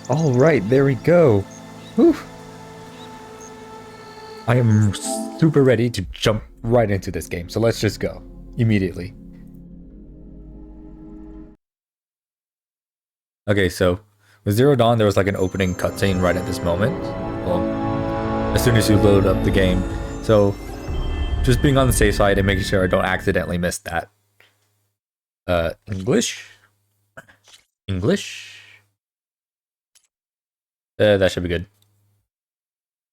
All right, there we go. Whew. I am super ready to jump right into this game, so let's just go immediately. Okay, so with Zero Dawn, there was like an opening cutscene right at this moment. Well, as soon as you load up the game. So just being on the safe side and making sure I don't accidentally miss that. English? English? That should be good.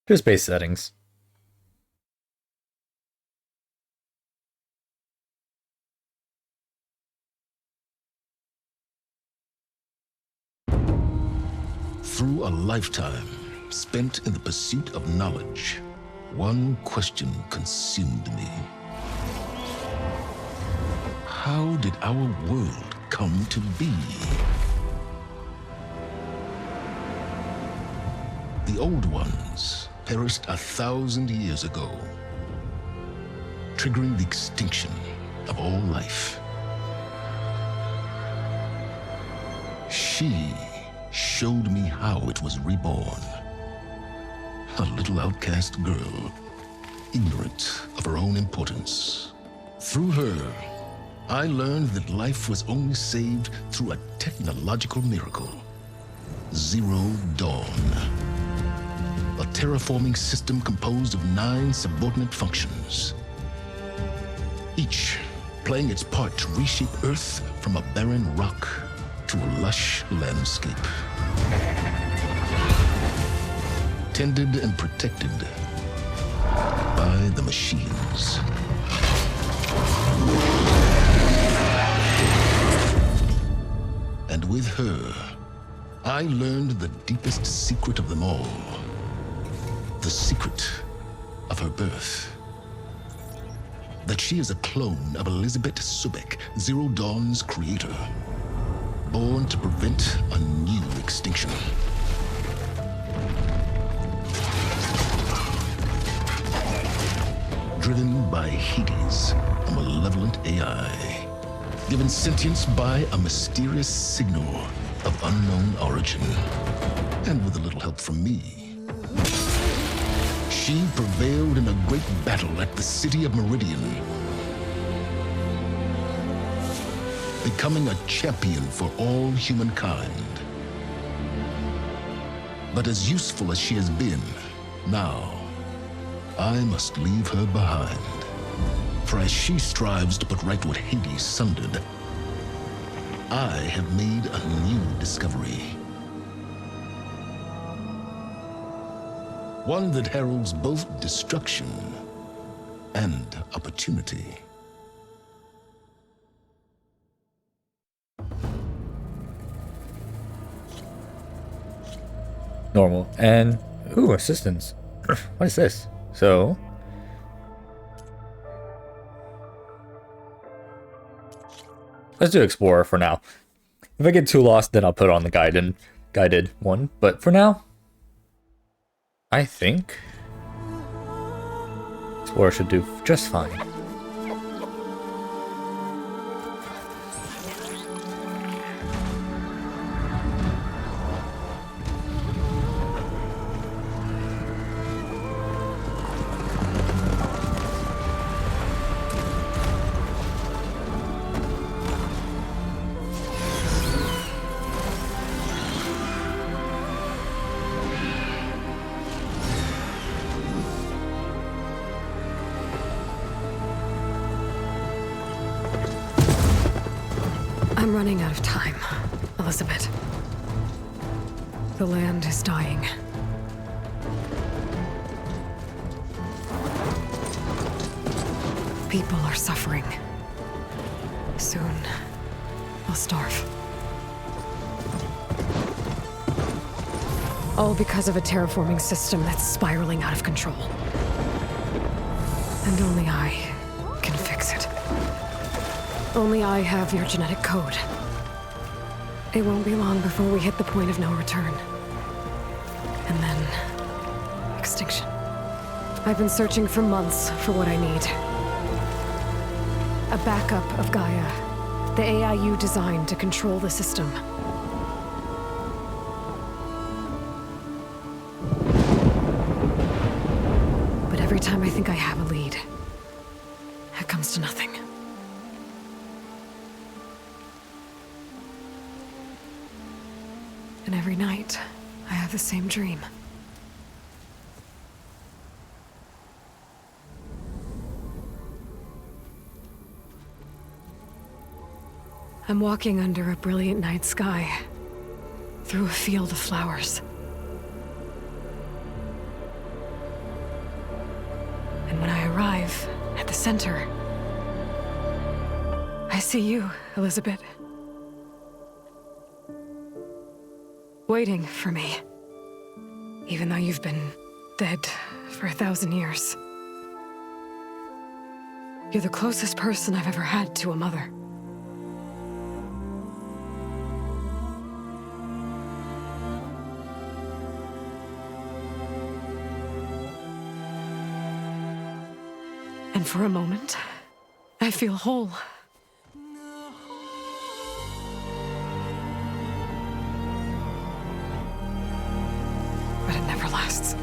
Just base settings. Through a lifetime spent in the pursuit of knowledge, one question consumed me. How did our world come to be? The old ones perished 1,000 years ago, triggering the extinction of all life. She showed me how it was reborn. A little outcast girl, ignorant of her own importance. Through her, I learned that life was only saved through a technological miracle. Zero Dawn. A terraforming system composed of 9 subordinate functions, each playing its part to reshape Earth from a barren rock to a lush landscape. Tended and protected by the machines. And with her, I learned the deepest secret of them all. The secret of her birth. That she is a clone of Elizabeth Sobek, Zero Dawn's creator. Born to prevent a new extinction. Driven by Hades, a malevolent AI. Given sentience by a mysterious signal of unknown origin. And with a little help from me, she prevailed in a great battle at the city of Meridian, becoming a champion for all humankind. But as useful as she has been, now I must leave her behind. For as she strives to put right what Hades sundered, I have made a new discovery. One that heralds both destruction and opportunity. Normal. And, ooh, assistance. What is this? So, let's do Explorer for now. If I get too lost, then I'll put on the guided one. But for now, I think Explorer should do just fine. I'm running out of time, Elizabeth. The land is dying. People are suffering. Soon, they'll starve. All because of a terraforming system that's spiraling out of control. And only I can fix it. Only I have your genetic code. It won't be long before we hit the point of no return. And then, extinction. I've been searching for months for what I need. A backup of Gaia, the AI you designed to control the system. think I have a lead. It comes to nothing. And every night, I have the same dream. I'm walking under a brilliant night sky, through a field of flowers. And when I arrive at the center, I see you, Elizabeth. Waiting for me. Even though you've been dead for 1,000 years. You're the closest person I've ever had to a mother. And for a moment, I feel whole. But it never lasts.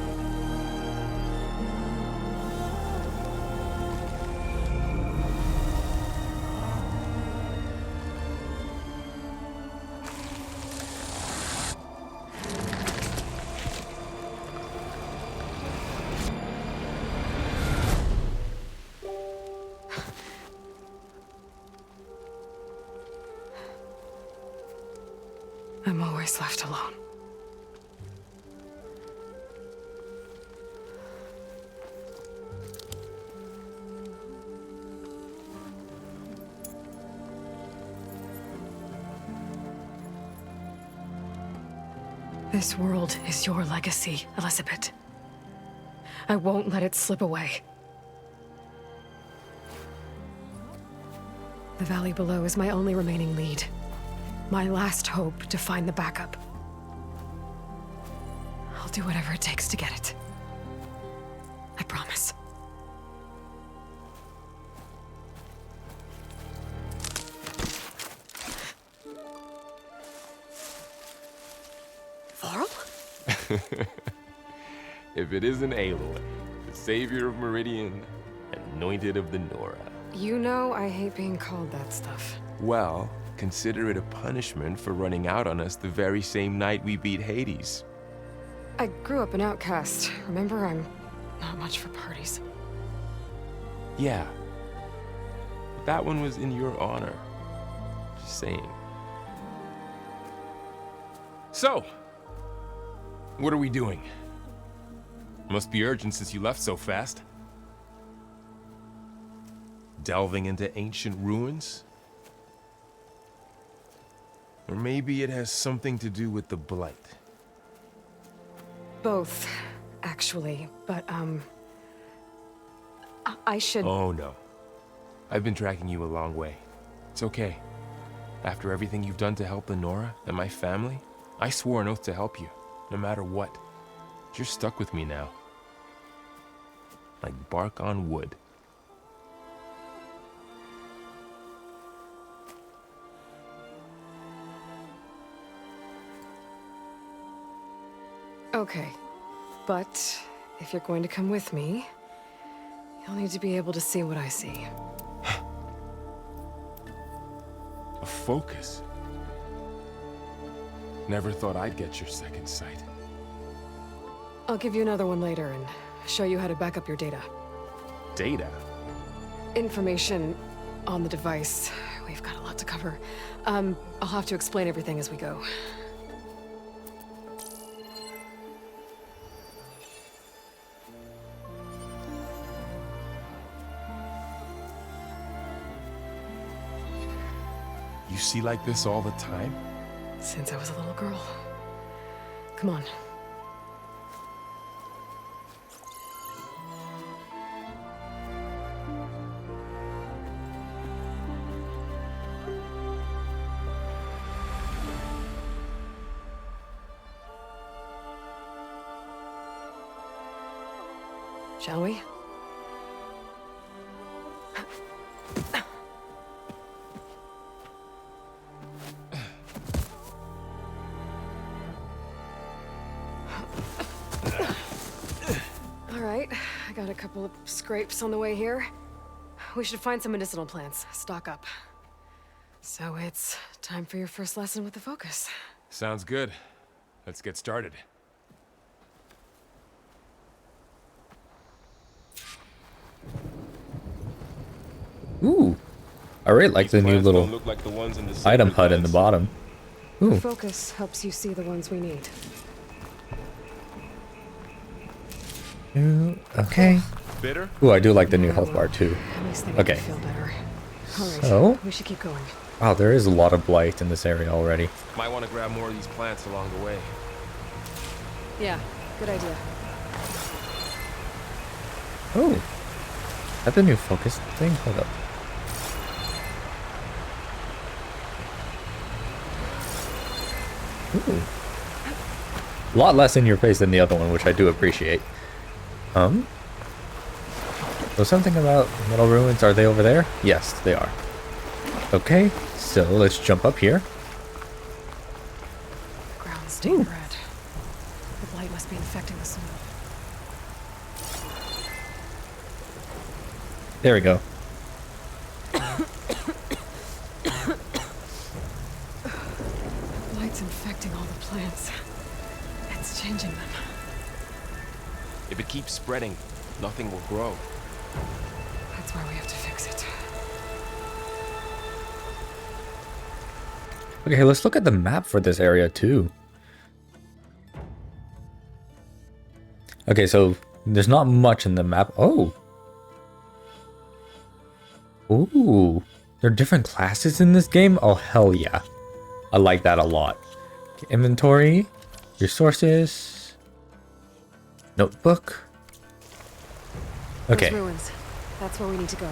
I'm always left alone. This world is your legacy, Elizabeth. I won't let it slip away. The valley below is my only remaining lead. My last hope to find the backup. I'll do whatever it takes to get it. I promise. Varl? If it isn't Aloy, the savior of Meridian, anointed of the Nora. You know I hate being called that stuff. Well, consider it a punishment for running out on us the very same night we beat Hades. I grew up an outcast. Remember, I'm not much for parties. Yeah. But that one was in your honor. Just saying. So, what are we doing? Must be urgent since you left so fast. Delving into ancient ruins? Or maybe it has something to do with the Blight. Both, actually. But, I should... Oh, no. I've been tracking you a long way. It's okay. After everything you've done to help the Nora and my family, I swore an oath to help you, no matter what. You're stuck with me now. Like bark on wood. Okay. But if you're going to come with me, you'll need to be able to see what I see. A focus. Never thought I'd get your second sight. I'll give you another one later and show you how to back up your data. Data? Information on the device. We've got a lot to cover. I'll have to explain everything as we go. You see like this all the time? Since I was a little girl. Come on. Shall we? All right, I gotta couple of scrapes on the way here. We should find some medicinal plants, stock up. So it's time for your first lesson with the Focus. Sounds good. Let's get started. Ooh. I really like the new Plants little don't look like the ones in the item sacred hut in the lands. bottom. Ooh. The Focus helps you see the ones we need. Ooh, okay. Bitter? Ooh, I do like the new health bar too. At least they make Okay. me feel better. All right, So? we should keep going. Wow, there is a lot of blight in this area already. Might want to grab more of these plants along the way. Yeah, good idea. Oh. Is that the new focus thing? Hold up. Ooh. A lot less in your face than the other one, which I do appreciate. So something about metal ruins, are they over there? Yes, they are. Okay, so let's jump up here. The ground's stained red. The blight must be infecting the soil. There we go. Blight's infecting all the plants. It's changing them. If it keeps spreading, nothing will grow. That's why we have to fix it. Okay, let's look at the map for this area too. Okay, so there's not much in the map. Oh. Ooh. There are different classes in this game? Oh, hell yeah. I like that a lot. Inventory. Resources. Notebook. Okay. Those ruins. That's where we need to go.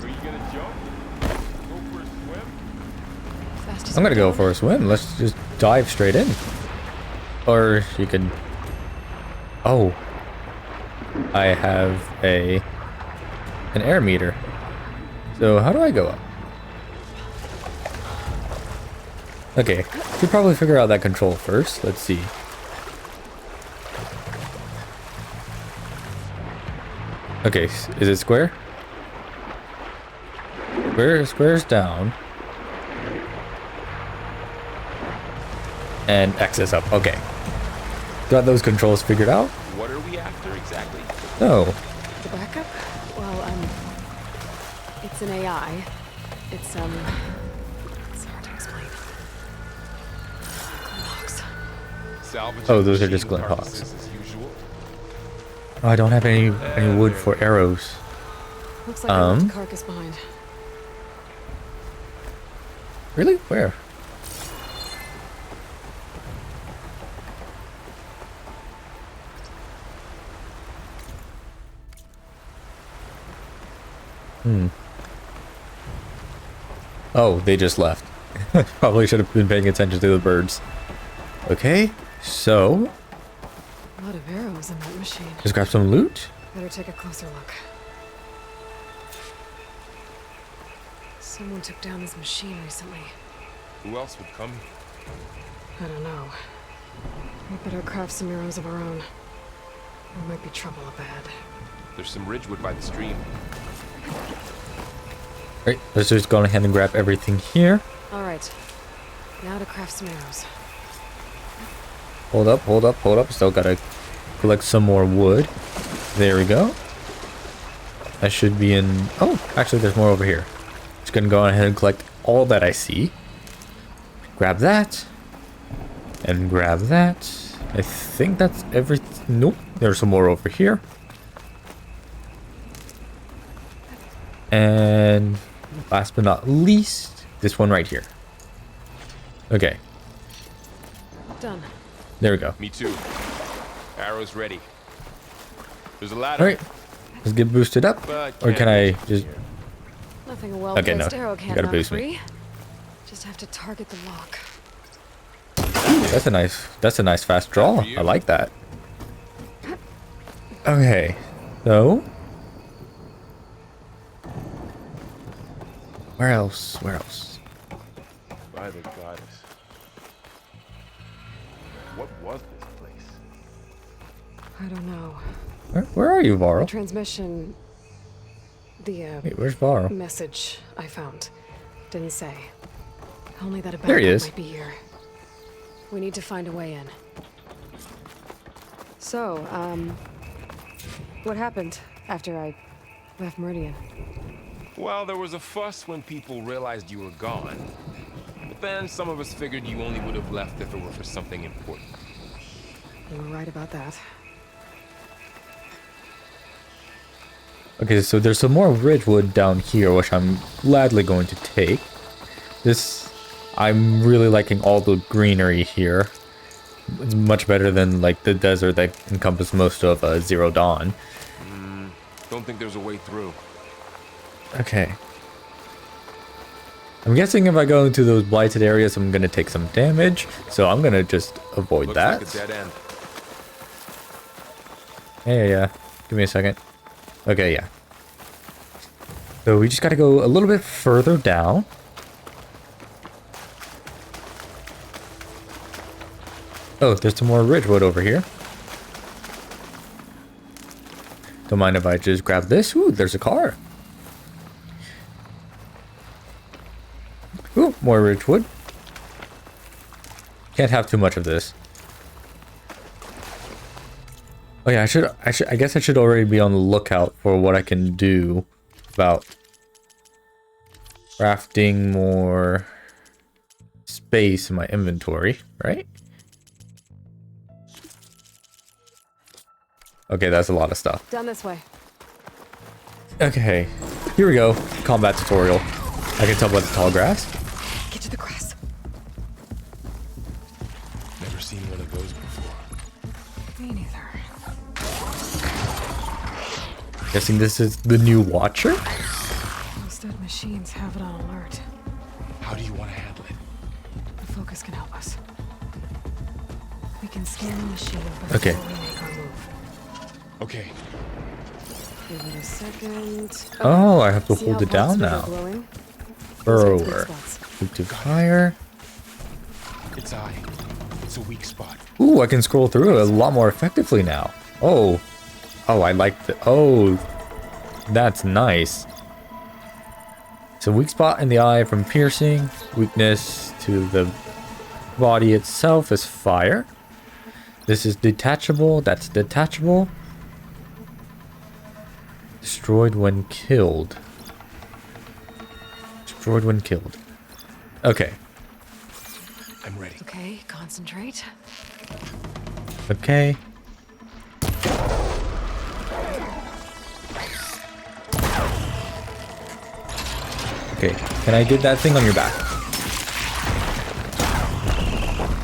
Are you gonna jump? Go for a swim? Fast as I'm we gonna go can. for a swim. Let's just dive straight in. Or you can... Oh. I have an air meter. So how do I go up? Okay, should probably figure out that control first. Let's see. Okay, is it square? Square's down. And X is up. Okay. Got those controls figured out? What are we after exactly? Oh. The backup? Well, it's an AI. It's hard to explain. Glenhawks. Salvage. Oh, those are just machine Glenhawks. carcasses as usual. Oh, I don't have any wood for arrows. Looks like I left a carcass behind. Really? Where? Oh, they just left. Probably should have been paying attention to the birds. Okay, so A lot of arrows in that machine. just grab some loot. Better take a closer look. Someone took down this machine recently. Who else would come? I don't know. We better craft some arrows of our own. There might be trouble up ahead. There's some ridgewood by the stream. Right, let's just go ahead and grab everything here. All right. Now to craft some arrows. Hold up. Still gotta collect some more wood. There we go. That should be in... Oh, actually there's more over here. Just gonna go ahead and collect all that I see. Grab that. And grab that. I think that's everything. Nope, there's some more over here. And last but not least, this one right here. Okay, Done. there we go. Me too. Arrows ready. There's a ladder. All right, let's get boosted up. But Or can I can't just... Nothing a well-placed Okay, no. arrow You can't gotta knock boost me. free. Just have to target the lock. That's a nice fast draw. I like that. Okay, so where else? By the goddess. What was this place? I don't know. Where are you, The Varl? transmission... The, Wait, where's Varl? message I found. Didn't say. Only that a There he backup is. might be here. We need to find a way in. So, what happened after I left Meridian? Well, there was a fuss when people realized you were gone. But then some of us figured you only would have left if it were for something important. You were right about that. Okay, so there's some more Ridgewood down here, which I'm gladly going to take. I'm really liking all the greenery here. It's much better than like the desert that encompassed most of Zero Dawn. Don't think there's a way through. Okay. I'm guessing if I go into those blighted areas, I'm gonna take some damage. So I'm gonna just avoid Looks that. like a dead end. Yeah. Give me a second. Okay, yeah. So we just gotta go a little bit further down. Oh, there's some more Ridgewood over here. Don't mind if I just grab this. Ooh, there's a car. Ooh, more Ridgewood. Can't have too much of this. Oh yeah, I guess I should already be on the lookout for what I can do about crafting more space in my inventory, right? Okay, that's a lot of stuff. Down this way. Okay, here we go. Combat tutorial. I can tell by the tall grass. Get to the grass. Never seen one of those before. Me neither. Guessing this is the new Watcher? Most dead machines have it on alert. How do you want to handle it? The focus can help us. We can scan the machine Okay. before we make our move. Okay. Give it a second. Oh, I have to See hold how it down positive are now. glowing? Those are the Burrower. spots. Move to higher. It's I. It's a weak spot. Ooh, I can scroll through it a lot more effectively now. Oh. Oh, I like the... Oh. That's nice. So weak spot in the eye from piercing. Weakness to the body itself is fire. This is detachable. That's detachable. Destroyed when killed. Destroyed when killed. Okay. I'm ready. Okay, concentrate. Okay. Okay, can I get that thing on your back?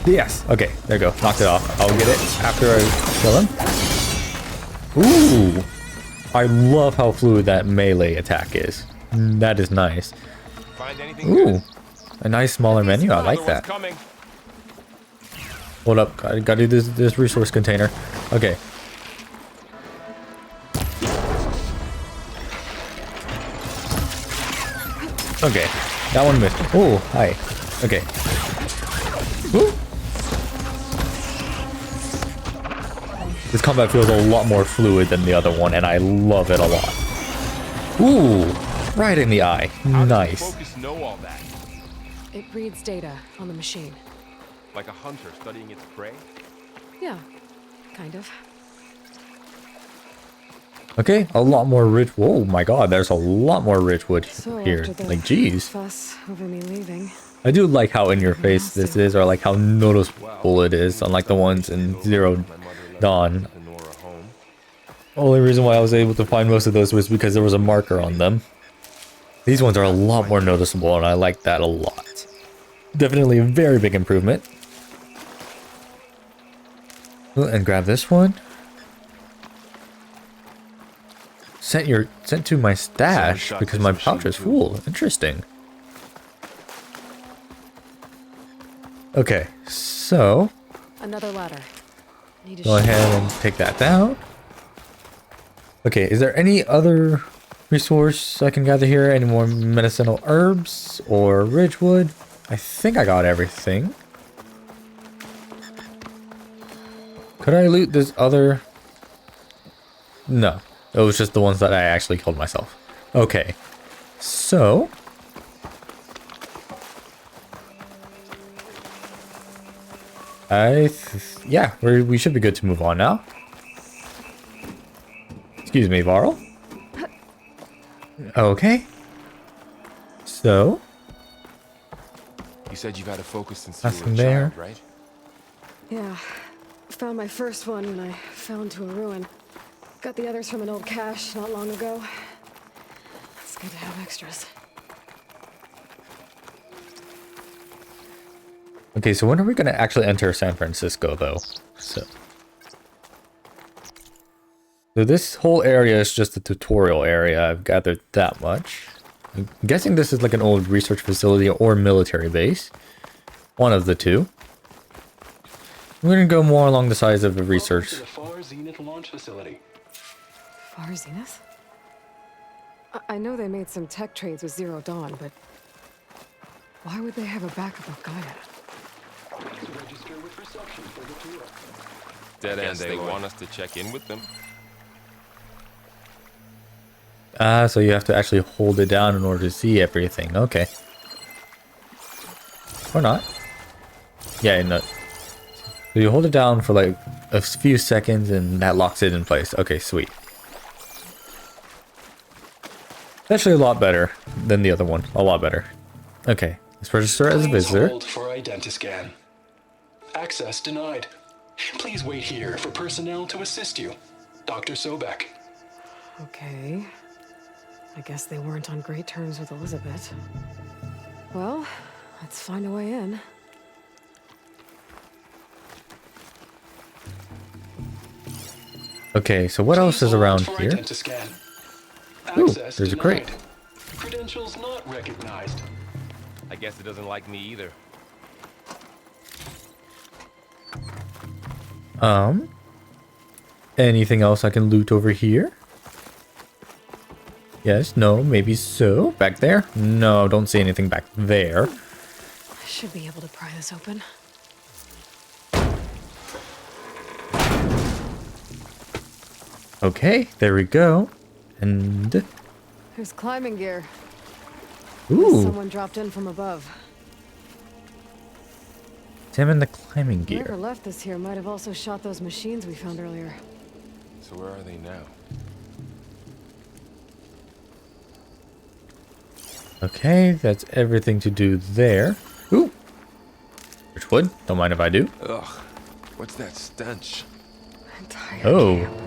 Yes. Okay, there you go. Knocked it off. I'll get it after I kill him. Ooh. I love how fluid that melee attack is. That is nice. Find anything Ooh. good? A nice smaller menu. I like Another one's that. coming. Hold up. I gotta do this resource container. Okay. Okay. That one missed. Oh, hi. Okay. Woo. This combat feels a lot more fluid than the other one, and I love it a lot. Ooh. Right in the eye. How Nice. does the focus know all that? It reads data on the machine. Like a hunter studying its prey? Yeah, kind of. Okay, a lot more rich. Whoa, my god, there's a lot more Ridgewood So here. after the Like, geez. fuss over me leaving, I do like how in your face this is, or like how noticeable it is, unlike the ones in Zero Dawn. The Nora home. Only reason why I was able to find most of those was because there was a marker on them. These ones are a lot more noticeable, and I like that a lot. Definitely a very big improvement. Ooh, and grab this one. Sent to my stash shot because this my machine pouch is too. full. Interesting. Okay, so another ladder. Need to go shoot. ahead and take that down. Okay, is there any other resource I can gather here? Any more medicinal herbs or Ridgewood? I think I got everything. Could I loot this other? No. It was just the ones that I actually killed myself. Okay. So. Yeah, we should be good to move on now. Excuse me, Varl. Okay. So. You said you've had a focus since you were Nothing a there. child, right? Yeah. Found my first one when I fell into a ruin. Got the others from an old cache not long ago. It's good to have extras. Okay, so when are we going to actually enter San Francisco, though? So this whole area is just a tutorial area. I've gathered that much. I'm guessing this is like an old research facility or military base. One of the two. We're going to go more along the sides of the research. Welcome to the Far Zenith launch facility. Far Zenith? I know they made some tech trades with Zero Dawn, but why would they have a backup of Gaia? Please register with reception for the tour. Dead end. They want us to check in with them. So you have to actually hold it down in order to see everything. Okay. Or not. Yeah, no. So you hold it down for like a few seconds and that locks it in place. Okay, sweet. Actually a lot better than the other one. A lot better. Okay, let's register as a Please visitor. hold for Identiscan. Access denied. Please wait here for personnel to assist you. Dr. Sobek. Okay. I guess they weren't on great terms with Elizabeth. Well, let's find a way in. Okay, so what else Please is hold around for here? Identiscan. Ooh, Access there's a crate. denied. Credentials not recognized. I guess it doesn't like me either. Anything else I can loot over here? Yes, no, maybe so. Back there? No, don't see anything back there. I should be able to pry this open. Okay, there we go. And There's climbing gear. ooh, Someone dropped in from above. Tim and the climbing Whoever gear. left this here might have also shot those machines we found earlier. So where are they now? Okay, that's everything to do there. Ooh, which wood? Don't mind if I do. Ugh. What's that stench? Entire Oh. camp.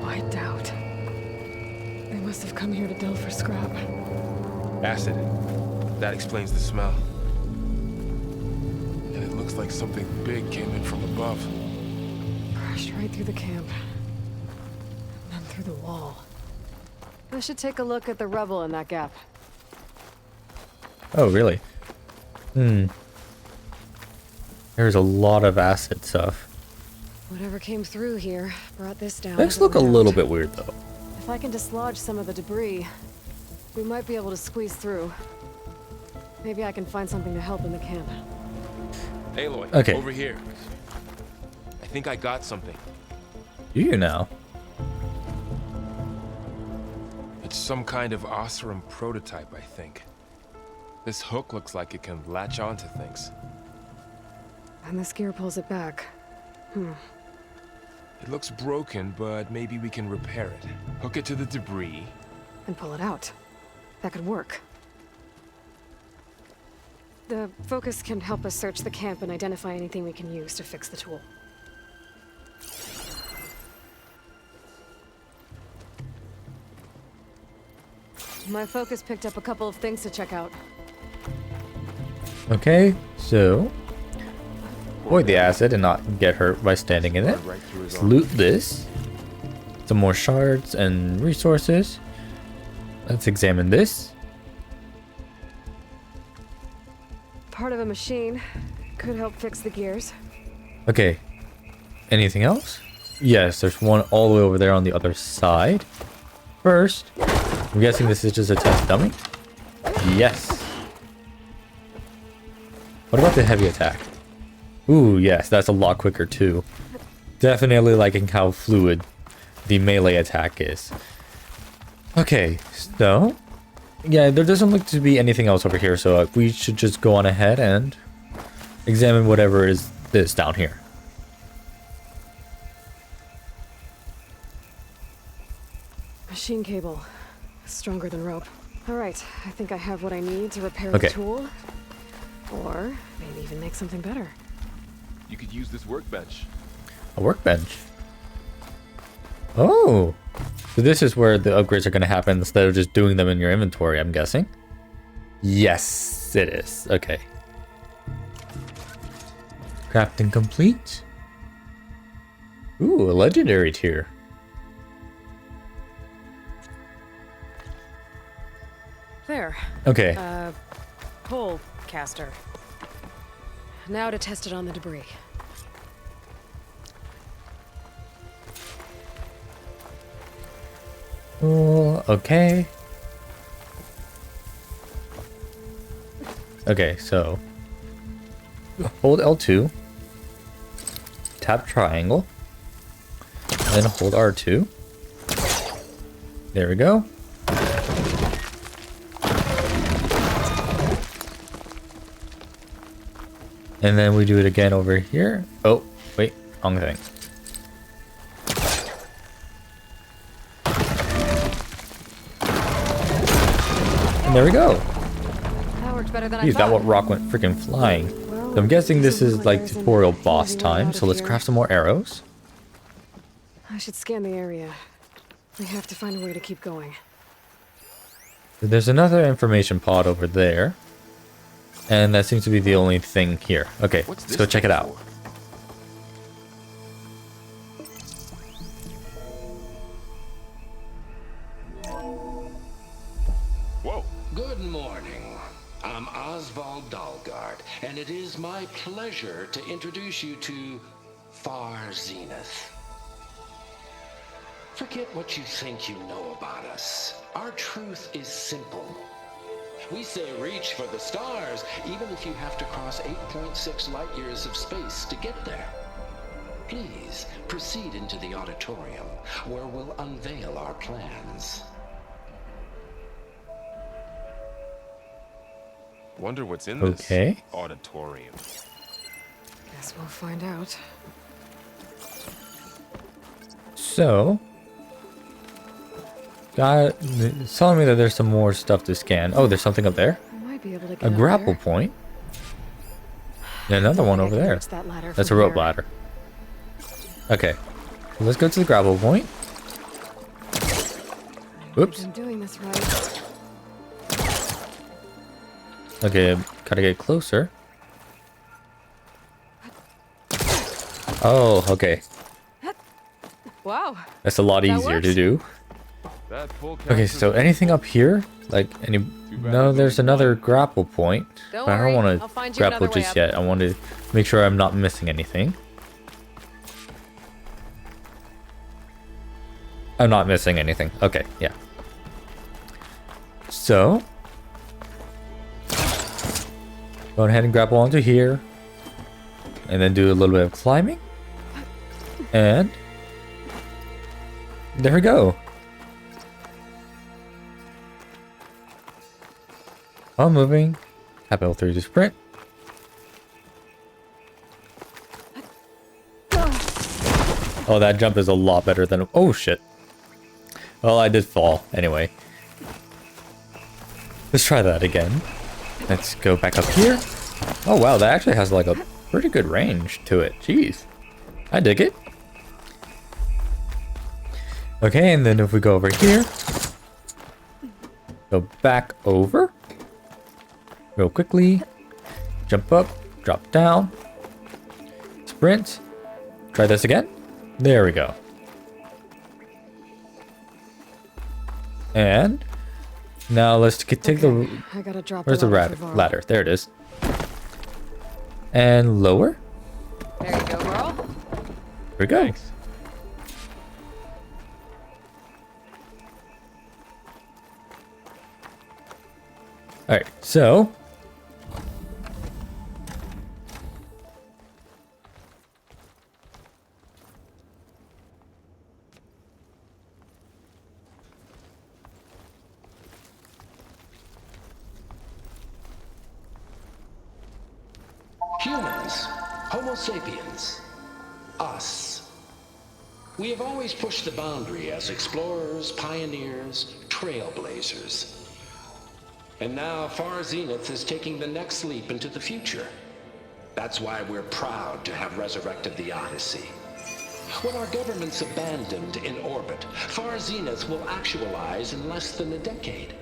Wiped out. They must have come here to delve for scrap. Acid. That explains the smell. And it looks like something big came in from above. Crashed right through the camp. And then through the wall. I should take a look at the rubble in that gap. Oh, really? There's a lot of acid stuff. Whatever came through here brought this down. Things as it look a went little out. bit weird, though. If I can dislodge some of the debris, we might be able to squeeze through. Maybe I can find something to help in the camp. Aloy, Okay. over here. I think I got something. Do you now? It's some kind of Oseram prototype, I think. This hook looks like it can latch onto things. And this gear pulls it back. It looks broken, but maybe we can repair it. Hook it to the debris. And pull it out. That could work. The focus can help us search the camp and identify anything we can use to fix the tool. My focus picked up a couple of things to check out. Okay, so avoid the acid and not get hurt by standing in it. Right through his Let's arm. loot this. Some more shards and resources. Let's examine this. Part of a machine. Could help fix the gears. Okay. Anything else? Yes, there's one all the way over there on the other side. First, I'm guessing this is just a test dummy. Yes. What about the heavy attack? Ooh, yes, that's a lot quicker too. Definitely liking how fluid the melee attack is. Okay, so yeah, there doesn't look to be anything else over here, so we should just go on ahead and examine whatever is this down here. Machine cable. Stronger than rope. Alright, I think I have what I need to repair Okay. the tool. Or maybe even make something better. You could use this workbench. A workbench. Oh, so this is where the upgrades are going to happen instead of just doing them in your inventory, I'm guessing. Yes, it is. Okay. Crafting complete. Ooh, a legendary tier. There. Okay. Pole caster. Now to test it on the debris. Cool. Okay. Okay, so hold L2, tap triangle, and then hold R2. There we go. And then we do it again over here. Oh, wait, wrong thing. And there we go. That worked better than Geez, I that thought. what rock went freaking flying. So I'm guessing this is like tutorial boss time. So let's craft some more arrows. I should scan the area. We have to find a way to keep going. There's another information pod over there. And that seems to be the only thing here. Okay, What's let's this go check it thing out. for? Whoa. Good morning. I'm Oswald Dalgard, and it is my pleasure to introduce you to Far Zenith. Forget what you think you know about us. Our truth is simple. We say reach for the stars, even if you have to cross 8.6 light years of space to get there. Please proceed into the auditorium, where we'll unveil our plans. Wonder what's in Okay. this auditorium. Guess we'll find out. So, it's telling me that there's some more stuff to scan. Oh, there's something up there. I might be able to get A up grapple there. point. And another one over there. Reach that ladder That's a from rope here. ladder. Okay, let's go to the grapple point. Whoops. I'm doing this right. Okay, gotta get closer. Oh, okay. Wow. That's a lot That easier to works. do. That full Okay, caster's so anything up here? Like any? bad No, there's there's only another one. grapple point. Don't But I worry, don't I'll want find to you grapple another way just up. yet. I want to make sure I'm not missing anything. I'm not missing anything. Okay, yeah. So, go ahead and grapple onto here. And then do a little bit of climbing. And there we go. While moving, tap L3 to sprint. Oh, that jump is a lot better than... Oh, shit. Well, I did fall. Anyway. Let's try that again. Let's go back up here. Oh, wow. That actually has like a pretty good range to it. Jeez. I dig it. Okay, and then if we go over here. Go back over. Real quickly. Jump up. Drop down. Sprint. Try this again. There we go. And now let's take the... I gotta drop Where's the ladder for Varl. ladder? There it is. And lower. There you go, Varl. Here we go. Thanks. Alright, so... Homo sapiens. Us. We have always pushed the boundary as explorers, pioneers, trailblazers. And now Far Zenith is taking the next leap into the future. That's why we're proud to have resurrected the Odyssey. What our governments abandoned in orbit, Far Zenith will actualize in less than a decade.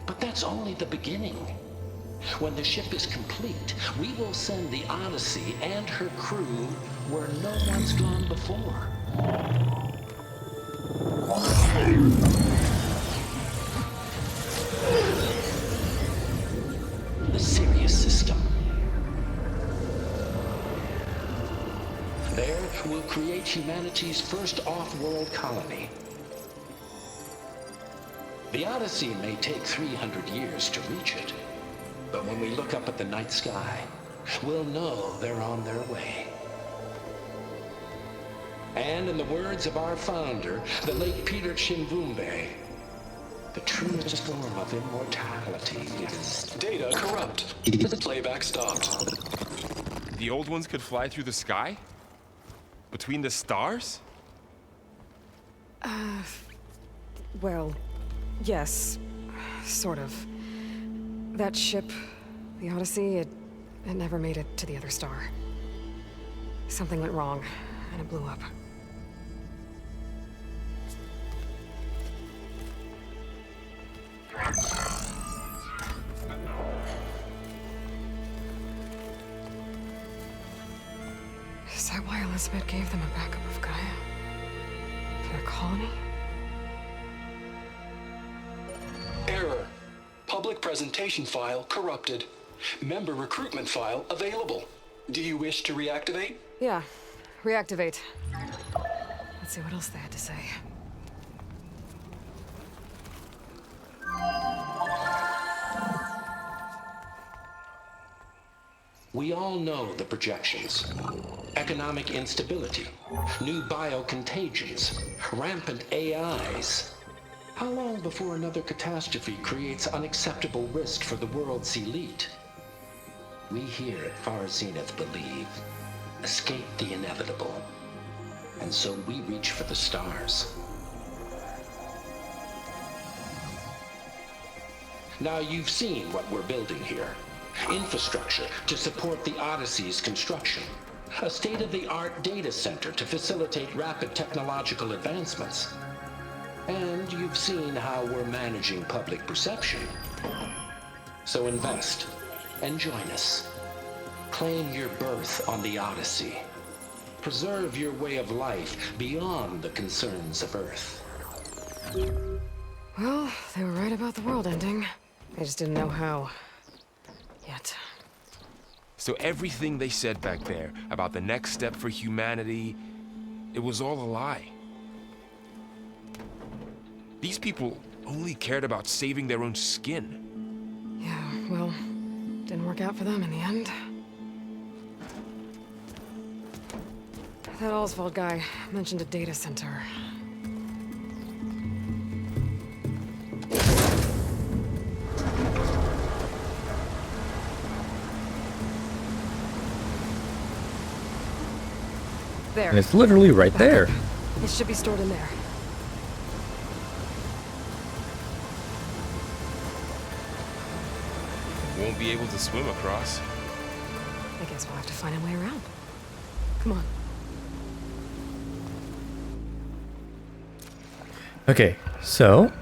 But that's only the beginning. When the ship is complete, we will send the Odyssey and her crew where no one's gone before. The Sirius system. There, we'll create humanity's first off-world colony. The Odyssey may take 300 years to reach it, but when we look up at the night sky, we'll know they're on their way. And in the words of our founder, the late Peter Chimvumbe, the truest form of immortality is... Data corrupt. Playback stopped. The old ones could fly through the sky? Between the stars? Well, yes. Sort of. That ship, the Odyssey, it never made it to the other star. Something went wrong, and it blew up. Is that why Elizabeth gave them a backup of Gaia? For their colony? Error. Public presentation file corrupted. Member recruitment file available. Do you wish to reactivate? Yeah. Reactivate. Let's see what else they had to say. We all know the projections. Economic instability, new biocontagions, rampant AIs. How long before another catastrophe creates unacceptable risk for the world's elite? We here at Far Zenith believe, escape the inevitable. And so we reach for the stars. Now you've seen what we're building here. Infrastructure to support the Odyssey's construction. A state-of-the-art data center to facilitate rapid technological advancements. And you've seen how we're managing public perception. So invest and join us. Claim your berth on the Odyssey. Preserve your way of life beyond the concerns of Earth. Well, they were right about the world ending. I just didn't know how. Yet. So everything they said back there about the next step for humanity, it was all a lie. These people only cared about saving their own skin. Yeah, well, didn't work out for them in the end. That Oswald guy mentioned a data center. There. And it's literally right there. It should be stored in there. Won't be able to swim across. I guess we'll have to find a way around. Come on. Okay, so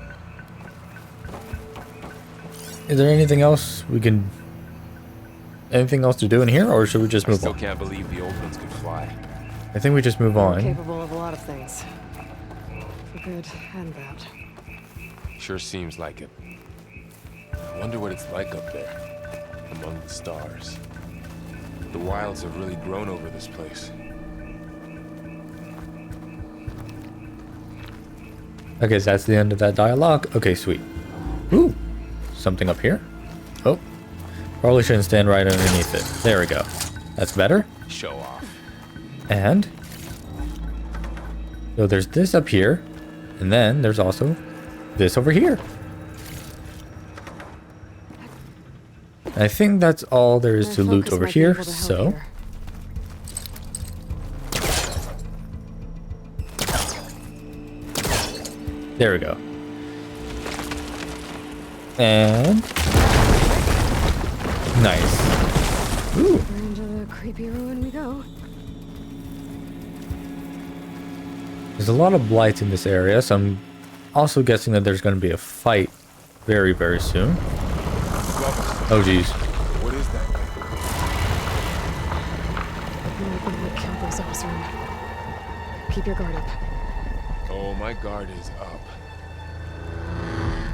is there anything else we can... anything else to do in here, or should we just move Still on? can't believe the old ones could fly. I think we just move We're on. capable of a lot of things. For good and bad. Sure seems like it. I wonder what it's like up there, among the stars. The wilds have really grown over this place. Okay, so that's the end of that dialogue. Okay, sweet. Ooh, something up here. Oh, probably shouldn't stand right underneath it. There we go. That's better. Show off. And so there's this up here, and then there's also this over here. I think that's all there is My to loot focus over might be here, able to help so here. There we go. And nice. Ooh. Into the creepy ruin we go. There's a lot of blights in this area, so I'm also guessing that there's going to be a fight very, very soon. Oh, geez. What is that? We killed those Oseram. Keep your guard up. Oh, my guard is up.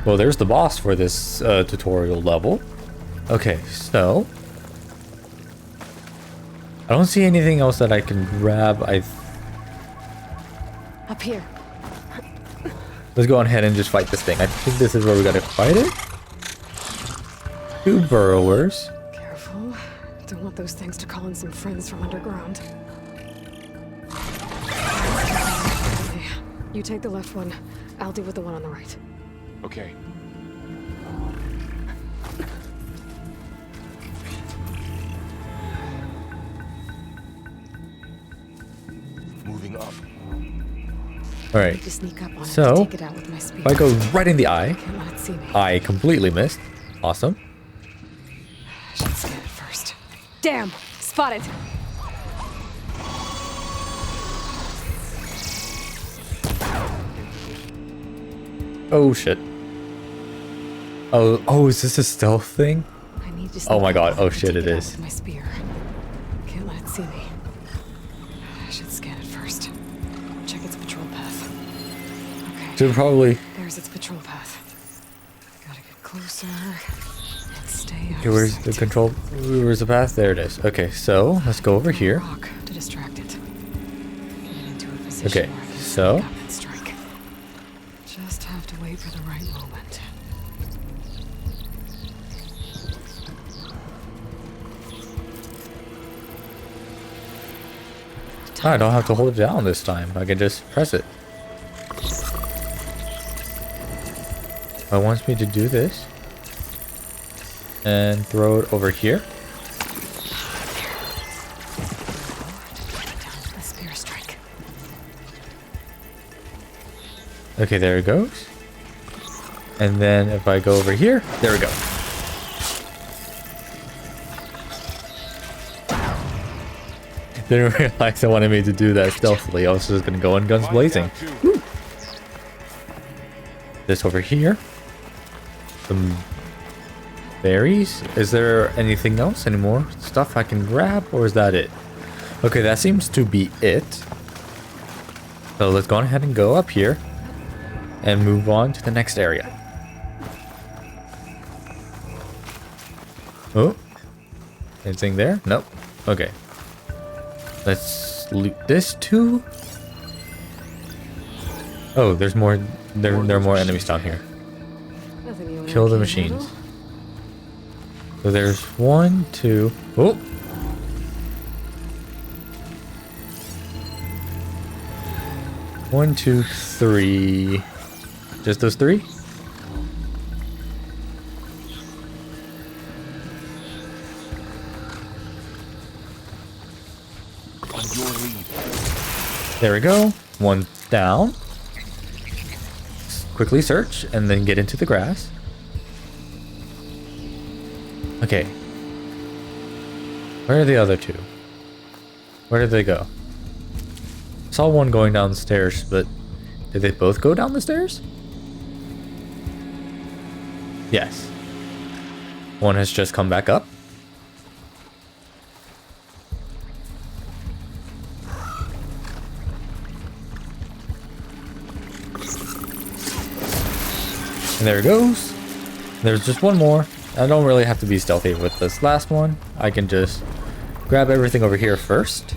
Well, there's the boss for this tutorial level. Okay, so I don't see anything else that I can grab. Up here. Let's go ahead and just fight this thing. I think this is where we gotta fight it. 2 burrowers. Careful. Don't want those things to call in some friends from underground. Okay, you take the left one. I'll deal with the one on the right. Okay. Moving up. All I right. need to sneak up on it So, to take it out with my spear. If I go right in the eye, Can't let it see me. I completely missed. Awesome. Should scan it first. Damn! Spotted! Oh shit. Oh, is this a stealth thing? I need to Oh my sneak god. up Oh and shit, take it out is. with my spear. Can't let it see me. I should scan it first. Check its patrol path. Okay. Should probably. There's its patrol path. Gotta get closer and stay out Okay, of where's sight. the control? Where's the path? There it is. Okay, so let's go over here. Rock to distract it. Get into a position Okay, where I can so- sneak up and strike. Just have to wait for the right moment. I don't have to hold it down this time. I can just press it. It wants me to do this. And throw it over here. Down to the spear strike. Okay, there it goes. And then if I go over here, there we go. Didn't realize I wanted me to do that stealthily. I was just gonna go in guns blazing. This over here. Some berries. Is there anything else? Any more stuff I can grab? Or is that it? Okay, that seems to be it. So let's go ahead and go up here. And move on to the next area. Oh. Anything there? Nope. Okay. Let's loot this too. Oh, there's more. There are more enemies down here. Nothing you and I Kill the can't machines. handle. So there's 1, 2. Oh. One, 2, 3. Just those 3? On your lead. There we go. 1 down. Quickly search and then get into the grass. Okay. Where are the other 2? Where did they go? Saw one going down the stairs, but did they both go down the stairs? Yes. One has just come back up. And there it goes. There's just one more. I don't really have to be stealthy with this last one. I can just grab everything over here first.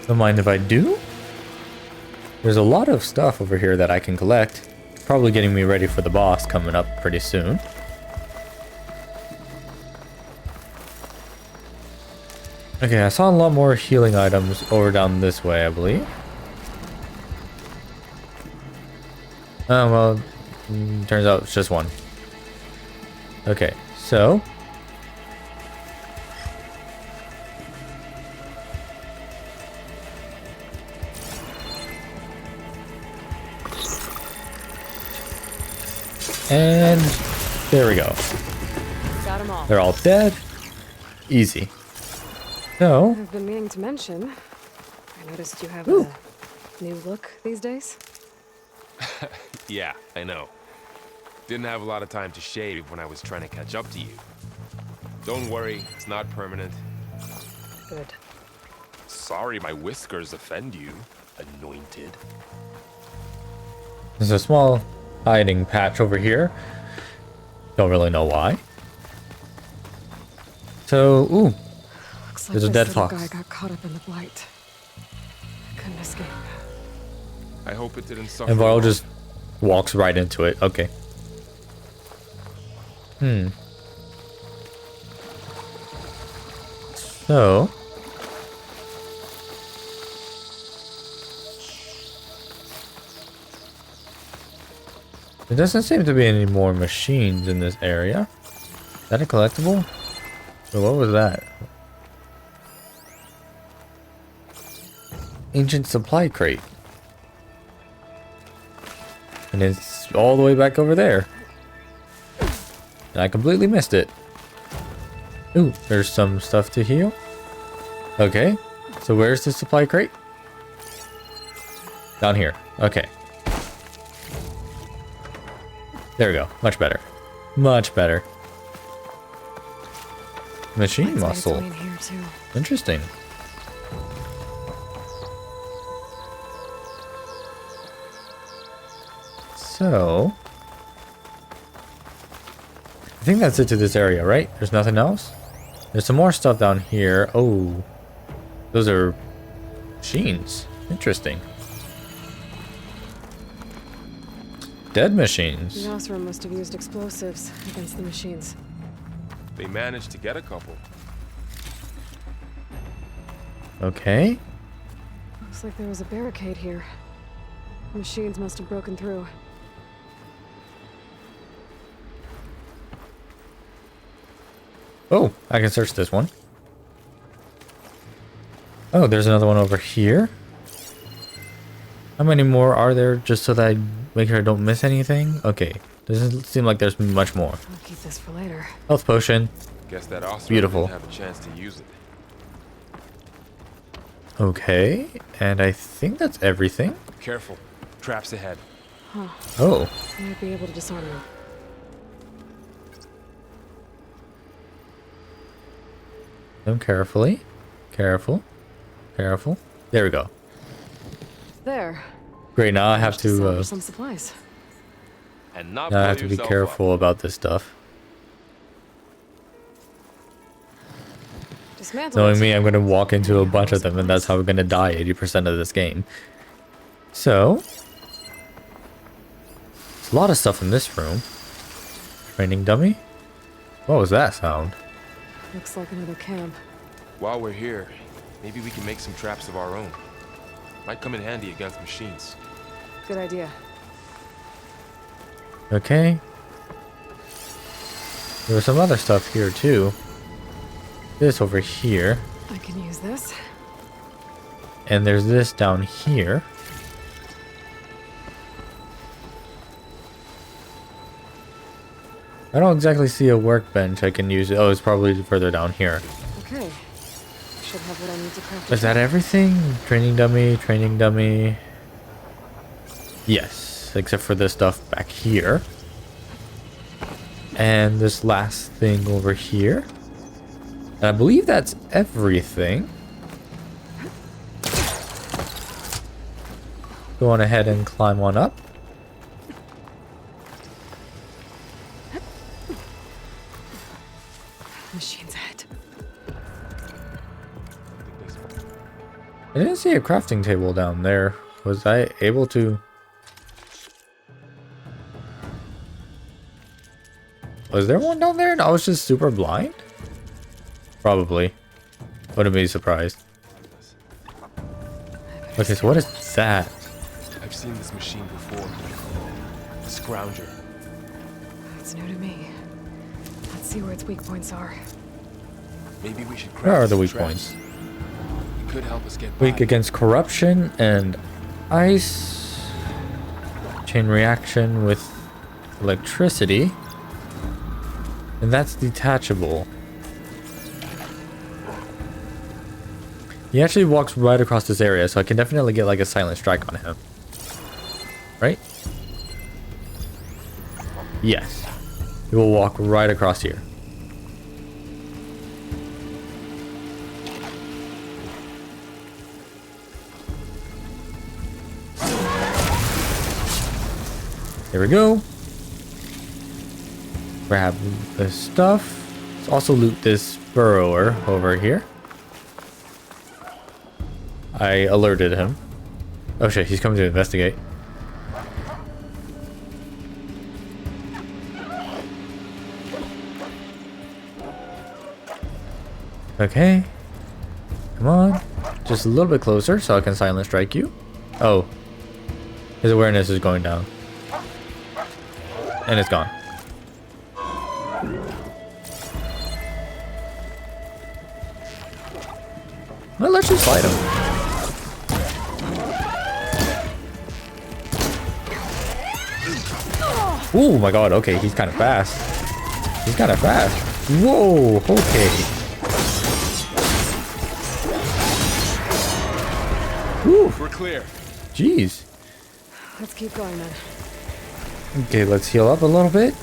Don't mind if I do. There's a lot of stuff over here that I can collect. Probably getting me ready for the boss coming up pretty soon. Okay, I saw a lot more healing items over down this way, I believe. Oh, well, turns out it's just one. Okay, so And there we go. Got them all. They're all dead. Easy. So, I've been meaning to mention. I noticed you have a new look these days. Yeah, I know. Didn't have a lot of time to shave when I was trying to catch up to you. Don't worry, it's not permanent. Good. Sorry my whiskers offend you, anointed. there's a small hiding patch over here. Don't really know why. So, ooh, Looks like There's a this dead little fox. guy got caught up in the blight. Couldn't escape. I hope it didn't suffer. and Varl long. just walks right into it. Okay. So, there doesn't seem to be any more machines in this area. Is that a collectible? So what was that? Ancient supply crate. And it's all the way back over there. And I completely missed it. Ooh, there's some stuff to heal. Okay, so where's the supply crate? Down here. Okay. There we go. Much better. Much better. Machine Let's make its muscle. way in here too. Interesting. So, I think that's it to this area, right? There's nothing else? There's some more stuff down here. Oh, those are machines. Interesting. Dead machines. The Osram must have used explosives against the machines. They managed to get a couple. Okay. Looks like there was a barricade here. Machines must have broken through. Oh, I can search this one. Oh, there's another one over here. How many more are there, just so that I make sure I don't miss anything? Okay, doesn't seem like there's much more. I'll keep this for later. Health potion. Guess that Osram Beautiful. didn't have a chance to use it. Okay, and I think that's everything. Careful. Traps ahead. Oh, I might be able to disarm them. them carefully. Careful. Careful. There we go. There. Great, now I have Managed salvage to, some supplies. And not now I blow have to be yourself careful about this stuff. Dismantle Knowing it. me, I'm going to walk into a bunch of them, and that's how we're going to die 80% of this game. So, there's a lot of stuff in this room. Training dummy? What was that sound? Looks like another camp. While we're here, maybe we can make some traps of our own. Might come in handy against machines. Good idea. Okay. There was some other stuff here too. This over here. I can use this. And there's this down here. I don't exactly see a workbench I can use. Oh, it's probably further down here. Okay. Should have what I need to craft a Is that everything? Training dummy, training dummy. Yes, except for this stuff back here. And this last thing over here. And I believe that's everything. Go on ahead and climb on up. machine's head. I didn't see a crafting table down there. Was I able to? Was there one down there and I was just super blind? Probably. Wouldn't be surprised. Okay, so what is that? I've seen this machine before. A scrounger. It's new to me. Let's see where its weak points are. Maybe we should craft Where are the some weak traps. points? It could help us get Weak by. against corruption and ice. Chain reaction with electricity. And that's detachable. He actually walks right across this area, so I can definitely get like a silent strike on him. Right? Yes. He will walk right across here. There we go. Grab the stuff. Let's also loot this burrower over here. I alerted him. Oh shit, he's coming to investigate. Okay. Come on. Just a little bit closer so I can silent strike you. Oh. His awareness is going down. And it's gone. Well, let's just fight him. Oh my god, okay, he's kind of fast. He's kind of fast. Whoa, okay. Whew. We're clear. Jeez. Let's keep going then. Okay, let's heal up a little bit.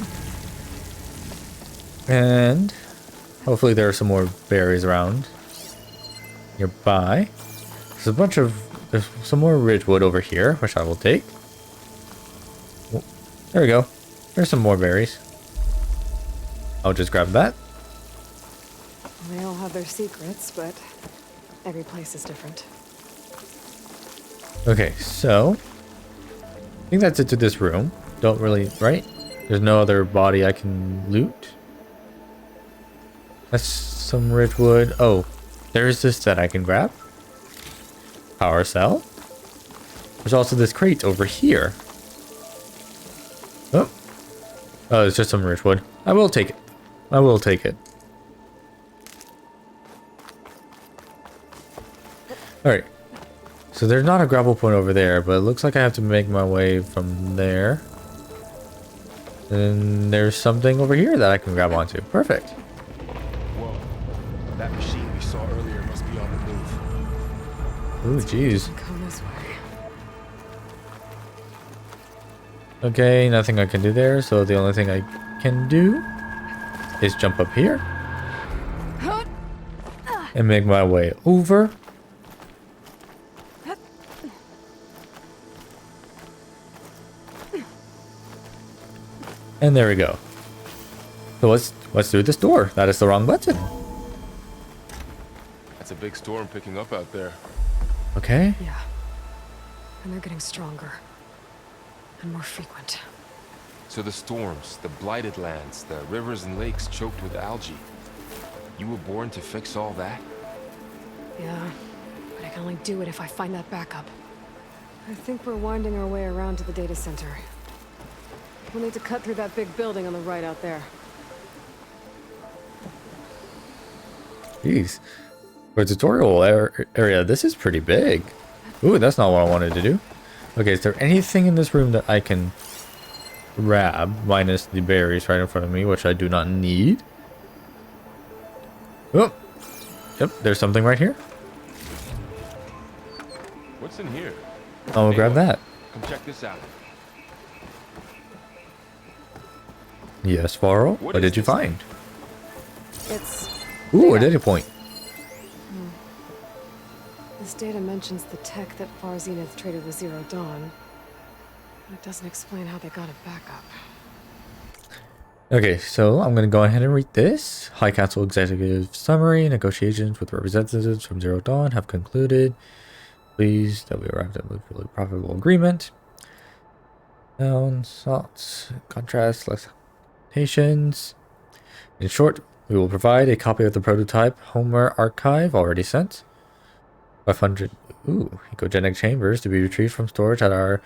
And hopefully there are some more berries around nearby. There's some more ridgewood over here, which I will take. Oh, there we go. There's some more berries. I'll just grab that. They all have their secrets, but every place is different. Okay, so I think that's it to this room. Don't really, right? There's no other body I can loot. That's some ridgewood. Oh, there's this that I can grab. Power cell. There's also this crate over here. Oh. Oh, it's just some ridgewood. I will take it. I will take it. Alright. So there's not a grapple point over there, but it looks like I have to make my way from there. And there's something over here that I can grab onto. Perfect. Whoa. That machine we saw earlier must be on the move. Ooh, jeez. Come this way. Okay, nothing I can do there, so the only thing I can do is jump up here and make my way over. And there we go. So let's do this door. That is the wrong button. That's a big storm picking up out there. Okay. Yeah. And they're getting stronger. And more frequent. So the storms, the blighted lands, the rivers and lakes choked with algae. You were born to fix all that? Yeah. But I can only do it if I find that backup. I think we're winding our way around to the data center. We'll need to cut through that big building on the right out there. Jeez. For a tutorial area, this is pretty big. Ooh, that's not what I wanted to do. Okay, is there anything in this room that I can grab, minus the berries right in front of me, which I do not need? Oh, yep, there's something right here. What's in here? I'll grab look, that. Come check this out. Yes, Varro. What is did you this? find? It's... Ooh, a data. data point. This data mentions the tech that Far Zenith traded with Zero Dawn. But it doesn't explain how they got it back up. Okay, so I'm going to go ahead and read this. High Council Executive Summary. Negotiations with representatives from Zero Dawn have concluded. Pleased that we arrived at a mutually profitable agreement. Nouns, thoughts, contrasts, limitations. In short, we will provide a copy of the prototype Homer archive already sent. 500 ecogenic chambers to be retrieved from storage at our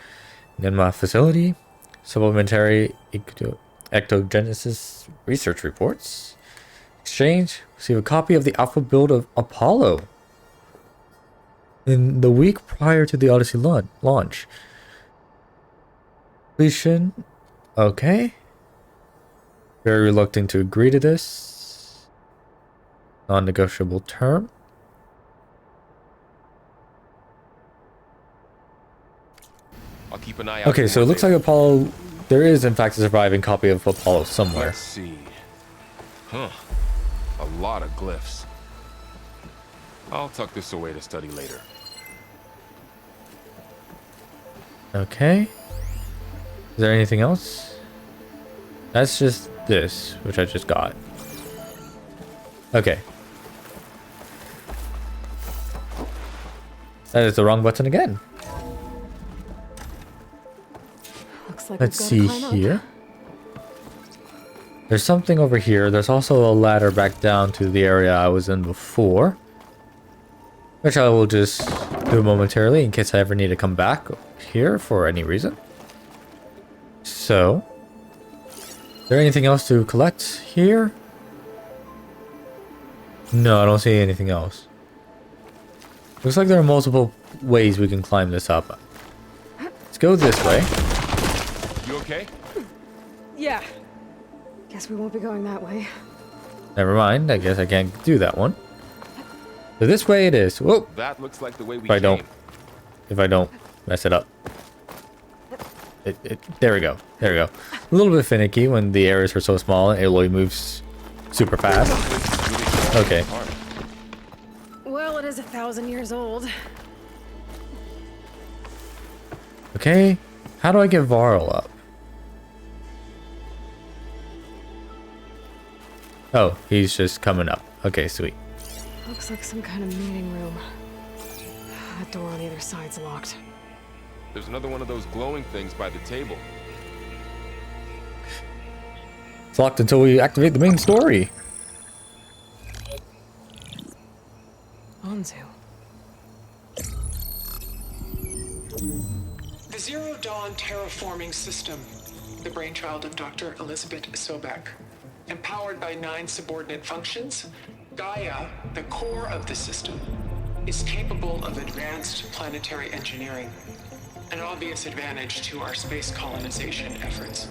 Ninma facility. Supplementary ectogenesis research reports. Exchange. Receive a copy of the alpha build of Apollo. In the week prior to the Odyssey launch. Completion. Okay. very reluctant to agree to this. Non-negotiable term. I'll keep an eye out. Okay, for so it more looks data. like Apollo... There is, in fact, a surviving copy of Apollo somewhere. Let's see. Huh. A lot of glyphs. I'll tuck this away to study later. Okay. Is there anything else? That's just this, which I just got. Okay. That is the wrong button again. Looks like Let's we've see gotta climb up. here. There's something over here. There's also a ladder back down to the area I was in before, which I will just do momentarily in case I ever need to come back here for any reason. So, is there anything else to collect here? No, I don't see anything else. Looks like there are multiple ways we can climb this up. Let's go this way. You okay? Yeah. Guess we won't be going that way. Never mind, I guess I can't do that one. So this way it is. Whoa! That looks like the way we If I don't mess it up. There we go. There we go. A little bit finicky when the areas are so small and Aloy moves super fast. Okay. Well, it is 1,000 years old. Okay. How do I get Varl up? Oh, he's just coming up. Okay, sweet. Looks like some kind of meeting room. That door on the other side's locked. There's another one of those glowing things by the table. It's locked until we activate the main story. Anzu. The Zero Dawn terraforming system, the brainchild of Dr. Elizabeth Sobek. Empowered by 9 subordinate functions, Gaia, the core of the system, is capable of advanced planetary engineering, an obvious advantage to our space colonization efforts.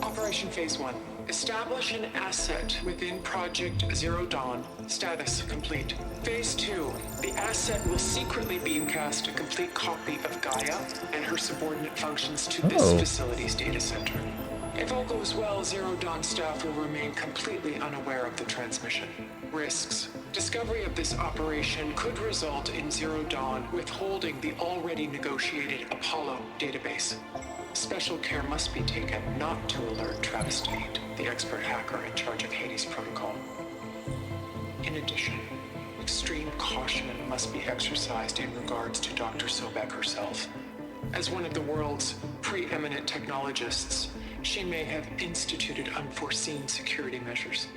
Operation Phase 1. Establish an asset within Project Zero Dawn. Status complete. Phase 2. The asset will secretly beamcast a complete copy of Gaia and her subordinate functions to this Oh. facility's data center. If all goes well, Zero Dawn staff will remain completely unaware of the transmission. Risks. Discovery of this operation could result in Zero Dawn withholding the already negotiated Apollo database. Special care must be taken not to alert Travis Tate, the expert hacker in charge of Hades Protocol. In addition, extreme caution must be exercised in regards to Dr. Sobek herself. As one of the world's preeminent technologists, she may have instituted unforeseen security measures.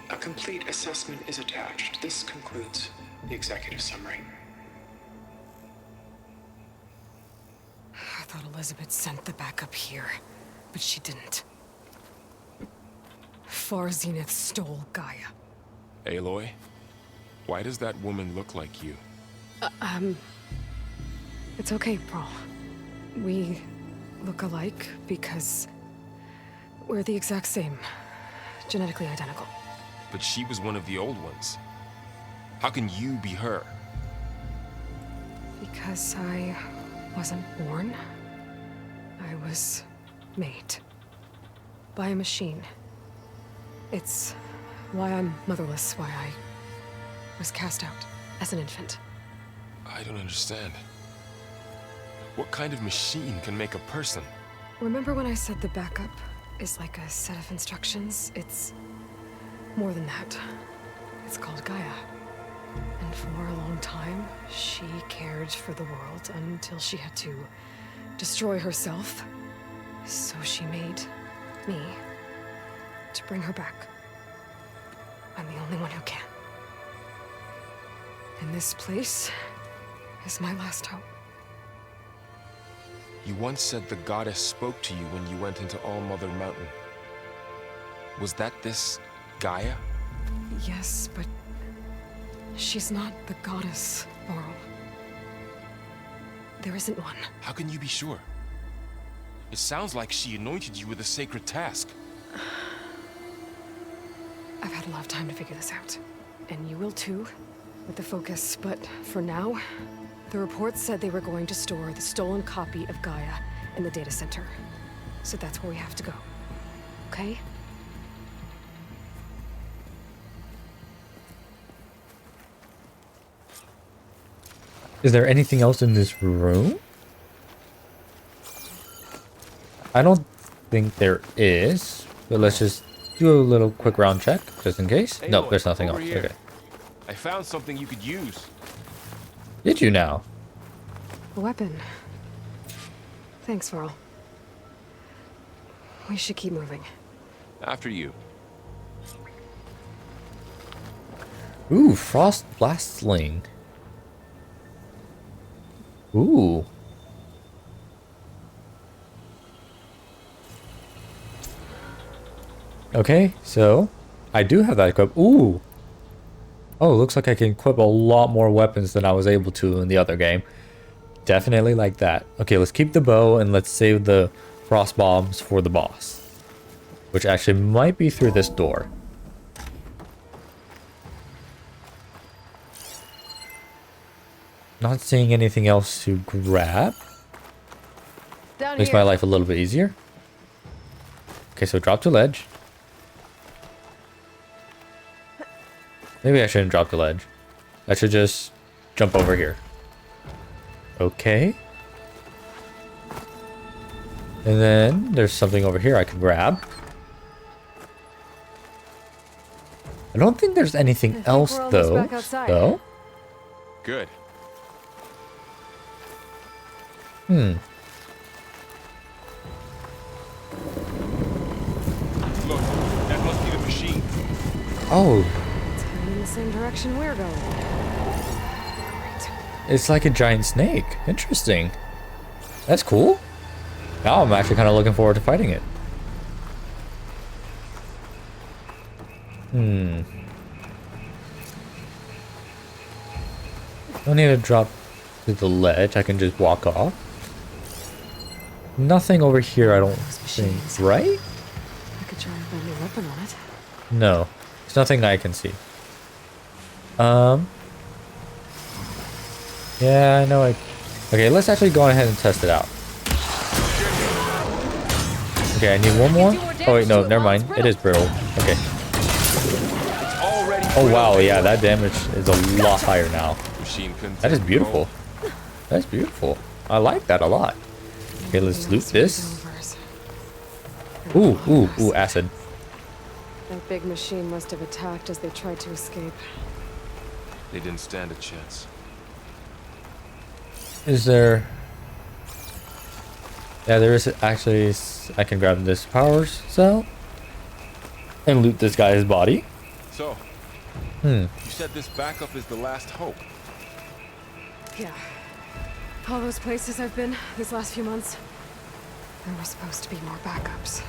A complete assessment is attached. This concludes the executive summary. I thought Elizabeth sent the backup here, but she didn't. Far Zenith stole Gaia. Aloy, why does that woman look like you? It's okay, Pearl. We look alike because we're the exact same. Genetically identical. But she was one of the old ones. How can you be her? Because I wasn't born. I was made. By a machine. It's why I'm motherless, why I was cast out as an infant. I don't understand. What kind of machine can make a person? Remember when I said the backup is like a set of instructions? It's more than that. It's called Gaia. And for a long time, she cared for the world until she had to destroy herself. So she made me to bring her back. I'm the only one who can. And this place is my last hope. You once said the goddess spoke to you when you went into All Mother Mountain. Was that this Gaia? Yes, but she's not the goddess, Varl. There isn't one. How can you be sure? It sounds like she anointed you with a sacred task. I'll have time to figure this out. And you will too, with the focus. But for now, the reports said they were going to store the stolen copy of Gaia in the data center. So that's where we have to go. Okay? Is there anything else in this room? I don't think there is, but let's just do a little quick round check, just in case. Hey, Nope, there's nothing over else. here. Okay. I found something you could use. Did you now? A weapon. Thanks, Varl. We should keep moving. After you. Ooh, Frost Blast Sling. Ooh. Okay, so I do have that equipped. Ooh. Oh, looks like I can equip a lot more weapons than I was able to in the other game. Definitely like that. Okay, let's keep the bow and let's save the frost bombs for the boss. Which actually might be through this door. Not seeing anything else to grab. Down Makes my life a little bit easier. Okay, so drop to ledge. Maybe I shouldn't drop the ledge. I should just jump over here. Okay. And then there's something over here I can grab. I don't think there's anything else we're almost though. back outside. Though. Good. Look, that must be the machine. Oh, It's heading in the same direction we're going. Great. it's like a giant snake. Interesting. That's cool. Now I'm actually kind of looking forward to fighting it. Don't need to drop to the ledge. I can just walk off. Nothing over here, I don't think. machines. Right? I could try a brand new weapon on it. No. There's nothing I can see. Yeah, I know Okay, let's actually go ahead and test it out. Okay, I need one more. Oh wait, no, never mind. It is brittle. Okay. Already. Oh wow, yeah, that damage is a lot higher now. Machine couldn't That is take beautiful. control. That's beautiful. I like that a lot. Okay, let's loot this. Ooh, ooh, ooh, acid. That big machine must have attacked as they tried to escape. They didn't stand a chance. Is there... Yeah, there is actually... I can grab this power cell. And loot this guy's body. So, you said this backup is the last hope. Yeah. All those places I've been these last few months, there were supposed to be more backups.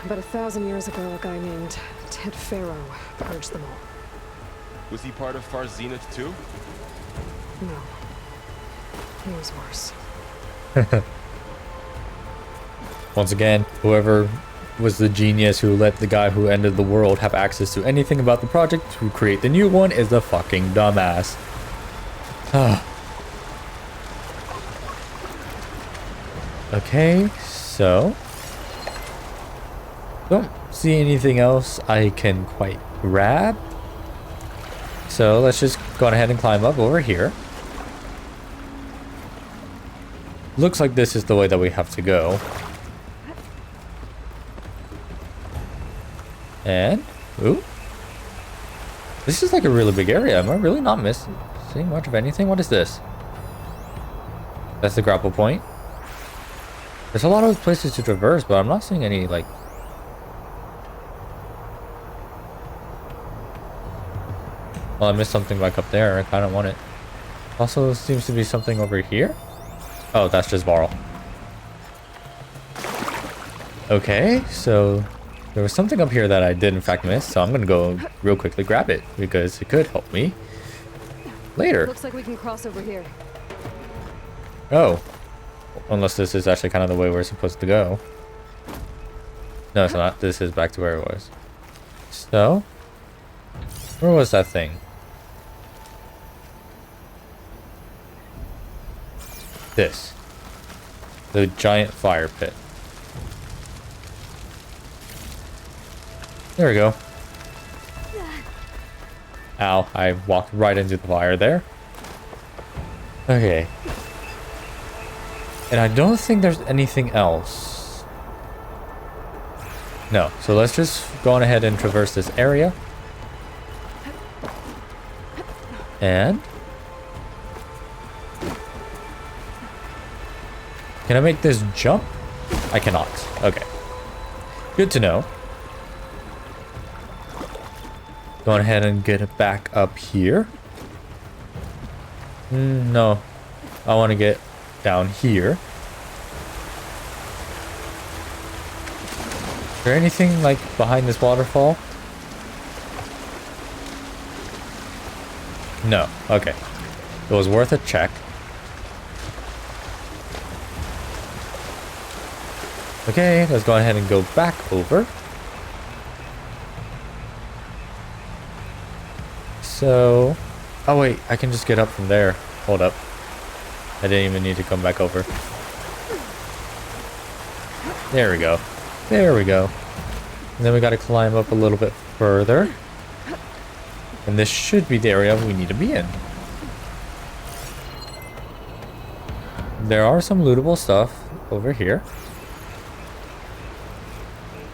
But 1,000 years ago, a guy named Ted Faro purged them all. Was he part of Far Zenith too? No. He was worse. Once again, whoever was the genius who let the guy who ended the world have access to anything about the project to create the new one is the fucking dumbass. Okay, so... Don't see anything else I can quite grab. So let's just go ahead and climb up over here. Looks like this is the way that we have to go. And, ooh. This is like a really big area. Am I really not missing much of anything? What is this? That's the grapple point. There's a lot of places to traverse, but I'm not seeing any, like... Well, I missed something back up there. I kind of want it. Also, seems to be something over here. Oh, that's just Varl. Okay, so there was something up here that I did in fact miss, so I'm gonna go real quickly grab it because it could help me later. Looks like we can cross over here. Oh, unless this is actually kind of the way we're supposed to go. No, it's not. This is back to where it was. So, where was that thing? This. The giant fire pit. There we go. Ow, I walked right into the fire there. Okay. And I don't think there's anything else. No, so let's just go on ahead and traverse this area. And... can I make this jump? I cannot. Okay. Good to know. Go ahead and get it back up here. No. I want to get down here. Is there anything like behind this waterfall? No. Okay. It was worth a check. Okay, let's go ahead and go back over. So... oh wait, I can just get up from there. Hold up. I didn't even need to come back over. There we go. There we go. And then we gotta climb up a little bit further. And this should be the area we need to be in. There are some lootable stuff over here.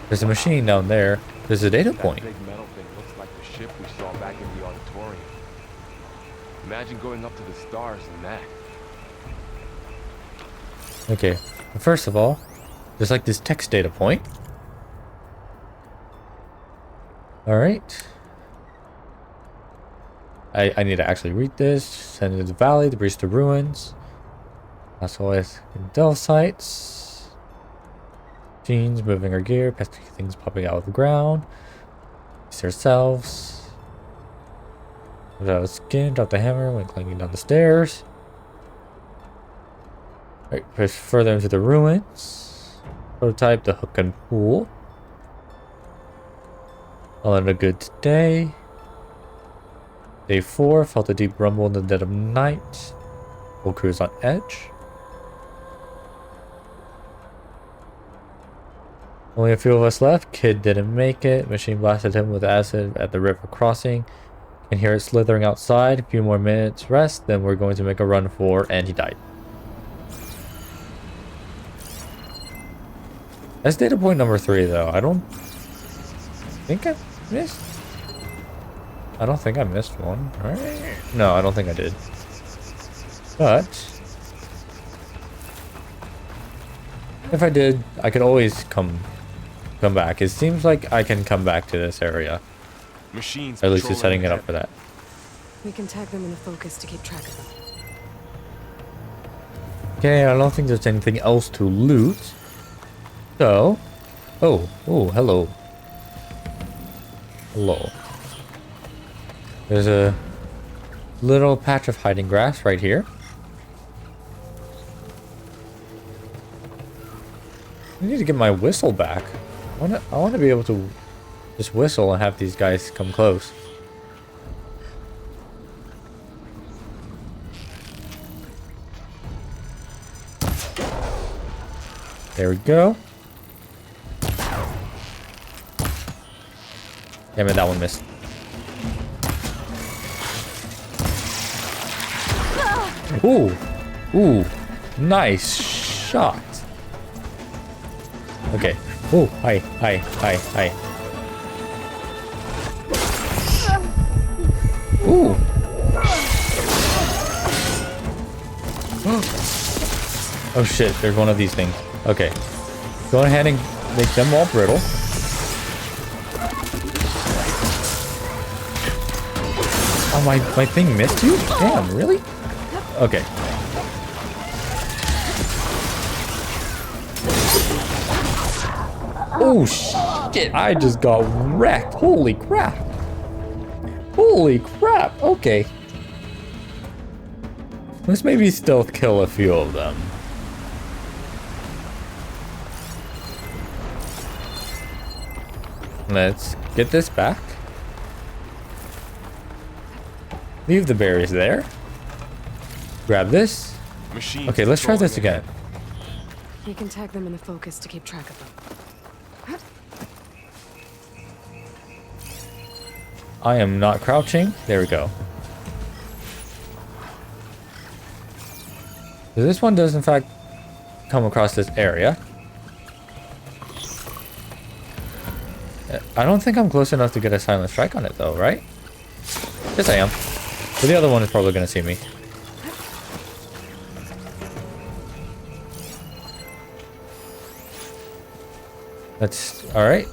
There's a machine down there. There's a data point. That big metal thing looks like the ship we saw back in the auditorium. Imagine going up to the stars in that. Okay, first of all, there's like this text data point. Alright. I need to actually read this. Send it to the valley, to breach the ruins. That's always Delve sites. Machines moving our gear, pesky things popping out of the ground. It's ourselves. Without skin, drop the hammer when climbing down the stairs. Right, push further into the ruins. Prototype the hook and pool. All in a good day. Day 4, felt a deep rumble in the dead of night. Whole crew's on edge. Only a few of us left. Kid didn't make it. Machine blasted him with acid at the river crossing. Can hear it slithering outside. A few more minutes rest, then we're going to make a run for, and he died. That's data point number 3 though. I don't think I missed. I don't think I missed one, right? No, I don't think I did. But if I did, I could always come back. It seems like I can come back to this area. Machines. Or at least it's setting it up for that. We can tag them in the focus to keep track of them. Okay, I don't think there's anything else to loot. So, oh, hello. Hello. There's a little patch of hiding grass right here. I need to get my whistle back. I want to be able to just whistle and have these guys come close. There we go. Damn it, that one missed. Ooh, nice shot. Okay. Oh, hi. Ooh. Oh shit, there's one of these things. Okay. Go ahead and make them all brittle. Oh, my thing missed you? Damn, really? Okay. Oh shit, I just got wrecked. Holy crap. Holy crap. Okay. Let's maybe stealth kill a few of them. Let's get this back. Leave the berries there. Grab this. Machines Okay, let's try this patrolling again. ahead. You can tag them in the focus to keep track of them. I am not crouching. There we go. So this one does in fact come across this area. I don't think I'm close enough to get a silent strike on it though, right? Yes, I am. But the other one is probably going to see me. That's alright.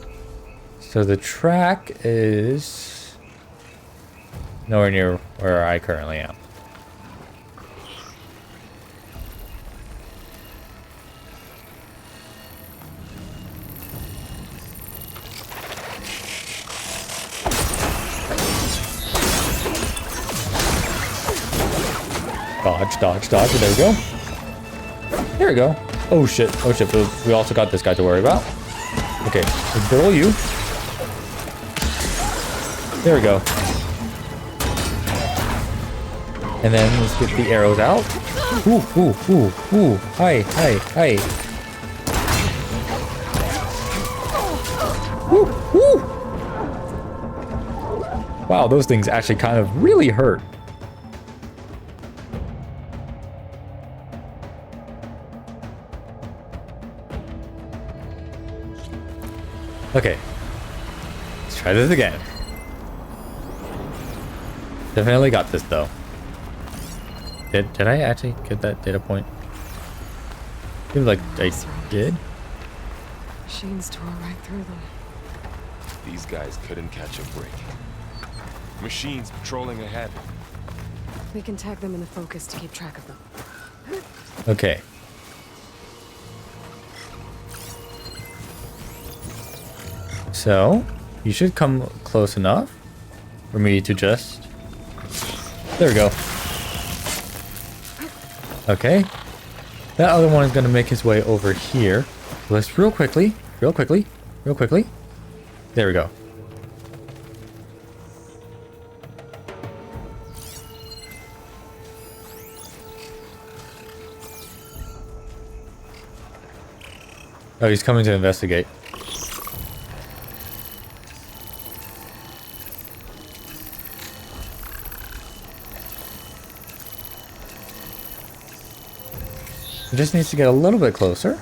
So the track is nowhere near where I currently am. Dodge, dodge, dodge. There we go. There we go. Oh shit. Oh shit. We also got this guy to worry about. Okay. Let's burrow you. There we go. And then let's get the arrows out. Ooh, ooh, ooh, ooh. Hi, hi, hi. Woo, woo. Wow, those things actually kind of really hurt. Okay. Let's try this again. Definitely got this though. Did I actually get that data point? Seems like I did. Machines tore right through them. These guys couldn't catch a break. Machines patrolling ahead. We can tag them in the focus to keep track of them. Okay. So, you should come close enough for me to just... There we go. Okay. That other one is going to make his way over here. Let's real quickly. There we go. Oh, he's coming to investigate. He just needs to get a little bit closer.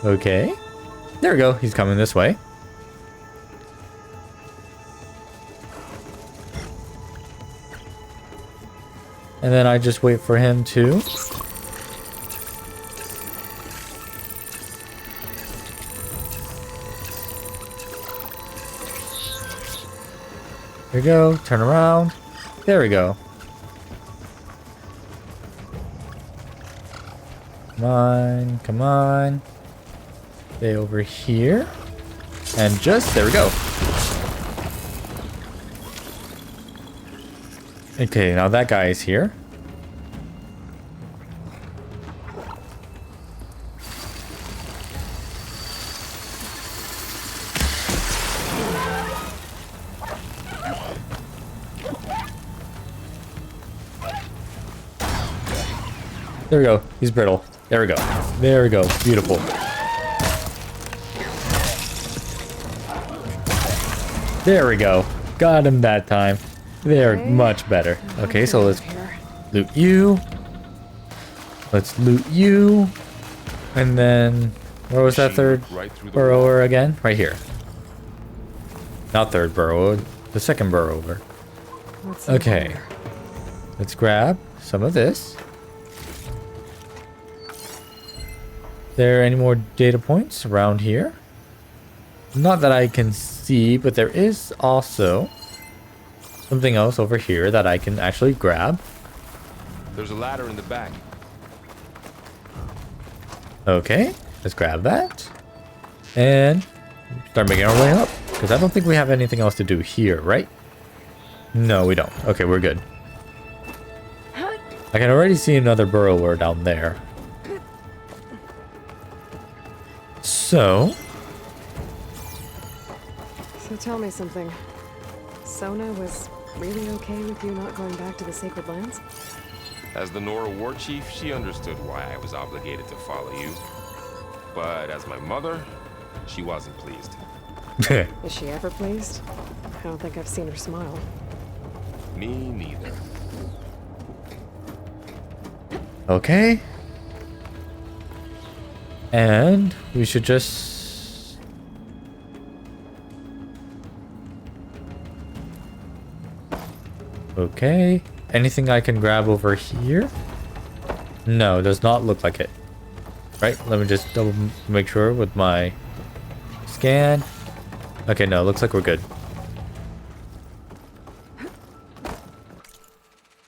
Okay. There we go. He's coming this way. And then I just wait for him to... There we go. Turn around. There we go. Come on. Come on. Stay over here. And just... There we go. Okay, now that guy is here. There we go. He's brittle. There we go. There we go. Beautiful. There we go. Got him that time. They're much better. Okay, so let's loot you. Let's loot you. And then, where was that third burrower again? Right here. Not third burrower, the second burrower. Okay. Let's grab some of this. There any more data points around here? Not that I can see, but there is also something else over here that I can actually grab. There's a ladder in the back. Okay, let's grab that. And start making our way up. Because I don't think we have anything else to do here, right? No, we don't. Okay, we're good. I can already see another burrower down there. So tell me something. Sona was really okay with you not going back to the Sacred Lands? As the Nora war chief, she understood why I was obligated to follow you. But as my mother, she wasn't pleased. Is she ever pleased? I don't think I've seen her smile. Me neither. Okay. And we should just... Okay. Anything I can grab over here? No, does not look like it. Right, let me just double make sure with my scan. Okay, no, looks like we're good.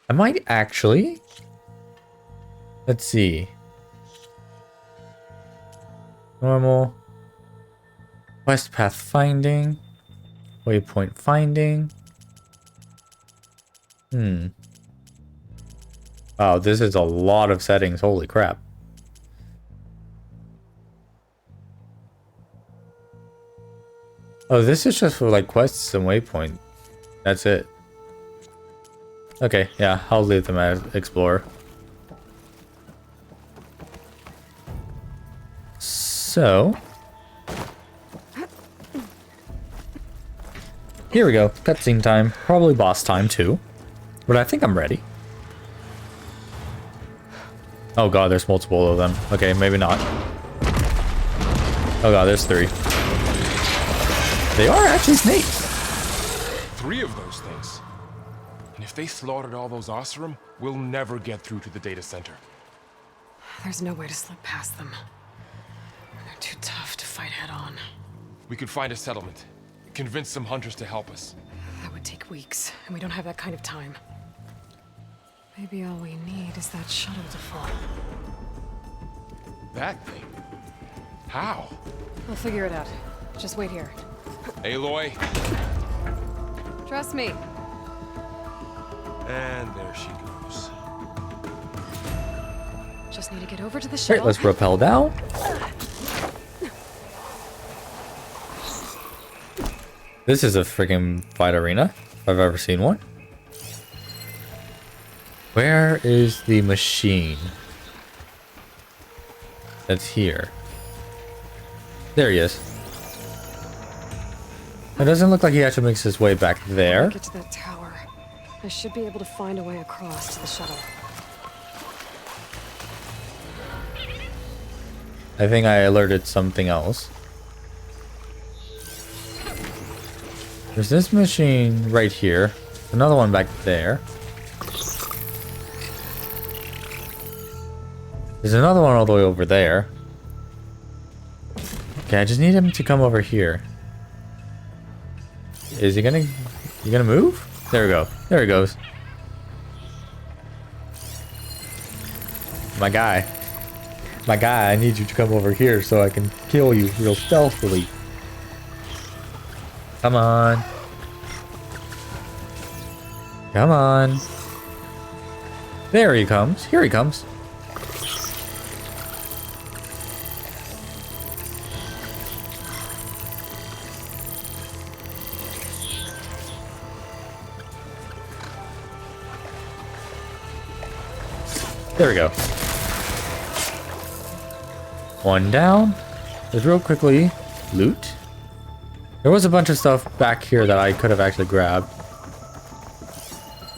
I might actually... Let's see. Normal. Quest path finding. Waypoint finding. Wow, this is a lot of settings. Holy crap. Oh, this is just for like quests and waypoint. That's it. Okay, yeah, I'll leave them as Explorer. So... Here we go. Cutscene time. Probably boss time too. But I think I'm ready. Oh god, there's multiple of them. Okay, maybe not. Oh god, there's 3. They are actually snakes. 3 of those things. And if they slaughtered all those Oseram, we'll never get through to the data center. There's no way to slip past them. They're too tough to fight head on. We could find a settlement. Convince some hunters to help us. That would take weeks, and we don't have that kind of time. Maybe all we need is that shuttle to fall. That thing? How? I'll figure it out. Just wait here. Aloy. Trust me. And there she goes. Just need to get over to the Alright, shuttle. let's rappel down. This is a freaking fight arena, if I've ever seen one. Where is the machine? That's here. There he is. It doesn't look like he actually makes his way back there. Get to that tower. I should be able to find a way across to the shuttle. I think I alerted something else. There's this machine right here. Another one back there. There's another one all the way over there. Okay, I just need him to come over here. Is he gonna... You gonna move? There we go. There he goes. My guy. My guy, I need you to come over here so I can kill you real stealthily. Come on. Come on. There he comes. Here he comes. There we go. One down. Just real quickly, loot. There was a bunch of stuff back here that I could have actually grabbed.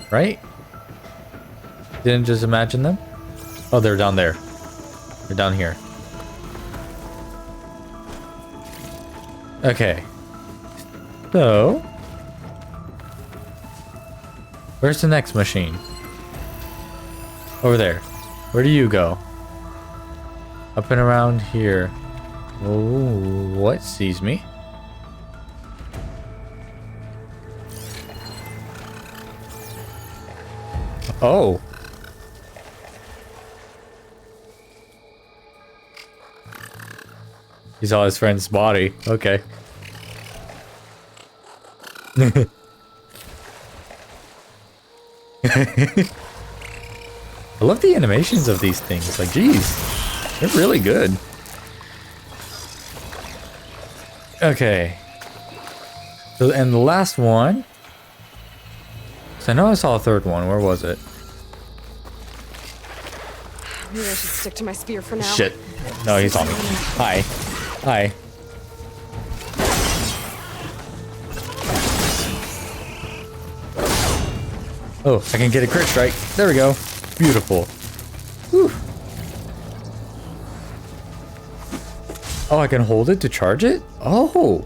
Right? Didn't just imagine them? Oh, they're down there. They're down here. Okay. So... Where's the next machine? Over there. Where do you go? Up and around here. Oh, what sees me? Oh. He saw his friend's body. Okay. I love the animations of these things. Like, geez, they're really good. Okay. So, and the last one. So I know I saw a third one. Where was it? Maybe I should stick to my spear for now. Shit. No, he's on me. Hi. Hi. Oh, I can get a crit strike. There we go. Beautiful. Whew. Oh, I can hold it to charge it? Oh.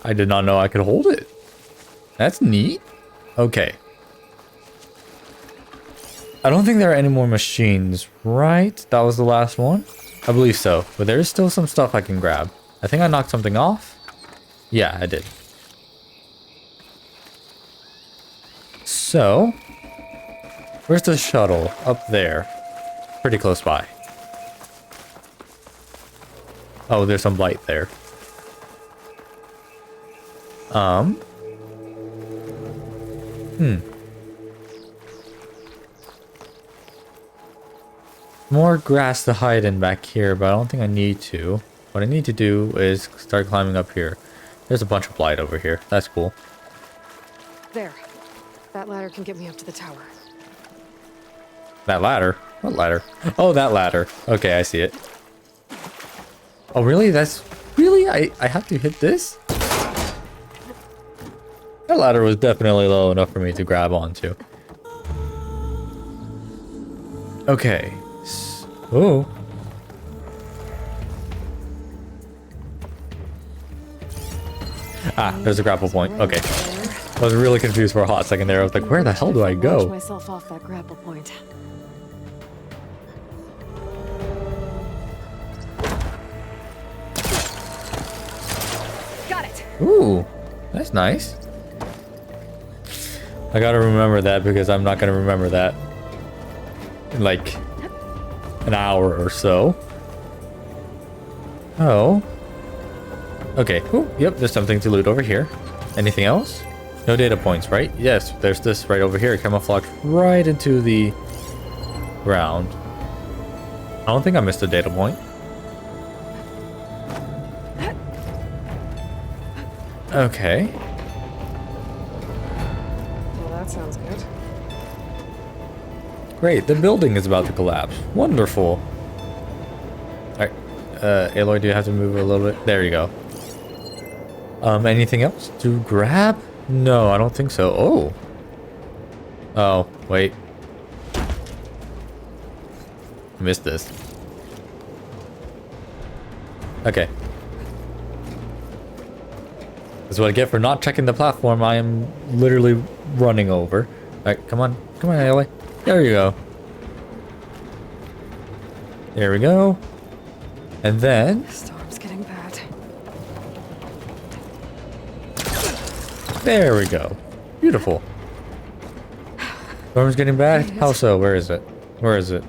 I did not know I could hold it. That's neat. Okay. I don't think there are any more machines, right? That was the last one? I believe so. But there's still some stuff I can grab. I think I knocked something off. Yeah, I did. So, where's the shuttle? Up there. Pretty close by. Oh, there's some light there. More grass to hide in back here, but I don't think I need to. What I need to do is start climbing up here. There's a bunch of light over here. That's cool. There. That ladder can get me up to the tower. That ladder? What ladder? Oh, that ladder. Okay, I see it. Oh, really? That's... Really? I have to hit this? That ladder was definitely low enough for me to grab onto. Okay. Oh. Ah, there's a grapple point. Okay. I was really confused for a hot second there. I was like, where the hell do I Launch go? myself off that grapple point. Got it. Ooh, that's nice. I gotta remember that because I'm not gonna remember that in like an hour or so. Oh. Okay. Ooh, yep, there's something to loot over here. Anything else? No data points, right? Yes, there's this right over here. Camouflage right into the ground. I don't think I missed a data point. Okay. Well, that sounds good. Great, the building is about to collapse. Wonderful. Alright, Aloy, do you have to move a little bit? There you go. Anything else to grab? No, I don't think so. Oh. Oh, wait. Missed this. Okay. That's what I get for not checking the platform I am literally running over. Alright, come on. Come on, Aloy. There you go. There we go. And then... Storm's getting bad. There we go. Beautiful. Storm's getting bad? How so? Where is it? Where is it?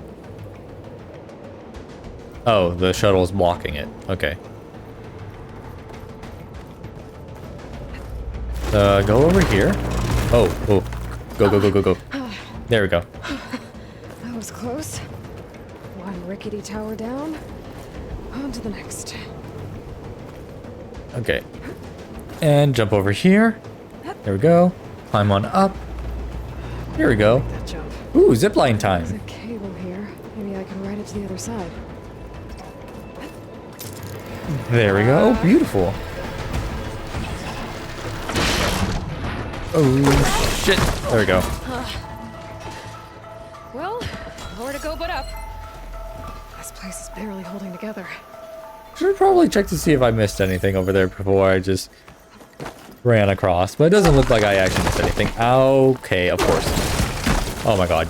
Oh, the shuttle is blocking it. Okay. Go over here. Oh, oh. Go, go, go, go, go. There we go. That was close. One rickety tower down. On to the next. Okay. And jump over here. There we go. Climb on up. Here we go. That jump. Ooh, zipline There's a time. cable here. Maybe I can ride it to the other side. There we go. Beautiful. Oh, shit. There we go. Well, nowhere to go but up. This place is barely holding together. Should probably check to see if I missed anything over there before I just ran across. But it doesn't look like I actually missed anything. Okay, of course. Oh my god.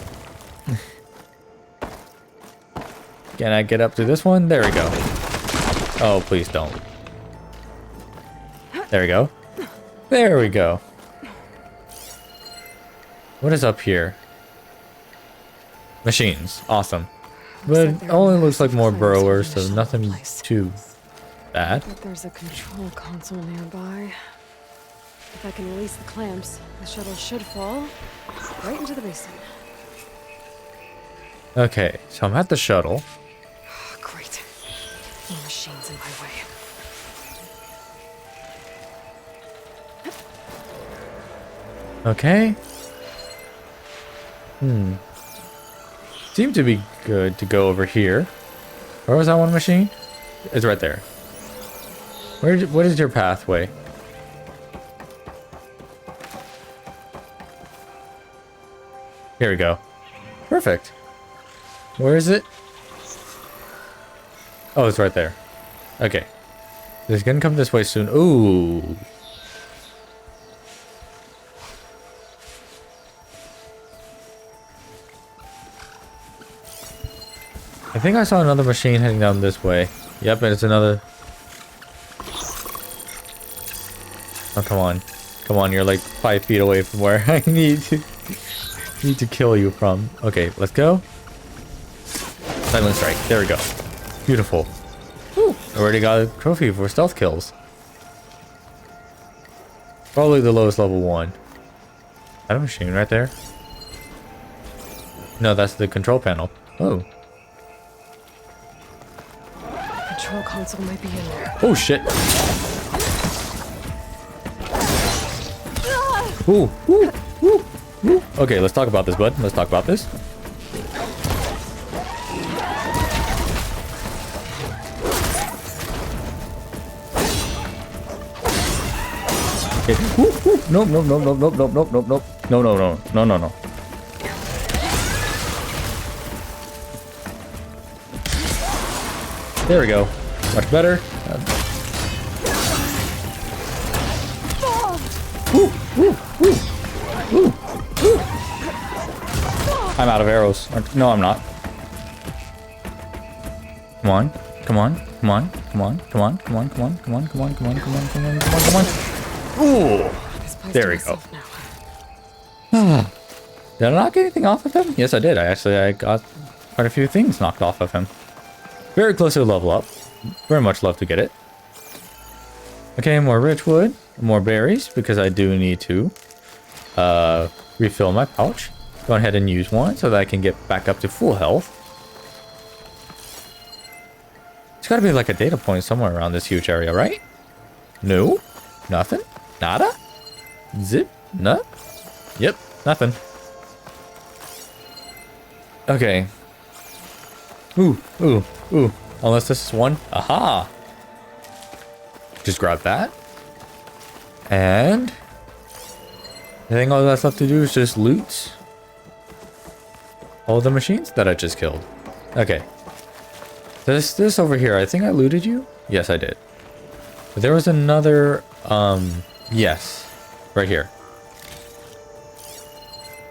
Can I get up to this one? There we go. Oh, please don't. There we go. There we go. What is up here? Machines. Awesome. But it only looks like more burrowers, so nothing too bad. But there's a control console nearby. If I can release the clamps, the shuttle should fall right into the basin. Okay, so I'm at the shuttle. Oh, great. No machines in my way. Okay. Seemed to be good to go over here. Where was that one machine? It's right there. What is your pathway? Here we go. Perfect. Where is it? Oh, it's right there. Okay. It's gonna come this way soon. Ooh. I think I saw another machine heading down this way. Yep, and it's another. Oh, come on. Come on, you're like 5 feet away from where I need to kill you from. Okay, let's go. Silent strike. There we go. Beautiful. Woo! Already got a trophy for stealth kills. Probably the lowest level one. That a machine right there? No, that's the control panel. Oh. Control console might be in there. Oh shit. Ooh, ooh, ooh, ooh. Okay, let's talk about this, bud. Let's talk about this. Okay. Ooh, ooh. Nope, nope, nope, nope, nope, nope, nope, nope, nope. No, no, no, no, no, no. There we go. Much better. I'm out of arrows. No, I'm not. Come on. Come on. Come on. Come on. Come on. Come on. Come on. Come on. Come on. Come on. Come on. Come on. Come on. Come on. Ooh. There we go. Did I knock anything off of him? Yes, I did. I got quite a few things knocked off of him. Very close to a level up. Very much love to get it. Okay, more rich wood. More berries, because I do need to refill my pouch. Go ahead and use one so that I can get back up to full health. There's got to be like a data point somewhere around this huge area, right? No? Nothing? Nada? Zip? No? Yep, nothing. Okay. Ooh, ooh, ooh. Unless this is one. Aha! Just grab that. And I think all that's left to do is just loot all the machines that I just killed. Okay. This over here, I think I looted you? Yes, I did. But there was another, yes. Right here.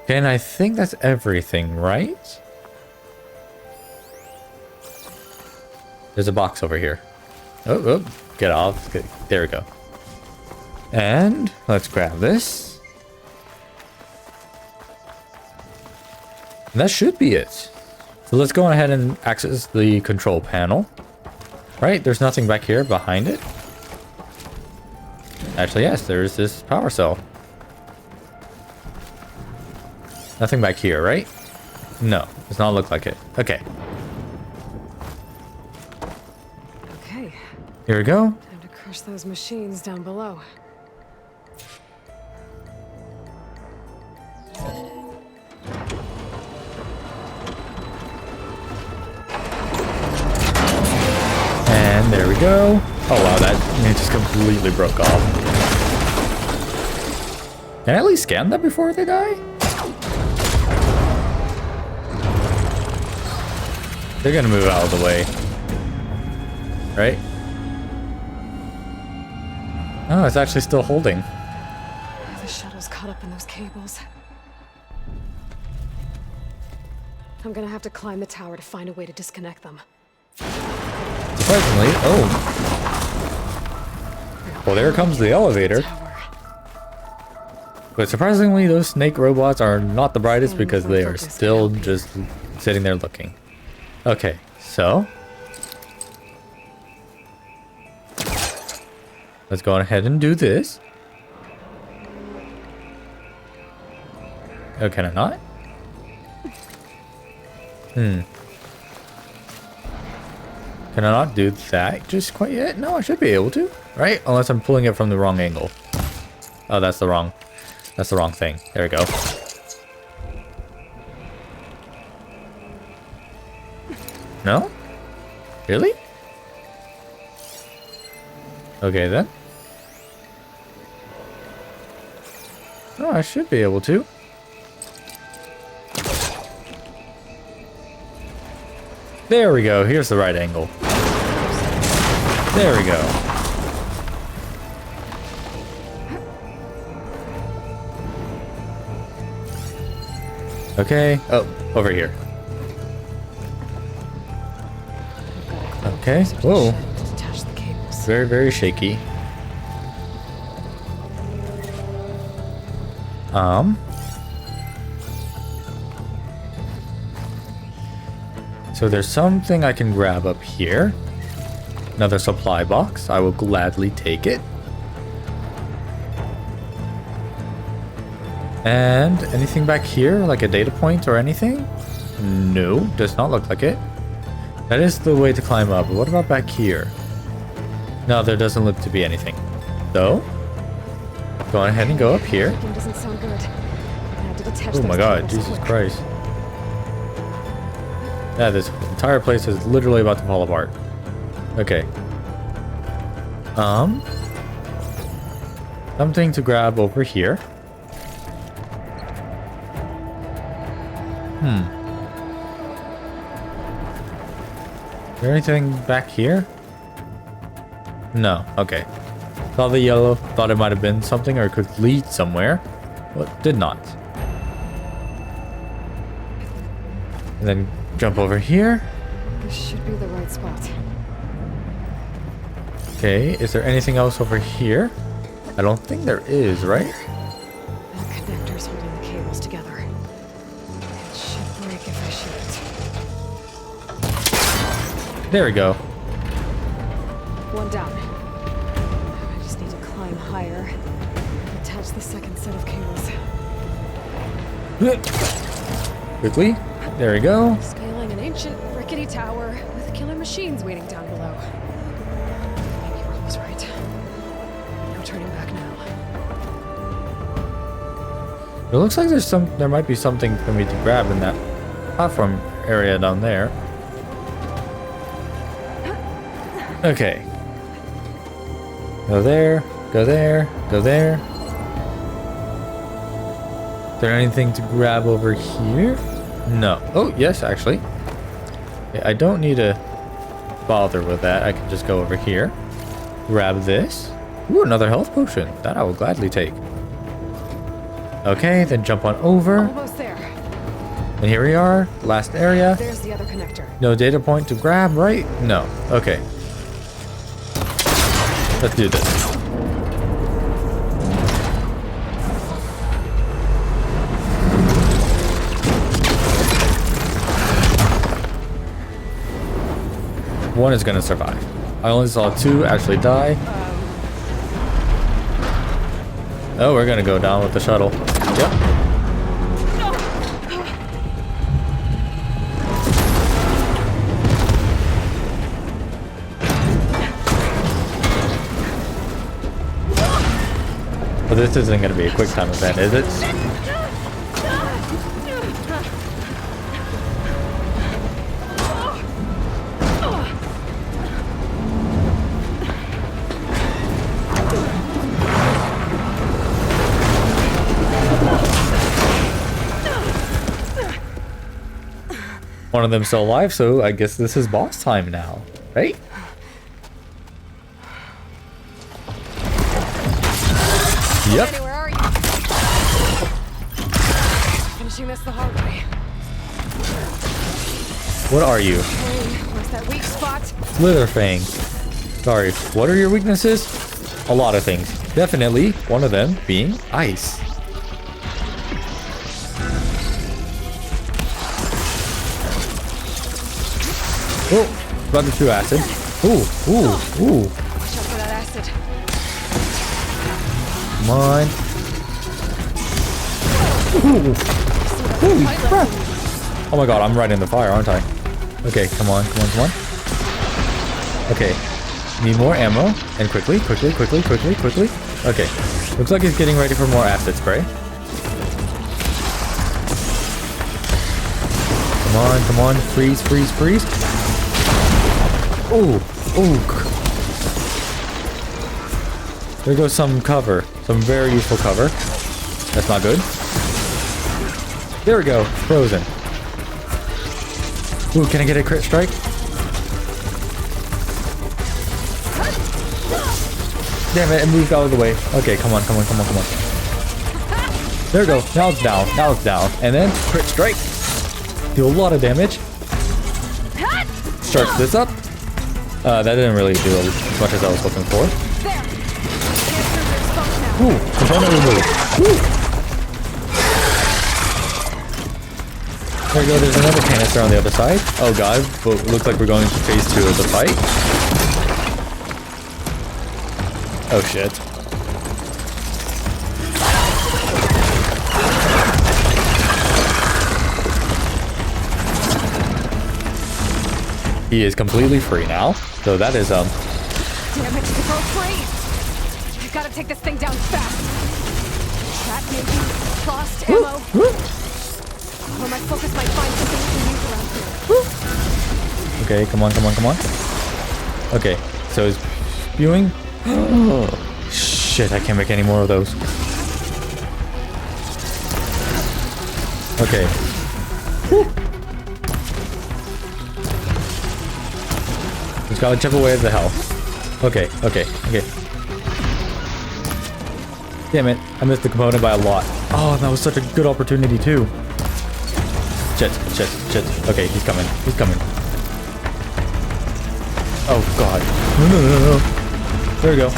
Okay, and I think that's everything, right? There's a box over here. Oh, oh, get off. There we go. And let's grab this. And that should be it. So let's go ahead and access the control panel. Right, there's nothing back here behind it. Actually, yes, there's this power cell. Nothing back here, right? No, does not look like it. Okay. Okay. Here we go. Time to crush those machines down below. And there we go. Oh wow, it just completely broke off. Can I at least scan them before they die? They're gonna move out of the way. Right? Oh, it's actually still holding. The shuttle's caught up in those cables. I'm gonna have to climb the tower to find a way to disconnect them. Surprisingly, oh. Well, there comes the elevator. But surprisingly, those snake robots are not the brightest because they are still just sitting there looking. Okay, so let's go ahead and do this. Oh, can I not? Can I not do that just quite yet? No, I should be able to, right? Unless I'm pulling it from the wrong angle. Oh, that's the wrong thing. There we go. No? Really? Okay then. Oh, I should be able to. There we go. Here's the right angle. There we go. Okay. Oh, over here. Okay. Whoa. Detach the cables. Very, very shaky. So there's something I can grab up here. Another supply box. I will gladly take it. And anything back here, like a data point or anything? No, does not look like it. That is the way to climb up. But what about back here? No, there doesn't look to be anything. So, go ahead and go up here. Doesn't sound good. I have to detach Oh my those god, cables Jesus quick. Christ. Yeah, this entire place is literally about to fall apart. Okay. Something to grab over here. Is there anything back here? No. Okay. Saw the yellow. Thought it might have been something or it could lead somewhere. But did not. And then jump over here. This should be the right spot. Okay. Is there anything else over here? I don't think there is, right? The connector's holding the cables together. It should break if I shoot it. There we go. One down. I just need to climb higher. Attach the second set of cables. Quickly. There we go. Scaling an ancient, rickety tower with killer machines waiting down below. Maybe Rob was right. No turning back now. It looks like there might be something for me to grab in that platform area down there. Okay. Go there, go there, go there. Is there anything to grab over here? No. Oh, yes, actually. Okay, I don't need to bother with that. I can just go over here. Grab this. Ooh, another health potion. That I will gladly take. Okay, then jump on over. Almost there. And here we are. Last area. There's the other connector. No data point to grab, right? No. Okay. Let's do this. One is gonna survive. I only saw two actually die. Oh, we're gonna go down with the shuttle. Yep. But this isn't going to be a quick time event, is it? One of them still alive, so I guess this is boss time now, right? Yep. Annie, where are you? Finishing this the hard way. What are you? Hey, where's that weak spot? Slitherfang. Sorry, what are your weaknesses? A lot of things. Definitely one of them being ice. Oh, about to shoot acid. Ooh, ooh, ooh. Watch out for that acid. Come on. Ooh. Holy crap! Oh my god, I'm right in the fire, aren't I? Okay, come on, come on, come on. Okay, need more ammo. And quickly, quickly, quickly, quickly, quickly. Okay, looks like he's getting ready for more acid spray. Come on, come on, freeze, freeze, freeze. Ooh, ooh. There goes some cover, some very useful cover. That's not good. There we go, frozen. Ooh, can I get a crit strike? Damn it, it moved out of the way. Okay, come on, come on, come on, come on. There we go, now it's down, now it's down. And then, crit strike. Do a lot of damage. Starts this up. That didn't really do as much as I was hoping for. Ooh, component removed. Woo. There we go, there's another canister on the other side. Oh god, but it looks like we're going to phase 2 of the fight. Oh shit. He is completely free now, so that is Damn it, the girl's free! I gotta take this thing down fast. Trap maybe, lost ammo. Or my focus might find something we can use around here. Okay, come on, come on, come on. Okay, so he's spewing. Shit, I can't make any more of those. Okay. Just gotta chip away at the health. Okay, okay, okay. Damn it, I missed the component by a lot. Oh, that was such a good opportunity too. Shit, shit, shit. Okay, he's coming. He's coming. Oh god. No, no, no, no. There we go.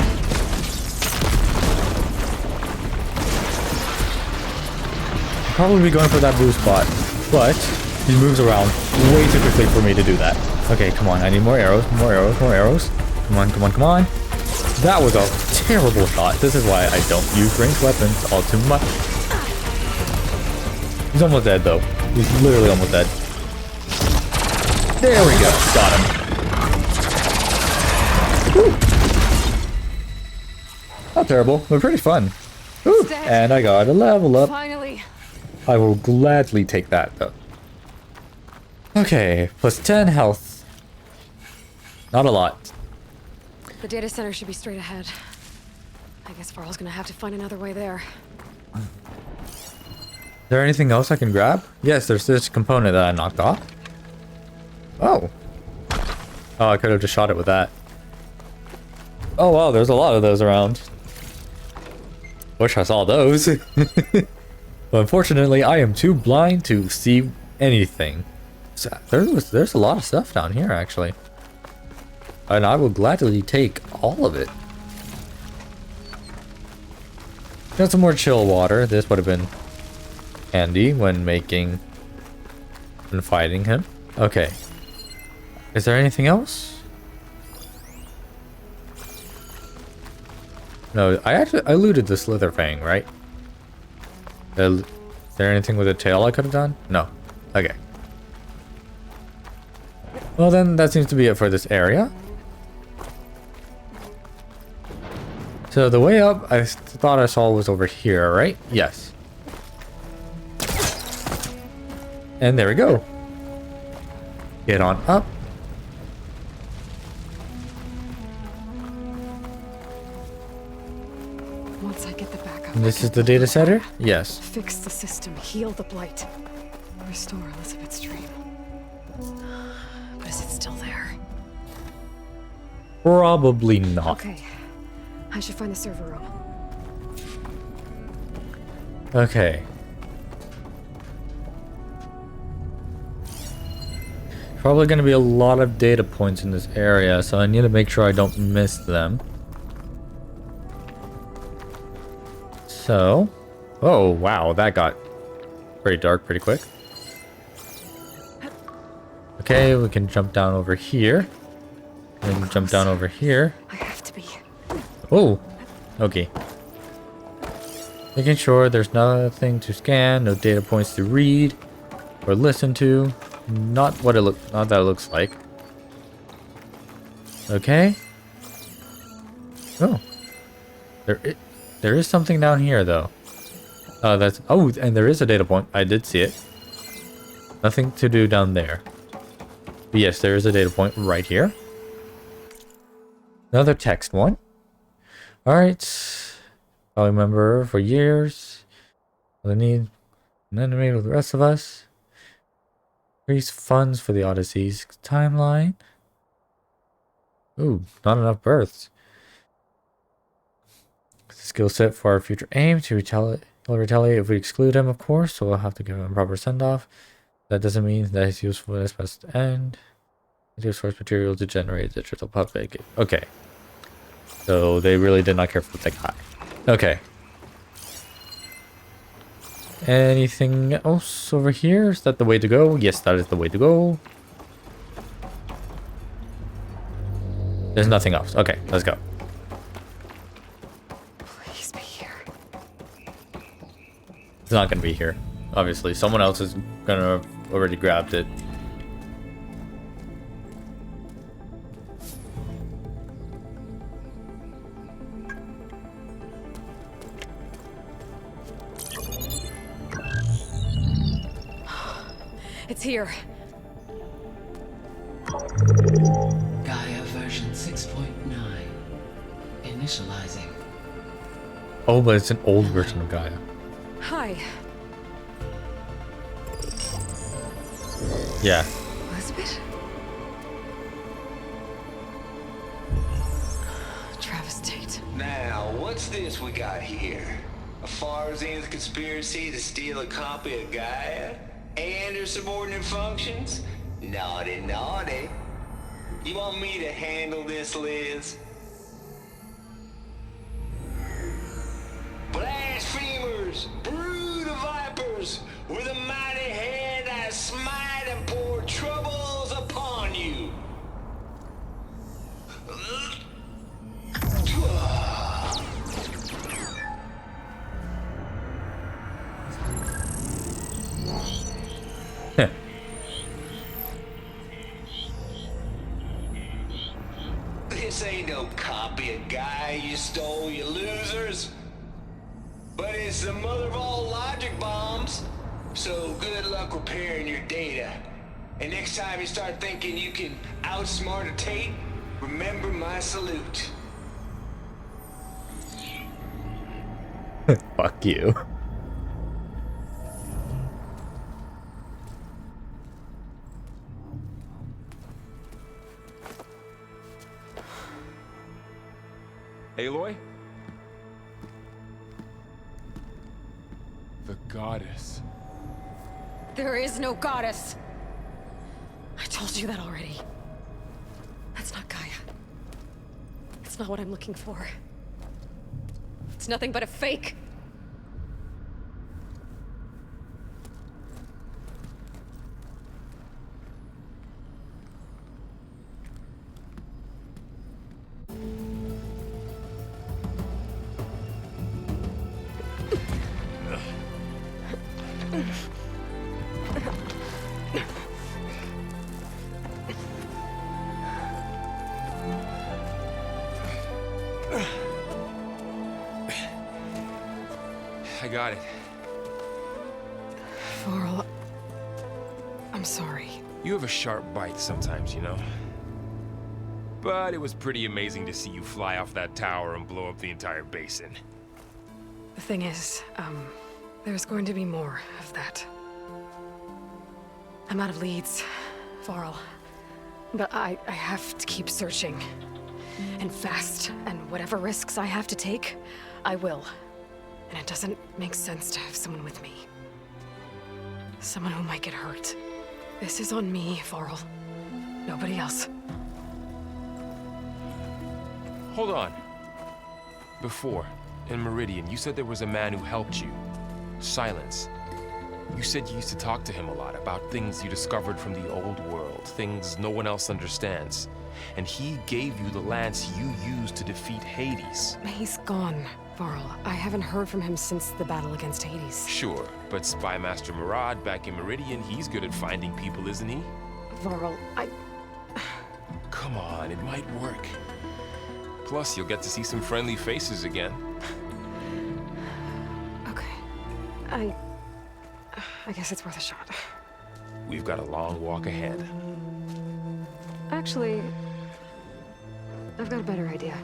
I'll probably be going for that blue spot, but he moves around way too quickly for me to do that. Okay, come on. I need more arrows, more arrows, more arrows. Come on, come on, come on. That was a terrible shot. This is why I don't use ranged weapons all too much. He's almost dead though. He's literally almost dead. There we go. Got him. Woo. Not terrible, but pretty fun. Woo. And I got a level up. Finally. I will gladly take that though. Okay, plus 10 health. Not a lot. The data center should be straight ahead. I guess Varl's gonna have to find another way there. Is there anything else I can grab? Yes, there's this component that I knocked off. Oh. Oh, I could have just shot it with that. Oh wow, there's a lot of those around. Wish I saw those. But unfortunately, I am too blind to see anything. So there's a lot of stuff down here, actually. And I will gladly take all of it. Got some more chill water. This would have been handy when fighting him. Okay. Is there anything else? No, I looted the Slitherfang, right? Is there anything with a tail I could have done? No. Okay. Well then, that seems to be it for this area. So the way up, I thought I saw was over here, right? Yes. And there we go. Get on up. Once I get the backup. And this is the data center? Yes. Fix the system, heal the blight, restore Elizabeth's dream. But is it still there? Probably not. Okay. I should find the server room. Okay. Probably going to be a lot of data points in this area, so I need to make sure I don't miss them. So, oh wow, that got pretty dark pretty quick. Okay, we can jump down over here. And jump down over here. I have to be. Oh, okay. Making sure there's nothing to scan, no data points to read or listen to. Not that it looks like. Okay. Oh. There is something down here though. And there is a data point. I did see it. Nothing to do down there. But yes, there is a data point right here. Another text one. Alright. I'll remember for years. I need an enemy with the rest of us. Increase funds for the Odyssey's timeline. Ooh, not enough births. Skill set for our future aim to retaliate. He'll retaliate if we exclude him, of course, so we'll have to give him a proper send-off. That doesn't mean that he's useful as best end. Use source material to generate digital puppet. Okay. So they really did not care for that guy. Okay. Anything else over here? Is that the way to go? Yes, that is the way to go. There's nothing else. Okay, let's go. Please be here. It's not gonna be here. Obviously, someone else is gonna have already grabbed it. It's here. Gaia version 6.9. Initializing. Oh, but it's an old version of Gaia. Hi, Yeah. Elizabeth? Travis Tate. Now, what's this we got here? A Farzan's conspiracy to steal a copy of Gaia? And her subordinate functions? Naughty, naughty. You want me to handle this, Liz? Blasphemers! Brood of vipers! With a mighty hand I smite and pour troubles upon you! This ain't no copy of Gaia you stole, you losers. But it's the mother of all logic bombs. So good luck repairing your data. And next time you start thinking you can outsmart a Tate, remember my salute. Fuck you. Aloy? The goddess. There is no goddess. I told you that already. That's not Gaia. It's not what I'm looking for. It's nothing but a fake. I got it. Varl, I'm sorry. You have a sharp bite sometimes, you know? But it was pretty amazing to see you fly off that tower and blow up the entire basin. The thing is, there's going to be more of that. I'm out of leads, Varl. But I have to keep searching. And fast. And whatever risks I have to take, I will. And it doesn't make sense to have someone with me. Someone who might get hurt. This is on me, Varl. Nobody else. Hold on. Before, in Meridian, you said there was a man who helped you. Silence. You said you used to talk to him a lot about things you discovered from the old world, things no one else understands. And he gave you the lance you used to defeat Hades. He's gone. Varl, I haven't heard from him since the battle against Hades. Sure, but Spy Master Murad back in Meridian, he's good at finding people, isn't he? Varl, Come on, it might work. Plus, you'll get to see some friendly faces again. Okay. I guess it's worth a shot. We've got a long walk ahead. Actually, I've got a better idea.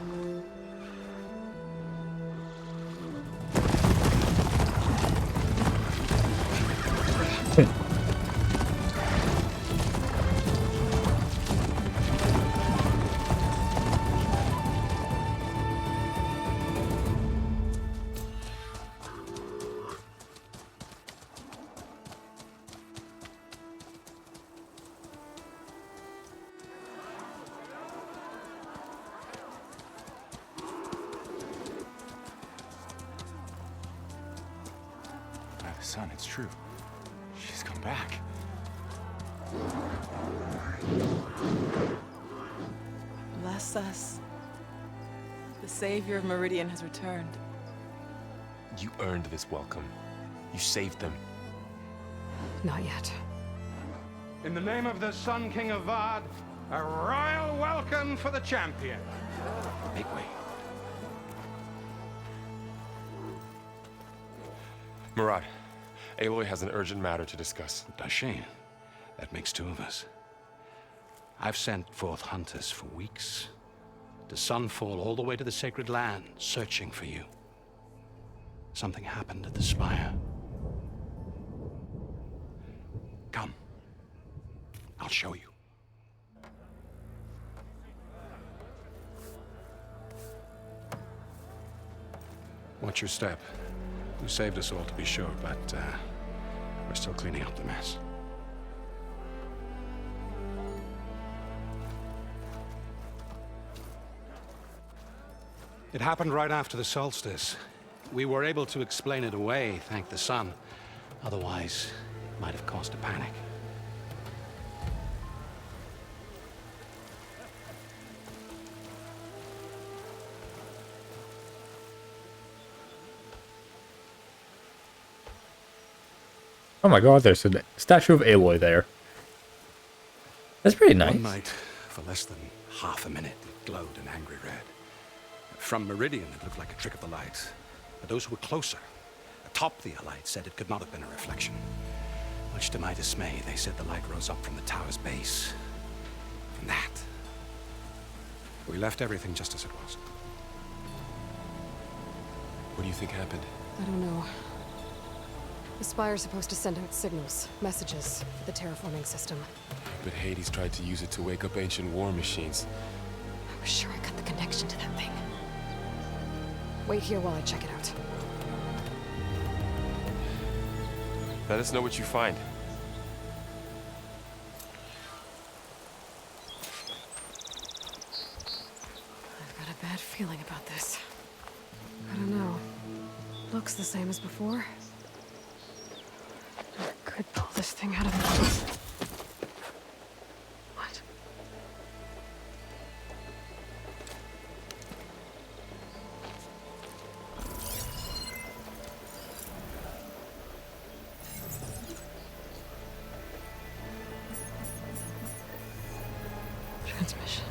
Son, it's true. She's come back. Bless us. The savior of Meridian has returned. You earned this welcome. You saved them. Not yet. In the name of the Sun King of Vard, a royal welcome for the champion. Make way. Murad, Aloy has an urgent matter to discuss. Dashane, that makes two of us. I've sent forth hunters for weeks, to Sunfall all the way to the Sacred Land, searching for you. Something happened at the Spire. Come. I'll show you. Watch your step. You saved us all, to be sure, but we're still cleaning up the mess. It happened right after the solstice. We were able to explain it away, thank the sun. Otherwise, it might have caused a panic. Oh my god, there's a statue of Aloy there. That's pretty nice. One night, for less than half a minute, it glowed an angry red. From Meridian, it looked like a trick of the light. But those who were closer, atop the Allied, said it could not have been a reflection. Much to my dismay, they said the light rose up from the tower's base. From that. We left everything just as it was. What do you think happened? I don't know. The Spire's supposed to send out signals, messages for the terraforming system. But Hades tried to use it to wake up ancient war machines. I was sure I got the connection to that thing. Wait here while I check it out. Let us know what you find. I've got a bad feeling about this. I don't know. Looks the same as before. I could pull this thing out of the... What? Transmission.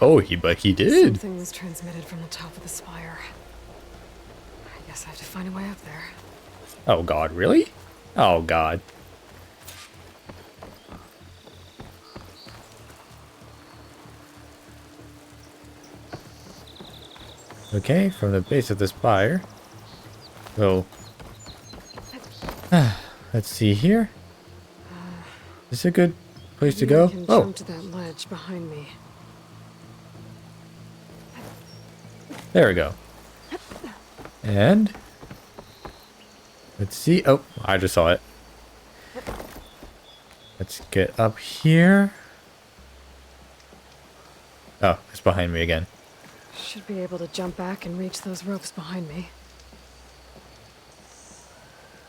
Oh, but he did. Something was transmitted from the top of the spire. I guess I have to find a way up there. Oh god, really? Oh god. Okay, from the base of the spire. So, let's see here. Is this a good place to go? I can Oh, jump to that ledge behind me. there we go. And let's see. Oh, I just saw it. Let's get up here. Oh, it's behind me again. Should be able to jump back and reach those ropes behind me.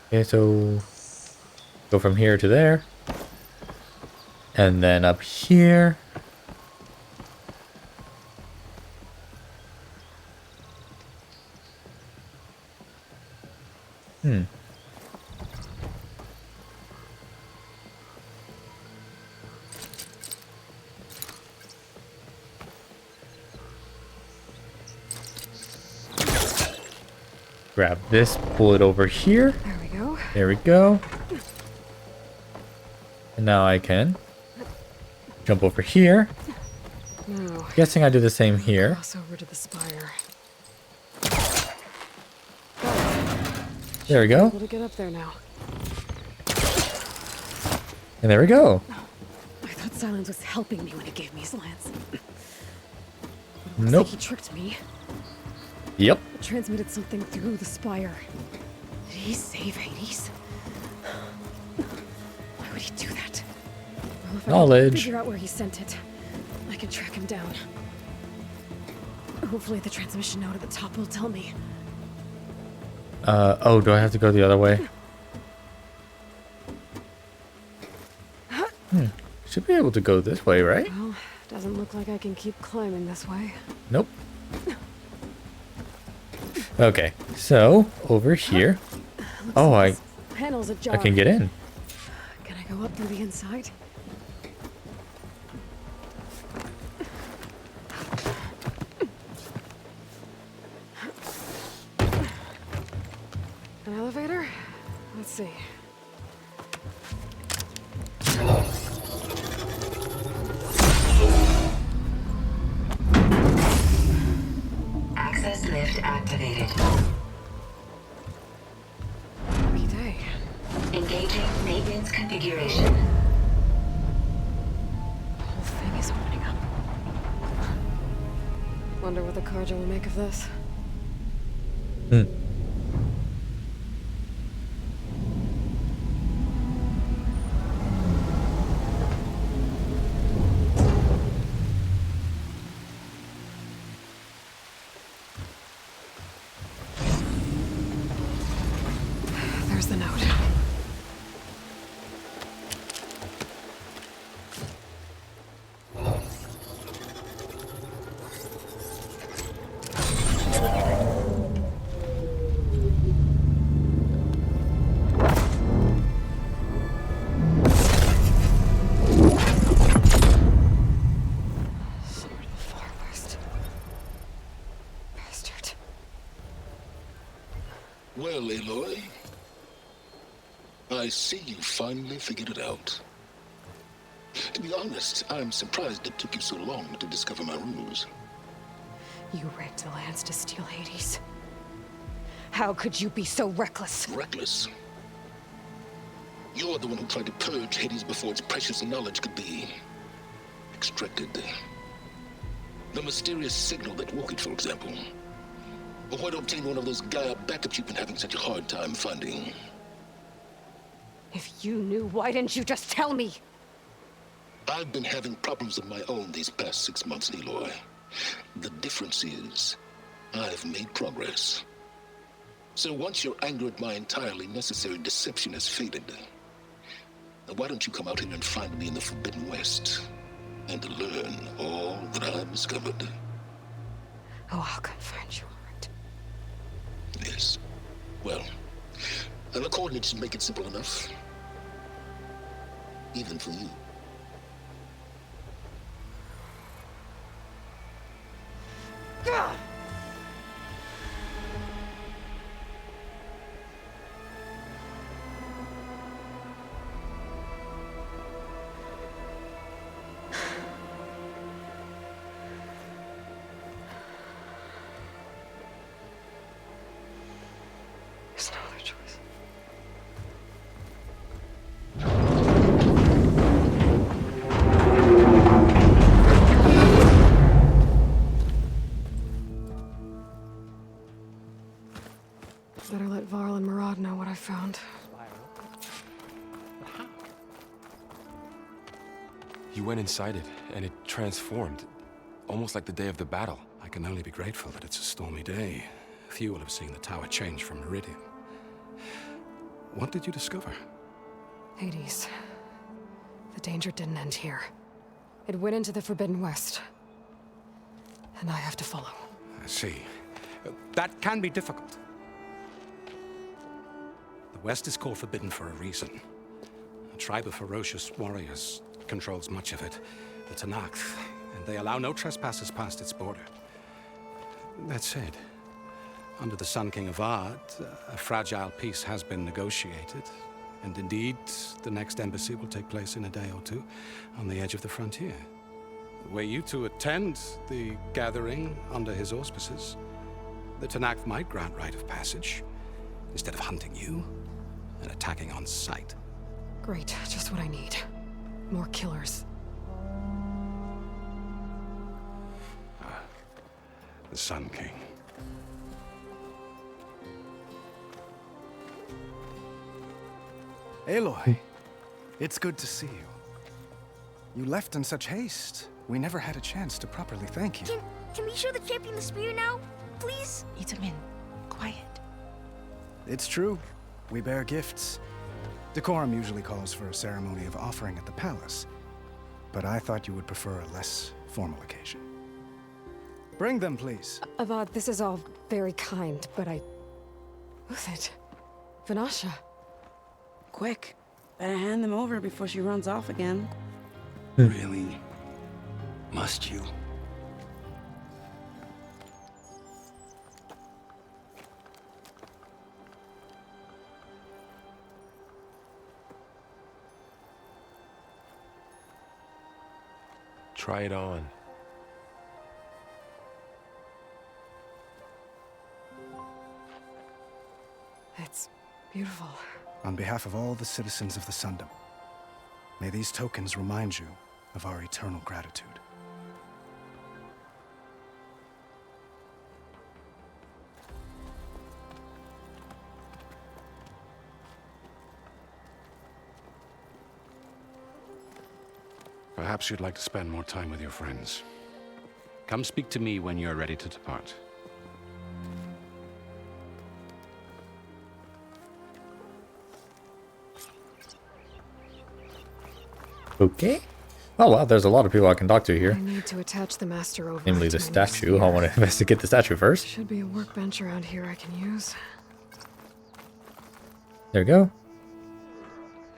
Okay, so go from here to there. And then up here. Grab this, pull it over here. There we go. There we go. And now I can jump over here. Now, Guessing I do the same here. cross over to the spire. There we go. Able to get up there now. And there we go. I thought Silence was helping me when he gave me his lance. Nope. Like he tricked me. Yep. It transmitted something through the spire. Did he save Hades? Why would he do that? Well, if I Knowledge. can figure out where he sent it, I can track him down. Hopefully the transmission note at the top will tell me. Oh, do I have to go the other way? Should be able to go this way, right? Well, doesn't look like I can keep climbing this way. Nope. Okay, so over here. Oh, This panel's ajar. I can get in. Can I go up through the inside? An elevator? Let's see. Access lift activated. Lucky day. Engaging maintenance configuration. The whole thing is opening up. Wonder what the Carja will make of this. There's the note. Sword of the Far West. Bastard. Well, Aloy, I see you finally figured it out. To be honest, I'm surprised it took you so long to discover my ruse. You rigged the lance to steal Hades. How could you be so reckless? Reckless? You're the one who tried to purge Hades before its precious knowledge could be extracted. The mysterious signal that woke it, for example. Or why to obtain one of those Gaia backups you've been having such a hard time finding. If you knew, why didn't you just tell me? I've been having problems of my own these past 6 months, Aloy. The difference is, I've made progress. So once your anger at my entirely necessary deception has faded, now why don't you come out here and find me in the Forbidden West, and learn all that I've discovered? Oh, I'll come find you, all right? Yes. Well, and the coordinates should make it simple enough. Even for you. God! There's no other choice. Better let Varl and Murad know what I found. You went inside it, and it transformed. Almost like the day of the battle. I can only be grateful that it's a stormy day. Few will have seen the tower change from Meridian. What did you discover? Hades. The danger didn't end here. It went into the Forbidden West. And I have to follow. I see. That can be difficult. The West is called Forbidden for a reason. A tribe of ferocious warriors controls much of it, the Tenakth, and they allow no trespassers past its border. That said, under the Sun King of Ard, a fragile peace has been negotiated, and indeed, the next embassy will take place in a day or two on the edge of the frontier. Were you to attend the gathering under his auspices, the Tenakth might grant right of passage, instead of hunting you and attacking on sight. Great, just what I need. More killers. The Sun King. Aloy, it's good to see you. You left in such haste. We never had a chance to properly thank you. Can we show the champion the spear now? Please? Itamen, quiet. It's true. We bear gifts. Decorum usually calls for a ceremony of offering at the palace, but I thought you would prefer a less formal occasion. Bring them, please. Avad, this is all very kind, but Who's it? Vanasha. Quick. Better hand them over before she runs off again. Really? Must you? Try it on. It's beautiful. On behalf of all the citizens of the Sundom, may these tokens remind you of our eternal gratitude. Perhaps you'd like to spend more time with your friends. Come speak to me when you're ready to depart. Okay. Oh wow, there's a lot of people I can talk to here. I need to attach the master over. Namely the statue. I want to investigate the statue first. Should be a workbench around here I can use. There we go.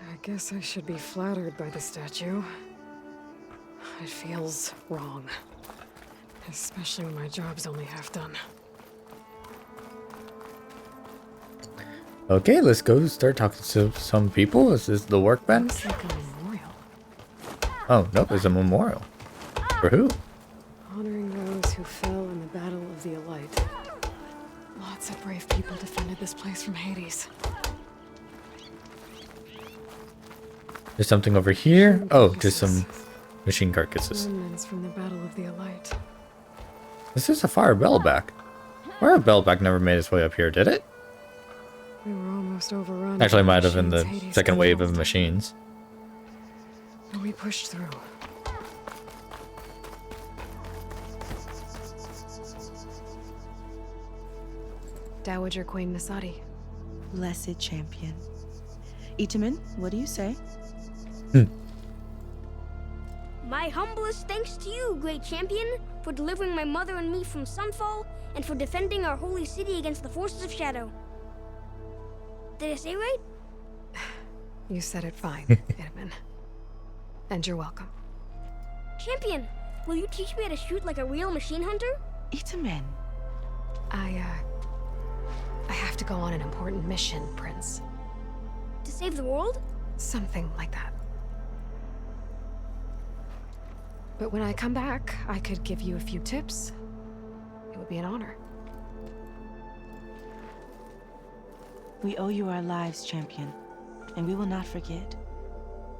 I guess I should be flattered by the statue. It feels wrong. Especially when my job's only half done. Okay, let's go start talking to some people. Is this the workbench? Looks like a memorial. Oh, nope, it's a memorial. For who? Honoring those who fell in the Battle of the Elite. Lots of brave people defended this place from Hades. There's something over here. Oh, just some machine carcasses. Remnants from the Battle of the Elite. This is a fire bellback. Fire bellback never made its way up here, did it? We were almost overrun. Actually, it might have been the Hades second wave of controlled. machines. But we pushed through. Dowager Queen Nasadi. Blessed champion. Itamen, what do you say? My humblest thanks to you, great champion, for delivering my mother and me from Sunfall, and for defending our holy city against the forces of Shadow. Did I say right? You said it fine, Edmund. And you're welcome. Champion, will you teach me how to shoot like a real machine hunter? Itamen. I have to go on an important mission, Prince. To save the world? Something like that. But when I come back, I could give you a few tips. It would be an honor. We owe you our lives, champion, and we will not forget.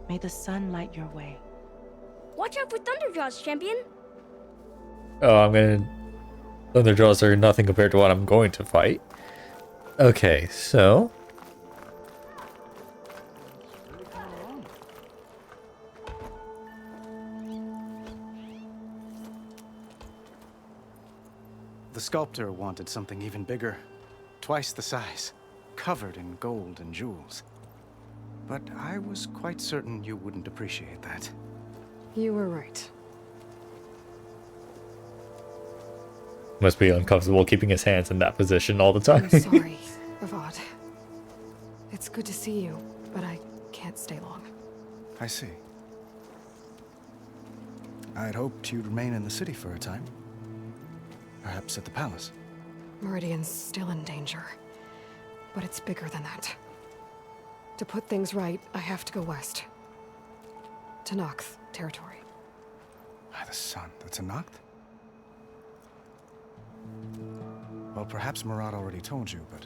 May the sun light your way. Watch out for Thunderjaws, champion. Oh, I'm gonna... Thunderjaws are nothing compared to what I'm going to fight. Okay, so... the sculptor wanted something even bigger, twice the size, covered in gold and jewels. But I was quite certain you wouldn't appreciate that. You were right. Must be uncomfortable keeping his hands in that position all the time. I'm sorry, Avad. It's good to see you, but I can't stay long. I see. I'd hoped you'd remain in the city for a time. Perhaps at the palace. Meridian's still in danger, but it's bigger than that. To put things right, I have to go west. To Nox territory. By the sun, the Tenakth? Well, perhaps Murad already told you, but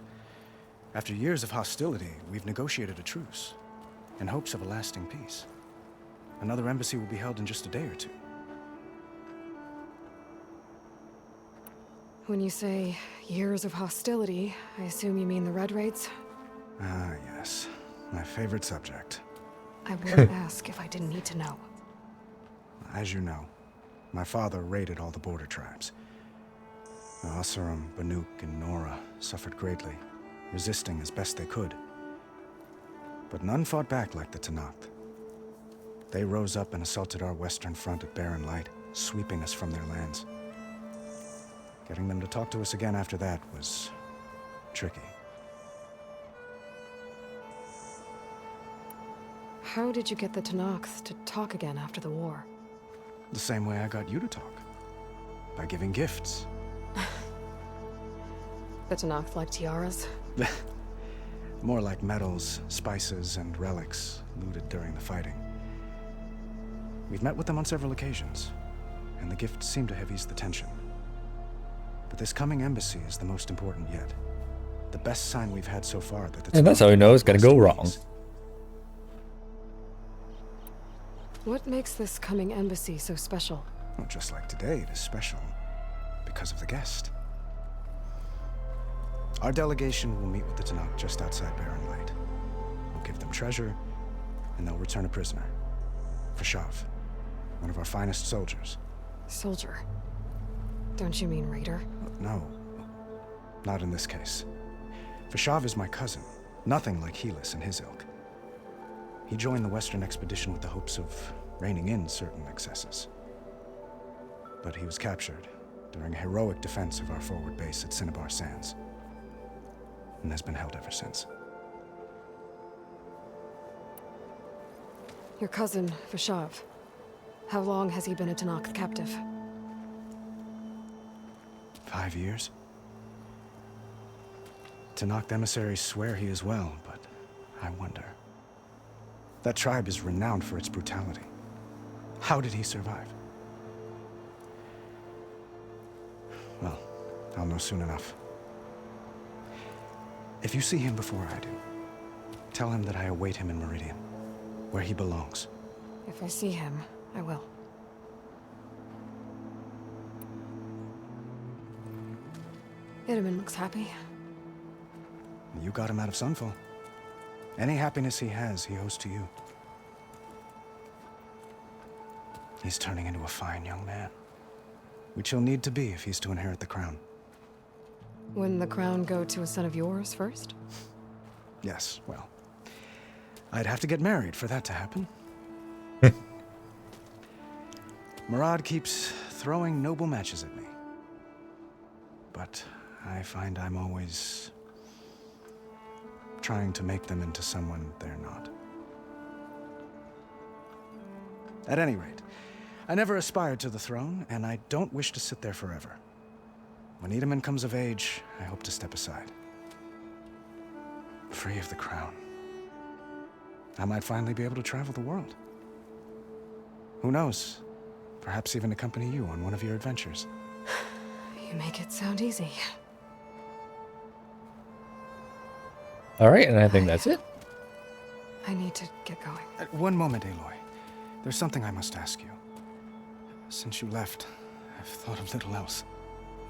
after years of hostility, we've negotiated a truce in hopes of a lasting peace. Another embassy will be held in just a day or two. When you say years of hostility, I assume you mean the Red Raids? Ah, yes. My favorite subject. I wouldn't ask if I didn't need to know. As you know, my father raided all the border tribes. The Oseram, Banuk, and Nora suffered greatly, resisting as best they could. But none fought back like the Tenakth. They rose up and assaulted our western front at Barren Light, sweeping us from their lands. Getting them to talk to us again after that was tricky. How did you get the Tenakth to talk again after the war? The same way I got you to talk. By giving gifts. The Tenakth like tiaras? More like medals, spices, and relics looted during the fighting. We've met with them on several occasions, and the gifts seem to have eased the tension. But this coming embassy is the most important yet. The best sign we've had so far that the And that's how we know it's gonna go wrong. What makes this coming embassy so special? Well, just like today, it is special because of the guest. Our delegation will meet with the Tenakth just outside Barren Light. We'll give them treasure, and they'll return a prisoner. Fashav, one of our finest soldiers. Soldier? Don't you mean raider? No, not in this case. Fashav is my cousin, nothing like Helis and his ilk. He joined the Western expedition with the hopes of reining in certain excesses. But he was captured during a heroic defense of our forward base at Cinnabar Sands, and has been held ever since. Your cousin, Fashav. How long has he been a Tenakth captive? 5 years. Tenakth emissaries swear he is well, but I wonder. That tribe is renowned for its brutality. How did he survive? Well, I'll know soon enough. If you see him before I do, tell him that I await him in Meridian, where he belongs. If I see him, I will. Itamen looks happy. You got him out of Sunfall. Any happiness he has, he owes to you. He's turning into a fine young man, which he'll need to be if he's to inherit the crown. Wouldn't the crown go to a son of yours first? Yes, well, I'd have to get married for that to happen. Murad keeps throwing noble matches at me. But I find I'm always trying to make them into someone they're not. At any rate, I never aspired to the throne, and I don't wish to sit there forever. When Itamen comes of age, I hope to step aside. Free of the crown. I might finally be able to travel the world. Who knows? Perhaps even accompany you on one of your adventures. You make it sound easy. Alright, and I think that's it. I need to get going. One moment, Aloy. There's something I must ask you. Since you left, I've thought of little else.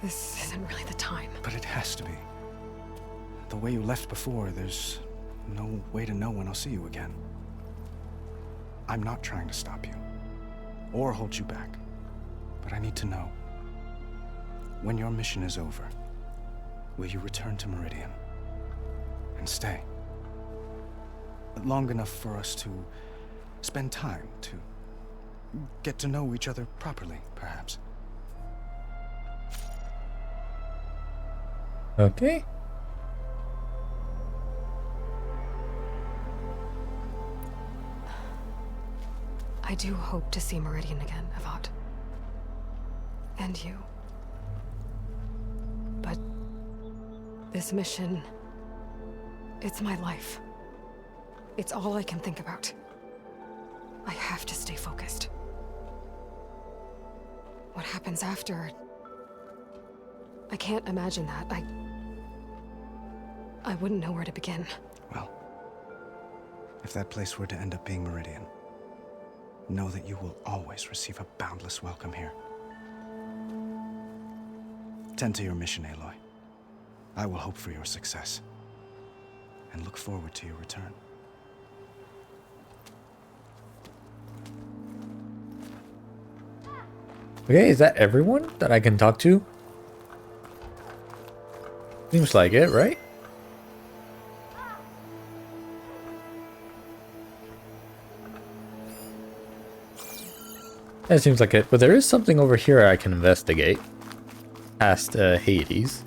This isn't really the time. But it has to be. The way you left before, there's no way to know when I'll see you again. I'm not trying to stop you, or hold you back, but I need to know. when your mission is over, will you return to Meridian and stay? Long enough for us to spend time, to get to know each other properly, perhaps. Okay. I do hope to see Meridian again, Avad. And you. But this mission, it's my life. It's all I can think about. I have to stay focused. What happens after? I can't imagine that. I wouldn't know where to begin. Well, if that place were to end up being Meridian, know that you will always receive a boundless welcome here. Tend to your mission, Aloy. I will hope for your success, and look forward to your return. Okay, is that everyone that I can talk to? Seems like it, right? That seems like it, but there is something over here I can investigate. Past Hades.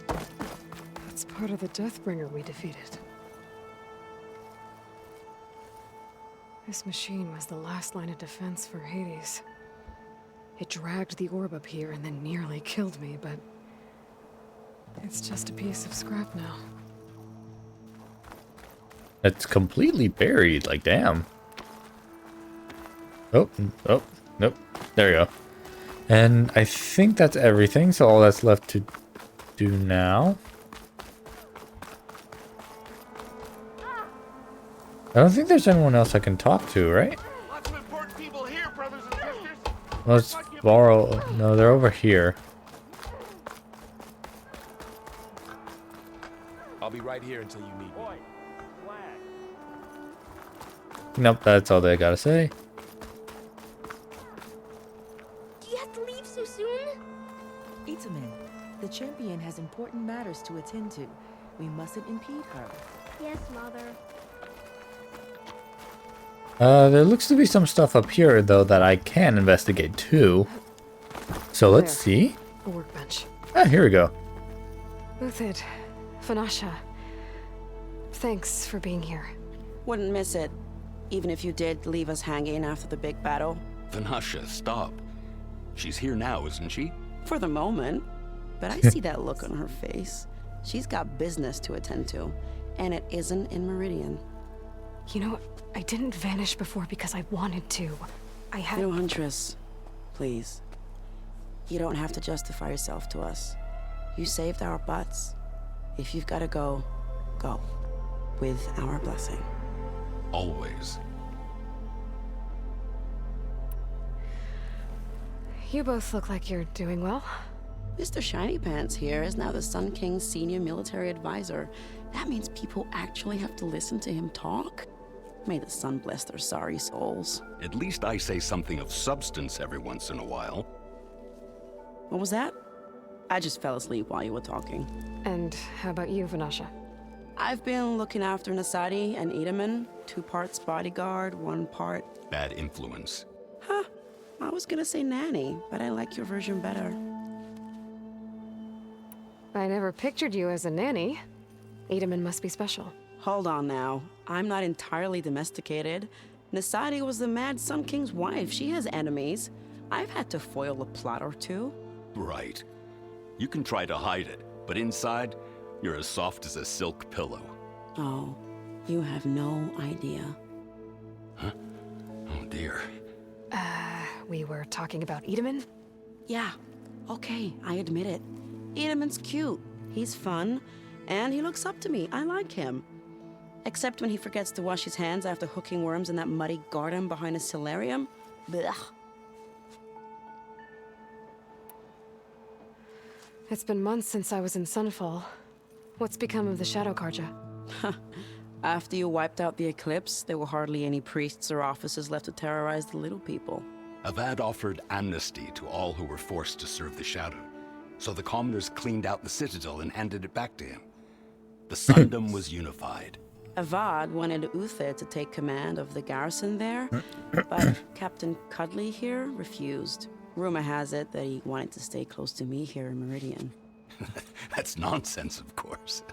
That's part of the Deathbringer we defeated. This machine was the last line of defense for Hades. It dragged the orb up here and then nearly killed me, but it's just a piece of scrap now. It's completely buried, like damn. Oh, nope. There you go. And I think that's everything, so all that's left to do now. I don't think there's anyone else I can talk to, right? Lots of important people here, brothers and sisters. Let's borrow. No, they're over here. I'll be right here until you need me. Nope, that's all they gotta say. Do you have to leave so soon? Itamen, the champion has important matters to attend to. We mustn't impede her. Yes, Mother. There looks to be some stuff up here, though, that I can investigate, too. So let's see. A workbench. Ah, here we go. Uthid, Vanasha, thanks for being here. Wouldn't miss it, even if you did leave us hanging after the big battle. Vanasha, stop. She's here now, isn't she? For the moment. But I see that look on her face. She's got business to attend to, and it isn't in Meridian. You know, I didn't vanish before because I wanted to. I had... No, Huntress. Please. You don't have to justify yourself to us. You saved our butts. If you've got to go, go. With our blessing. Always. You both look like you're doing well. Mr. Shiny Pants here is now the Sun King's senior military advisor. That means people actually have to listen to him talk? May the sun bless their sorry souls. At least I say something of substance every once in a while. What was that? I just fell asleep while you were talking. And how about you, Vanasha? I've been looking after Nasadi and Itamen. 2 parts bodyguard, 1 part... Bad influence. Huh. I was gonna say nanny, but I like your version better. I never pictured you as a nanny. Itamen must be special. Hold on now. I'm not entirely domesticated. Nasadi was the Mad Sun King's wife. She has enemies. I've had to foil a plot or 2. Right. You can try to hide it, but inside, you're as soft as a silk pillow. Oh, you have no idea. Huh? Oh dear. We were talking about Itamen? Yeah. Okay, I admit it. Itamen's cute. He's fun. And he looks up to me. I like him. Except when he forgets to wash his hands after hooking worms in that muddy garden behind his solarium. Blech. It's been months since I was in Sunfall. What's become of the Shadow Carja? After you wiped out the Eclipse, there were hardly any priests or officers left to terrorize the little people. Avad offered amnesty to all who were forced to serve the Shadow, so the commoners cleaned out the citadel and handed it back to him. The Sundom was unified. Avad wanted Uther to take command of the garrison there, but Captain Cudley here refused. Rumor has it that he wanted to stay close to me here in Meridian. That's nonsense, of course.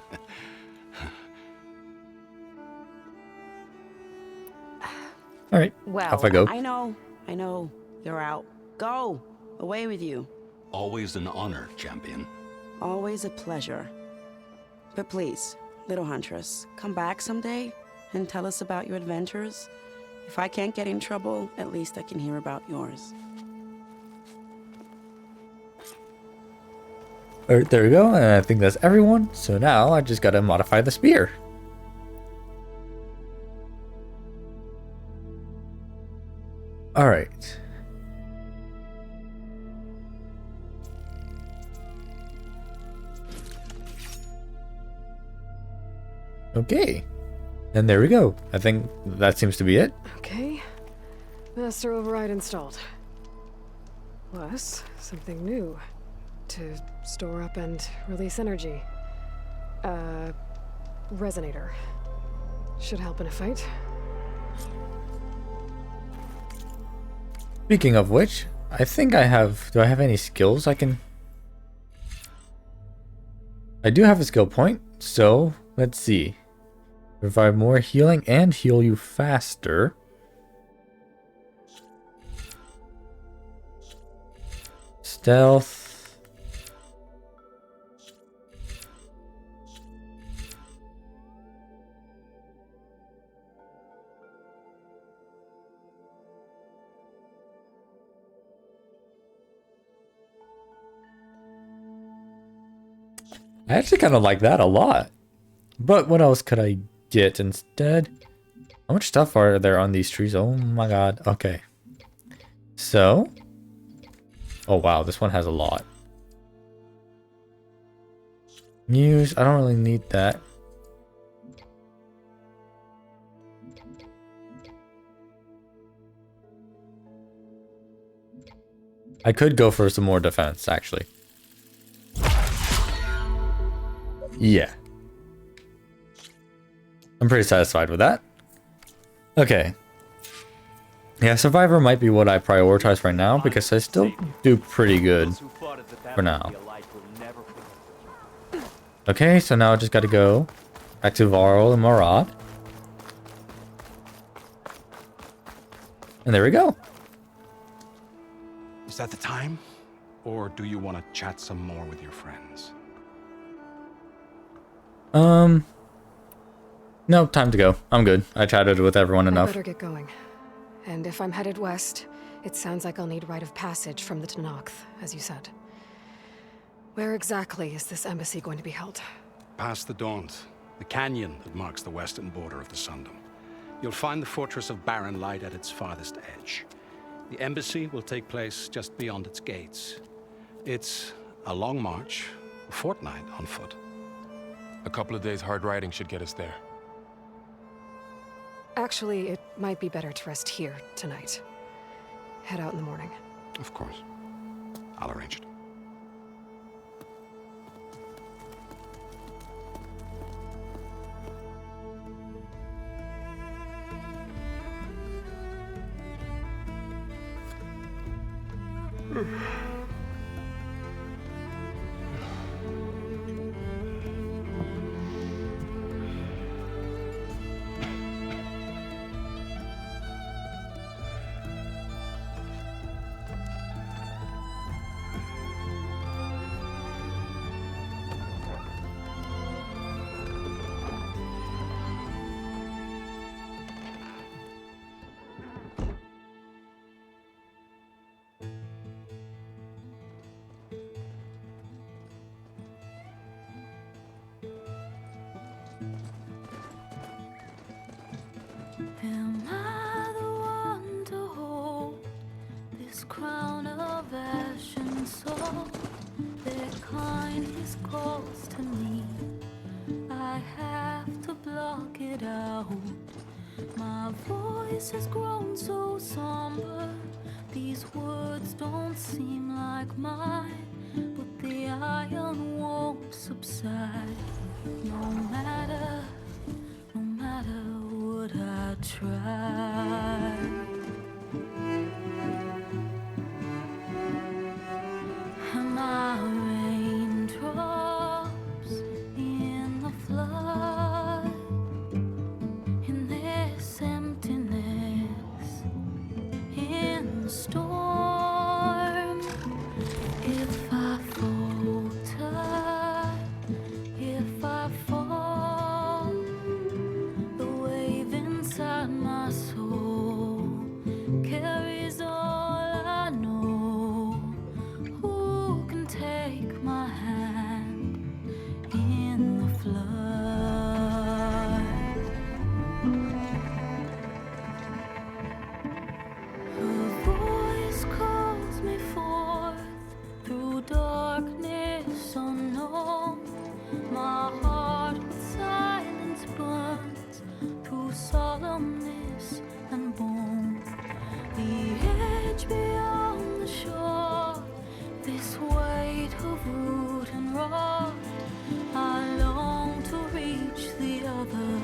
All right, Well, off I go. I know. You're out. Go! Away with you. Always an honor, champion. Always a pleasure. But please, little huntress, come back someday and tell us about your adventures. If I can't get in trouble, at least I can hear about yours. All right, there we go. And I think that's everyone. So now I just gotta modify the spear. All right. Okay. And there we go. I think that seems to be it. Okay. Master override installed. Plus, something new. To store up and release energy. Resonator. Should help in a fight. Speaking of which, I think I have... Do I have any skills I can... I do have a skill point, so let's see. Provide more healing and heal you faster. Stealth. I actually kind of like that a lot. But what else could I get instead? How much stuff are there on these trees? Oh my god. Okay. So. Oh wow, this one has a lot. Use. I don't really need that. I could go for some more defense, actually. Yeah. I'm pretty satisfied with that. Okay. Yeah, Survivor might be what I prioritize right now because I still do pretty good for now. Okay, so now I just gotta go back to Varl and Marad. And there we go. Is that the time? Or do you want to chat some more with your friends? No, time to go. I'm good. I chatted with everyone enough. I better get going. And if I'm headed west, it sounds like I'll need rite of passage from the Tenakth, as you said. Where exactly is this embassy going to be held? Past the Daunt, the canyon that marks the western border of the Sundom. You'll find the fortress of Barren Light at its farthest edge. The embassy will take place just beyond its gates. It's a long march, a fortnight on foot. A couple of days hard riding should get us there. Actually, it might be better to rest here tonight. Head out in the morning. Of course. I'll arrange it. Am I the one to hold this crown of ash and soul? Their kind is close to me. I have to block it out. My voice has grown so somber. These words don't seem like mine, but the iron won't subside. No matter what I try. And my raindrops in the flood, in this emptiness, in the storm. If I falter, if I fall, the wave inside my soul carries all I know. Who can take my hand in the flood? Her voice calls me forth through darkness unknown. My heart with silence burns through solemnness and bone. The edge beyond the shore, this weight of root and rod. I long to reach the other,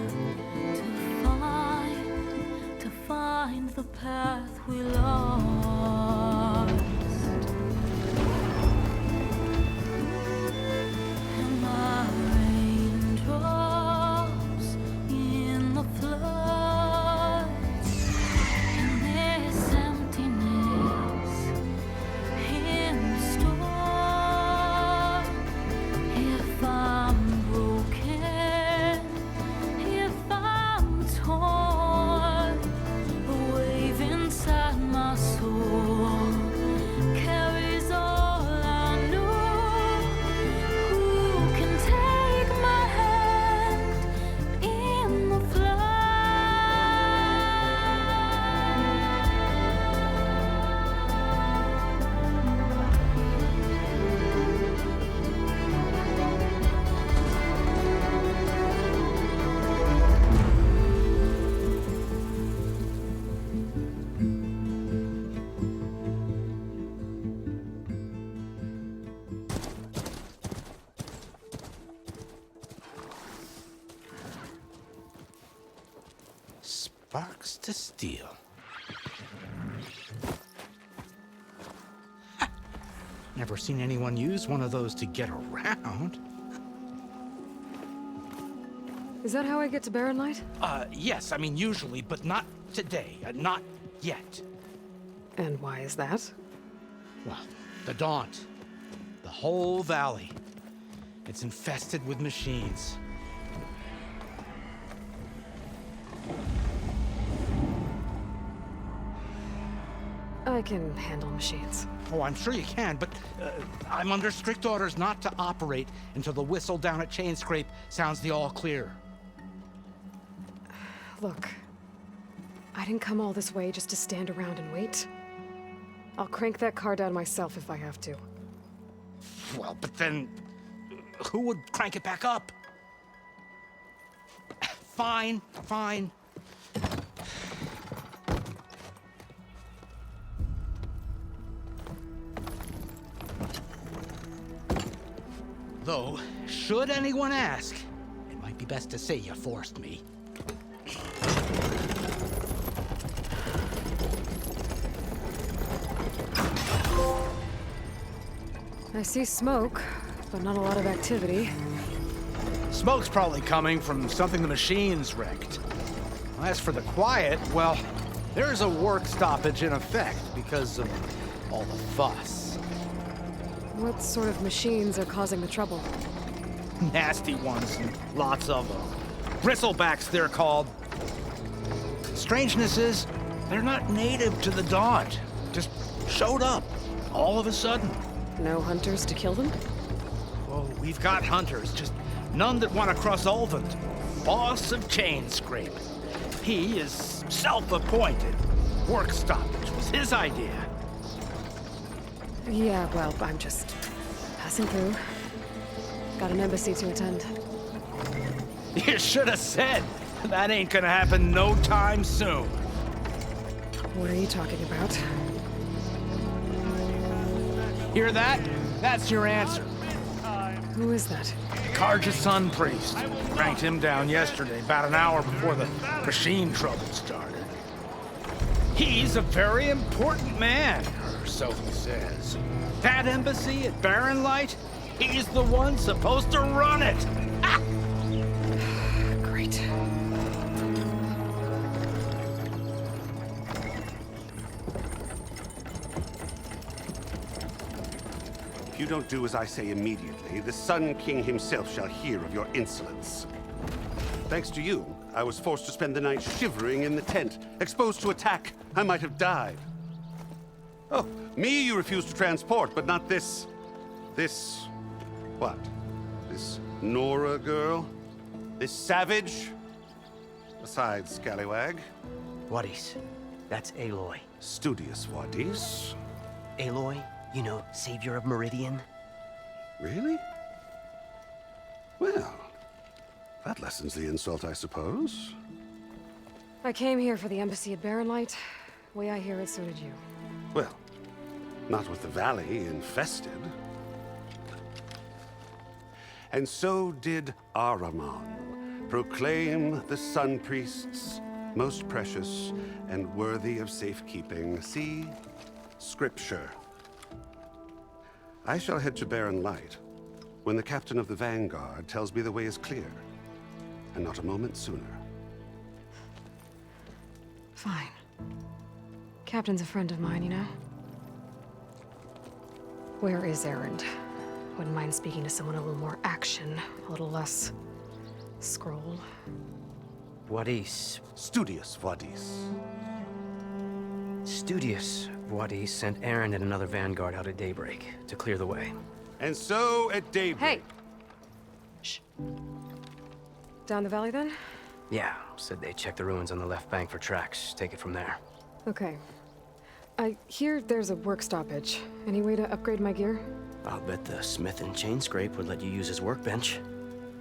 to find the path we lost. And my raindrops in the floods, in this emptiness, in the storm. If I'm broken, if I'm torn, the wave inside my soul carries all I know. Who can take my hand in the Sparks to steel. Never seen anyone use one of those to get around. Is that how I get to Barren Light? Yes, I mean usually, but not today. Not yet. And why is that? Well, the Daunt. The whole valley. It's infested with machines. I can handle machines. Oh, I'm sure you can, but I'm under strict orders not to operate until the whistle down at Chainscrape sounds the all clear. Look, I didn't come all this way just to stand around and wait. I'll crank that car down myself if I have to. Well, but then who would crank it back up? Fine, fine. Though, should anyone ask, it might be best to say you forced me. I see smoke, but not a lot of activity. Smoke's probably coming from something the machines wrecked. As for the quiet, well, there's a work stoppage in effect because of all the fuss. What sort of machines are causing the trouble? Nasty ones, and lots of them. Bristlebacks, they're called. Strangeness is, they're not native to the Daunt. Just showed up, all of a sudden. No hunters to kill them? Oh, we've got hunters, just none that want to cross Ulvund. Boss of Chainscrape. He is self-appointed. Work stoppage was his idea. Yeah, well, I'm just passing through. Got an embassy to attend. You should have said. That ain't gonna happen no time soon. What are you talking about? Hear that? That's your answer. Who is that? Karja's Sun Priest. Cranked him down yesterday, about an hour before the machine trouble started. He's a very important man, or so he says. That embassy at Barren Light, he's the one supposed to run it. Great. If you don't do as I say immediately, the Sun King himself shall hear of your insolence. Thanks to you, I was forced to spend the night shivering in the tent. Exposed to attack, I might have died. Oh, me you refuse to transport, but not this... what? This Nora girl? This savage? Besides, scallywag. Wadis. That's Aloy. Studious Wadis. Aloy, you know, savior of Meridian. Really? Well, that lessens the insult, I suppose. I came here for the embassy at Barren Light. Way I hear it, so did you. Well, not with the valley infested. And so did Ahriman proclaim the Sun Priests most precious and worthy of safekeeping. See? Scripture. I shall head to Barren Light when the captain of the Vanguard tells me the way is clear, and not a moment sooner. Fine. Captain's a friend of mine, you know? Where is Erend? Wouldn't mind speaking to someone a little more action, a little less scroll. Wadis. Studious Wadis. Studious Wadis sent Erend and another Vanguard out at daybreak to clear the way. And so at daybreak... Hey! Shh. Down the valley, then? Yeah, said they checked the ruins on the left bank for tracks. Take it from there. Okay. I hear there's a work stoppage. Any way to upgrade my gear? I'll bet the smith and chain scrape would let you use his workbench.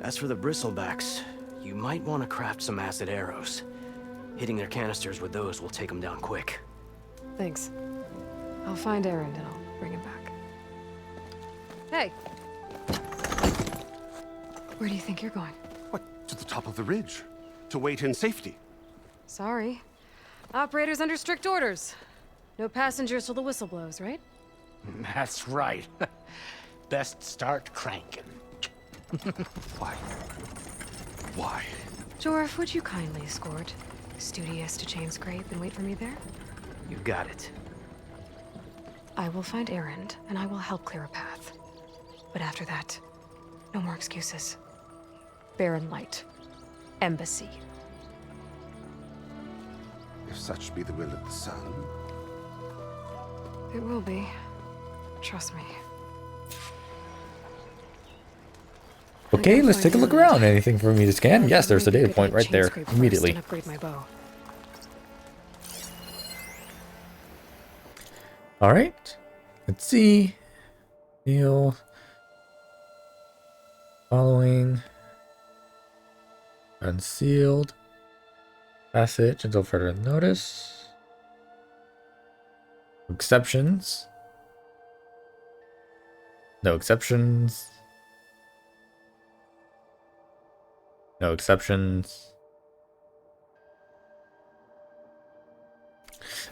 As for the bristlebacks, you might want to craft some acid arrows. Hitting their canisters with those will take them down quick. Thanks. I'll find Erend and I'll bring him back. Hey! Where do you think you're going? What? To the top of the ridge. To wait in safety. Sorry. Operator's under strict orders. No passengers till the whistle blows, right? That's right. Best start cranking. Why? Why? Jorf, would you kindly escort Studious to chain scrape and wait for me there? You got it. I will find Erend, and I will help clear a path. But after that, no more excuses. Barren Light. Embassy. If such be the will of the sun. It will be. Trust me. Okay, let's take a look around. Anything for me to scan? Yes, there's a data point right there immediately. Upgrade my bow. All right. Let's see. Heal. Following. Unsealed. Passage until further notice. Exceptions. No exceptions. No exceptions.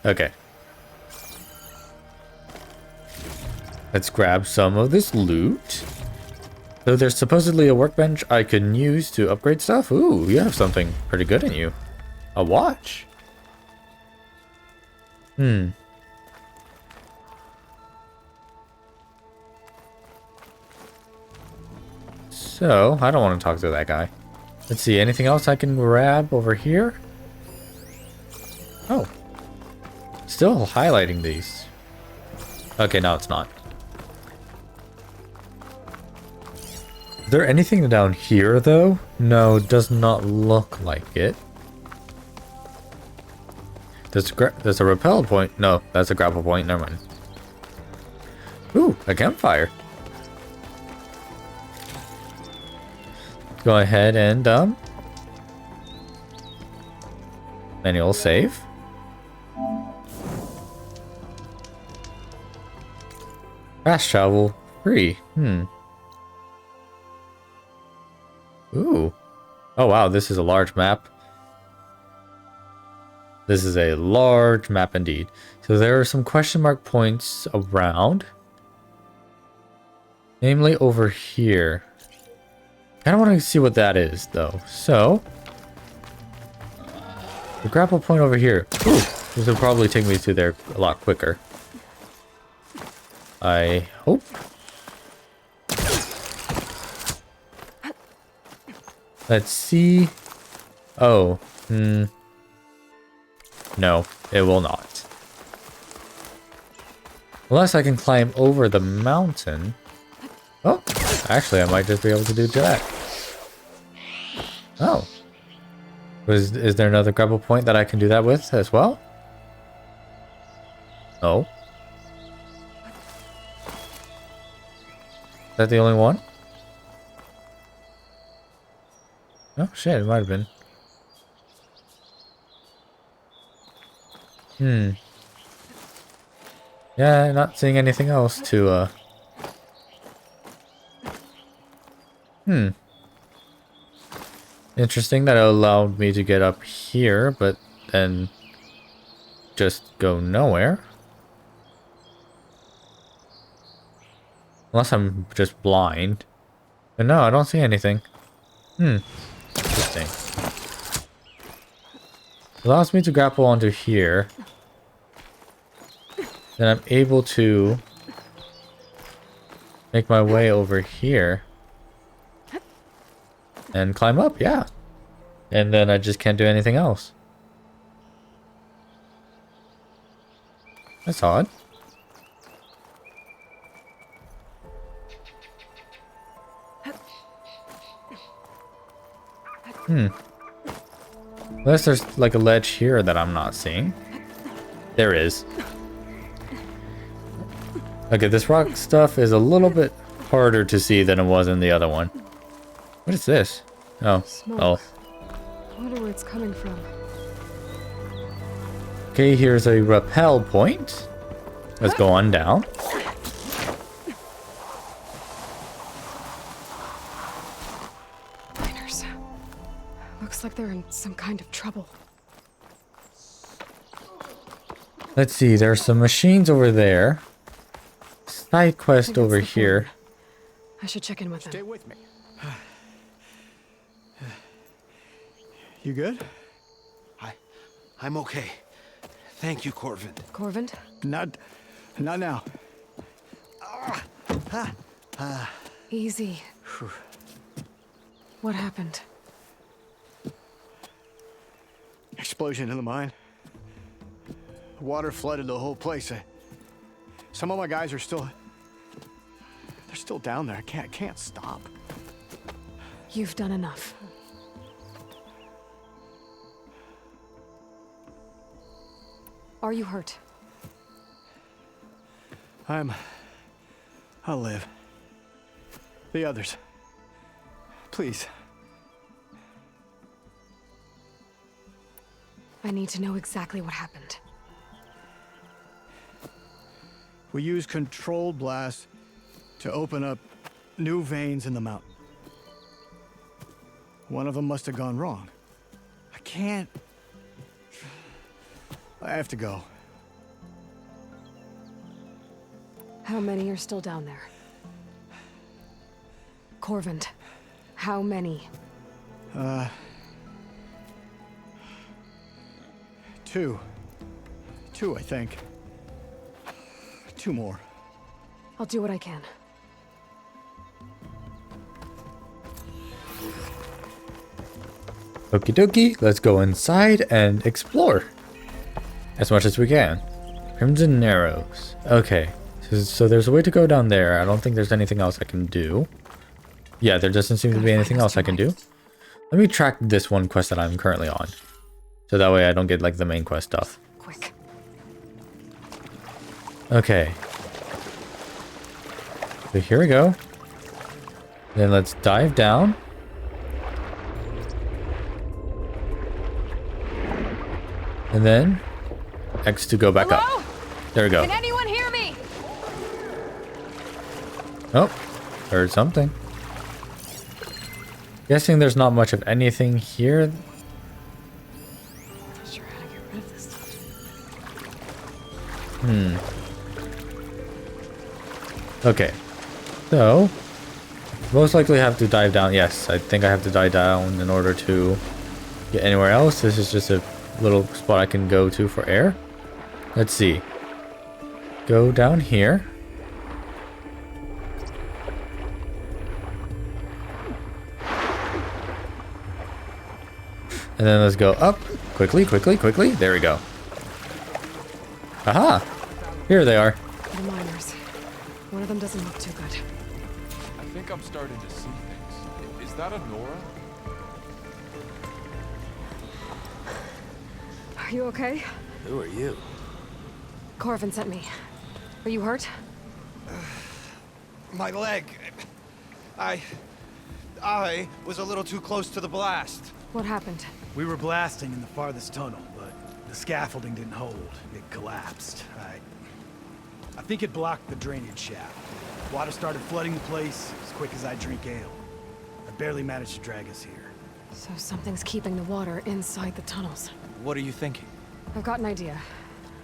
Okay. Let's grab some of this loot. So there's supposedly a workbench I can use to upgrade stuff. Ooh, you have something pretty good in you. A watch. So, I don't want to talk to that guy. Let's see, anything else I can grab over here? Oh. Still highlighting these. Okay, now it's not. Is there anything down here, though? No, does not look like it. There's a rappel point. No, that's a grapple point. Never mind. Ooh, a campfire. Go ahead and manual save. Fast travel free. Ooh. Oh wow, this is a large map. This is a large map indeed. So there are some question mark points around. Namely over here. I don't want to see what that is though. So the grapple point over here. Ooh, this will probably take me to there a lot quicker. I hope. Let's see. Oh, no, it will not. Unless I can climb over the mountain. Oh, actually, I might just be able to do that. Oh. Is there another grapple point that I can do that with as well? Oh. Is that the only one? Oh shit, it might have been. Yeah, not seeing anything else to Interesting that it allowed me to get up here, but then just go nowhere. Unless I'm just blind. But no, I don't see anything. Interesting. Allows me to grapple onto here. Then I'm able to make my way over here. And climb up, yeah. And then I just can't do anything else. That's odd. Unless there's like a ledge here that I'm not seeing. There is. Okay, this rock stuff is a little bit harder to see than it was in the other one. What is this? Oh. Smoke. Oh. I wonder where it's coming from. Okay, here's a rappel point. Let's go on down. Miners. Looks like they're in some kind of trouble. Let's see, there's some machines over there. Side quest over here. I should check in with them. Stay with me. You good? I'm okay. Thank you, Corvin. Corvin? Not now. Easy. What happened? Explosion in the mine. Water flooded the whole place. Some of my guys are still... They're still down there. I can't stop. You've done enough. Are you hurt? I'll live. The others. Please. I need to know exactly what happened. We used controlled blasts to open up new veins in the mountain. One of them must have gone wrong. I have to go. How many are still down there? Corvin, how many? Two, I think. 2 more. I'll do what I can. Okie dokie, let's go inside and explore as much as we can. Crimson Narrows. Okay, so there's a way to go down there. I don't think there's anything else I can do. Yeah, there doesn't seem to be anything else I can do. Let me track this one quest that I'm currently on. So that way I don't get like the main quest stuff. Quick. Okay. So here we go. Then let's dive down. And then X to go back up. There we go. Can anyone hear me? Oh, heard something. Guessing there's not much of anything here. Not sure how to get rid of this stuff. Okay. So, most likely have to dive down. Yes, I think I have to dive down in order to get anywhere else. This is just a little spot I can go to for air. Let's see. Go down here. And then let's go up. Quickly, quickly, quickly. There we go. Aha! Here they are. The miners. One of them doesn't look too good. I think I'm starting to see things. Is that a Nora? Are you okay? Who are you? Corvin sent me. Are you hurt? My leg. I was a little too close to the blast. What happened? We were blasting in the farthest tunnel, but the scaffolding didn't hold. It collapsed. I think it blocked the drainage shaft. Water started flooding the place as quick as I drink ale. I barely managed to drag us here. So something's keeping the water inside the tunnels. What are you thinking? I've got an idea.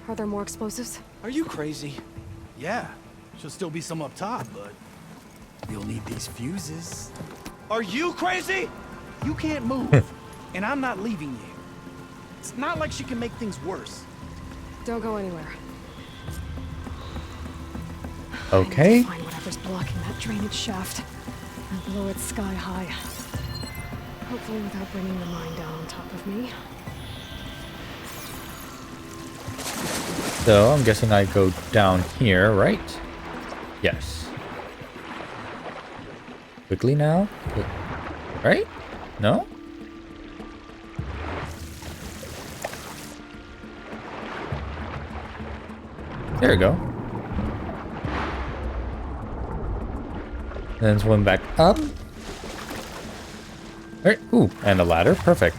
Are there more explosives? Are you crazy? Yeah, should still be some up top, but you'll need these fuses. Are you crazy? You can't move, and I'm not leaving you. It's not like she can make things worse. Don't go anywhere. Okay. I need to find whatever's blocking that drainage shaft and blow it sky high. Hopefully without bringing the mine down on top of me. So I'm guessing I go down here, right? Yes. Quickly now. Right? No? There we go. Then swim back up. Alright, ooh, and a ladder. Perfect.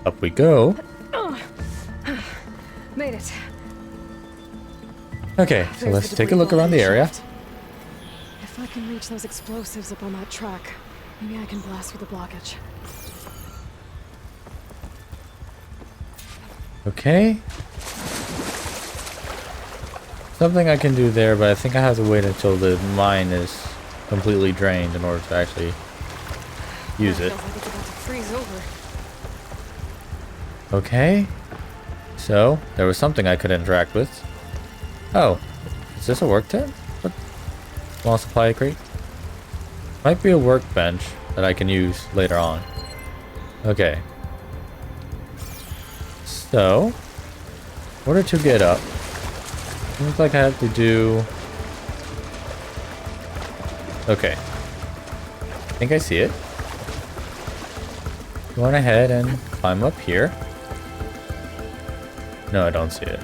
Up we go. Made it. Okay, so let's take a look around the area. If I can reach those explosives up on that track, maybe I can blast through the blockage. Okay. Something I can do there, but I think I have to wait until the mine is completely drained in order to actually use it. Feels like it's about to freeze over. Okay. So, there was something I could interact with. Oh, is this a work tent? What? Small supply crate? Might be a workbench that I can use later on. Okay. So, in order to get up, seems like I have to do... Okay. I think I see it. Going ahead and climb up here. No, I don't see it.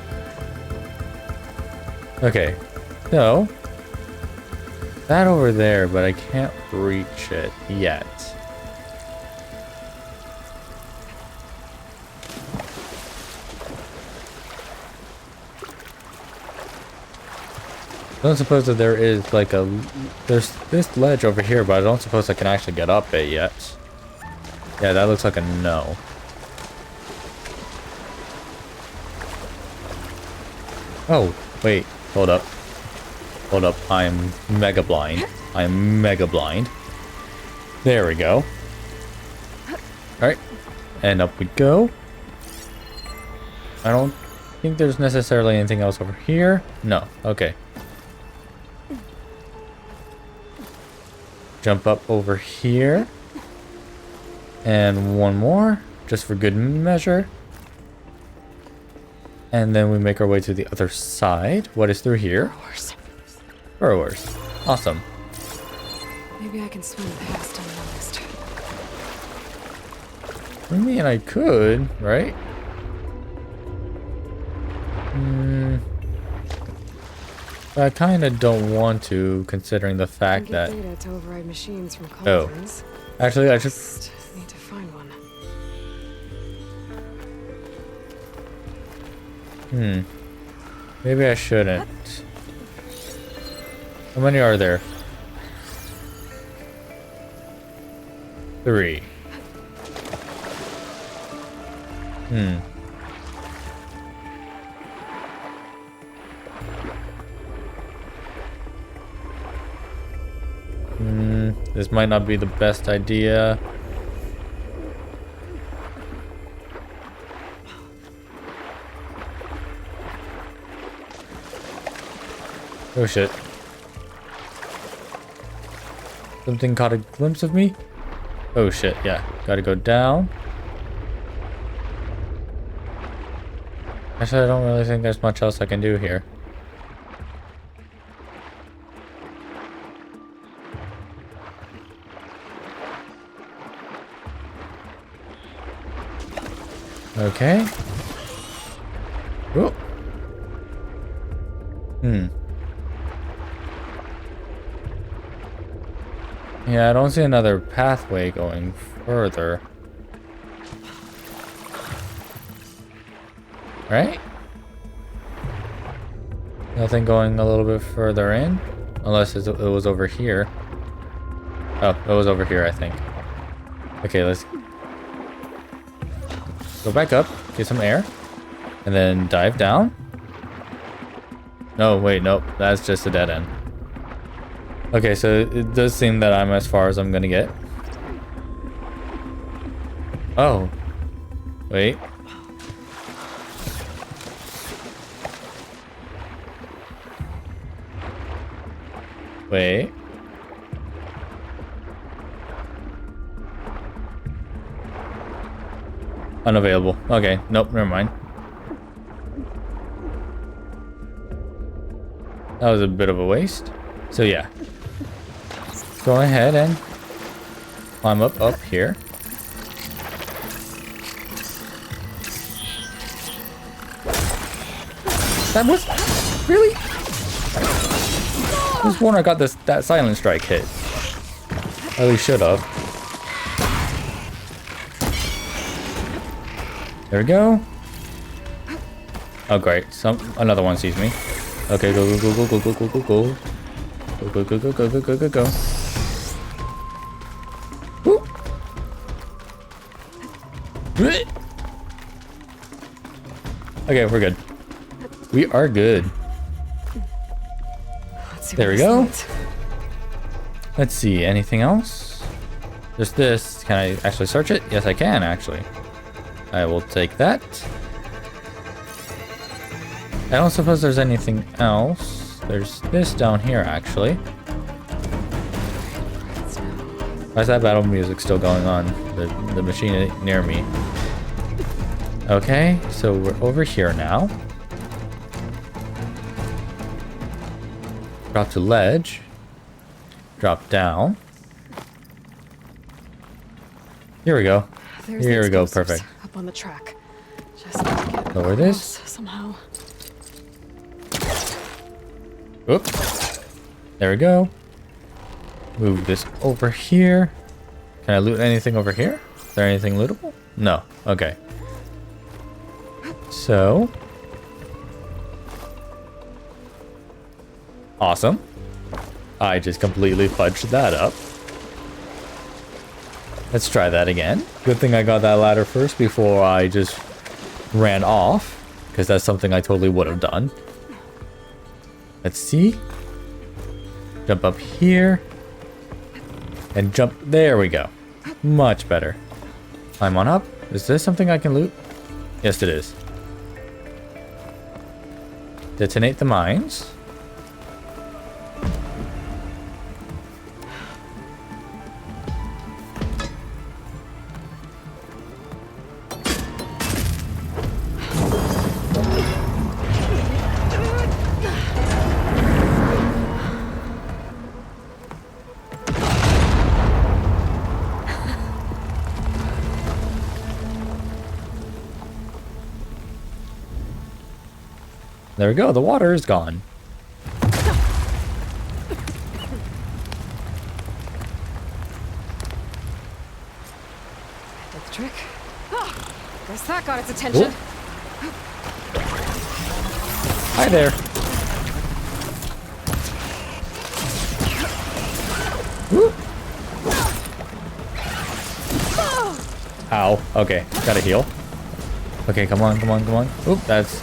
Okay. So, that over there, but I can't reach it yet. I don't suppose that there is like a... There's this ledge over here, but I don't suppose I can actually get up it yet. Yeah, that looks like a no. Oh, wait. Hold up. Hold up. I'm mega blind. I'm mega blind. There we go. Alright. And up we go. I don't think there's necessarily anything else over here. No. Okay. Jump up over here. And one more, just for good measure. And then we make our way to the other side. What is through here? Burrowers. Awesome. Maybe I can swim past unnoticed. I mean, I could, right? But I kind of don't want to, considering the fact that... Data to override machines from cauldrons. Oh. Actually, I just... need to find one. Maybe I shouldn't. How many are there? 3. This might not be the best idea. Oh shit. Something caught a glimpse of me? Oh shit, yeah. Gotta go down. Actually, I don't really think there's much else I can do here. Okay. Oh. Yeah, I don't see another pathway going further. Right? Nothing going a little bit further in? Unless it was over here. Oh, it was over here, I think. Okay, let's go back up, get some air, and then dive down. No, wait, nope. That's just a dead end. Okay, so it does seem that I'm as far as I'm gonna get. Oh. Wait. Wait. Unavailable. Okay, nope, never mind. That was a bit of a waste. So yeah. Go ahead and climb up here. That was really. I was wondering I got that silent strike hit. At least should have. There we go. Oh great, another one sees me. Okay, go. Go. Woo. Okay, we're good. We are good. There we go. Let's see, anything else? Just this. Can I actually search it? Yes, I can actually. I will take that. I don't suppose there's anything else. There's this down here, actually. Why is that battle music still going on? The machine near me. Okay, so we're over here now. Drop to ledge. Drop down. Here we go. Here we go, perfect. Up on the track. Just need to get lower this somehow. Oop. There we go. Move this over here. Can I loot anything over here? Is there anything lootable? No. Okay. So. Awesome. I just completely fudged that up. Let's try that again. Good thing I got that ladder first before I just ran off, because that's something I totally would have done. Let's see. Jump up here. And jump. There we go. Much better. Climb on up. Is this something I can loot? Yes, it is. Detonate the mines. There we go, the water is gone. That's the trick. Guess that got its attention. Hi there. Woo. Ow. Okay, gotta heal. Okay, come on, come on, come on. Oop, that's...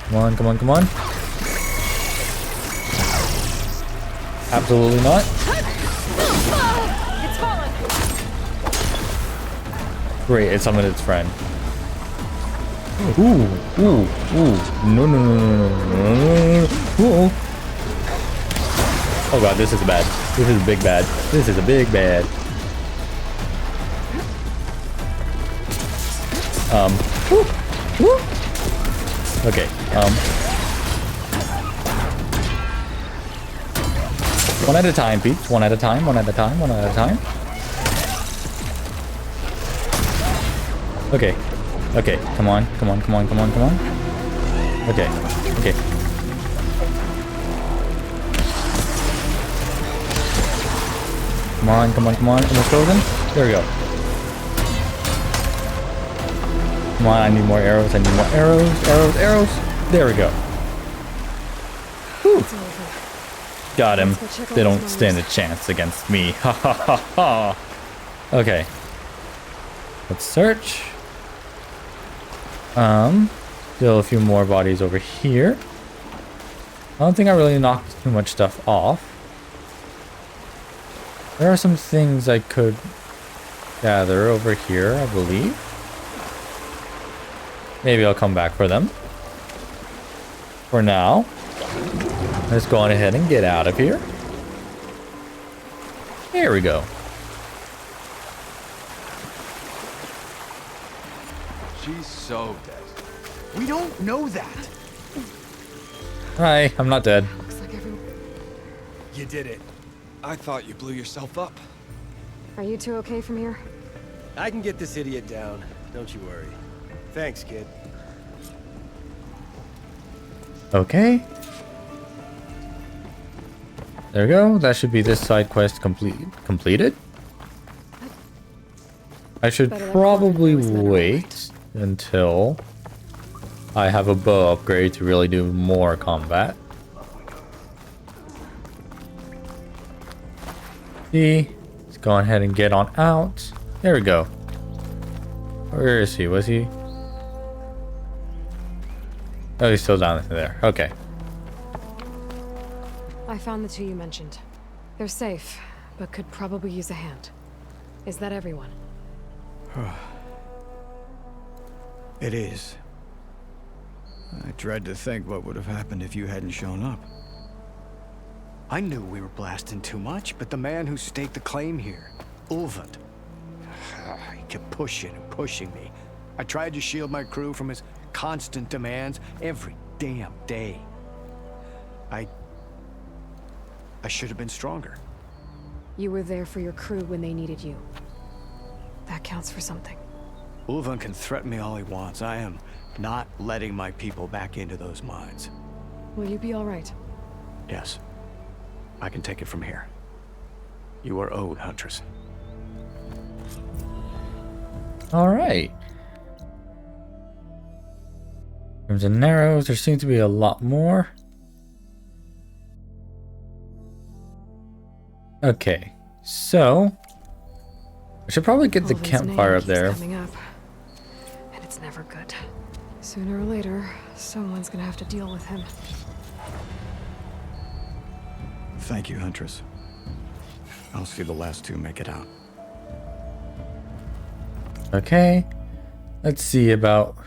Come on, come on, come on. Absolutely not. It's fallen. Great, it summoned its friend. Ooh, ooh, ooh. No, no, no, no, no, no. Ooh. Oh god, this is bad. This is a big bad. This is a big bad. Woo, woo. Okay, one at a time, peeps. One at a time, one at a time, one at a time. Okay. Okay, come on, come on, come on, come on, come on. Okay, okay. Come on, come on, come on. Almost frozen. There we go. Come on, I need more arrows. I need more arrows, arrows, arrows. There we go. Whew. Got him. They don't stand a chance against me. Ha ha ha ha. Okay. Let's search. Still a few more bodies over here. I don't think I really knocked too much stuff off. There are some things I could gather over here, I believe. Maybe I'll come back for them. For now, let's go on ahead and get out of here. There we go. She's so dead. We don't know that. Hi, I'm not dead. Looks like everyone... You did it. I thought you blew yourself up. Are you two okay from here? I can get this idiot down. Don't you worry. Thanks, kid. Okay. There we go. That should be this side quest completed. I should probably wait until I have a bow upgrade to really do more combat. See, let's go ahead and get on out. There we go. Where is he? Was he? Oh, he's still down there. Okay. I found the two you mentioned. They're safe, but could probably use a hand. Is that everyone? It is. I dread to think what would have happened if you hadn't shown up. I knew we were blasting too much, but the man who staked the claim here, Ulvund, he kept pushing and pushing me. I tried to shield my crew from his constant demands every damn day. I should have been stronger. You were there for your crew when they needed you. That counts for something. Ulvund can threaten me all he wants. I am not letting my people back into those mines. Will you be all right? Yes. I can take it from here. You are owed, Huntress. All right. Crimson arrows. There seems to be a lot more. Okay, so I should probably get the campfire up there. Coming up, and it's never good. Sooner or later, someone's gonna have to deal with him. Thank you, Huntress. I'll see the last two make it out. Okay, let's see about...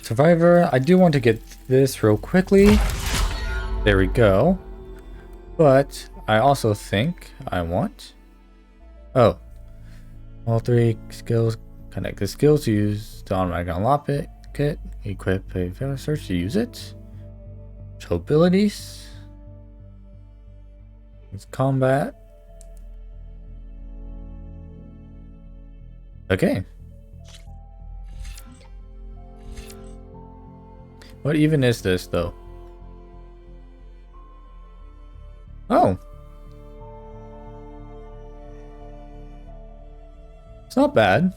Survivor. I do want to get this real quickly. There we go. But I also think I want... Oh. All three skills. Connect the skills to use to automatically unlock it. Kit. Equip a failure search to use it. Show abilities. It's combat. Okay. What even is this, though? Oh. It's not bad.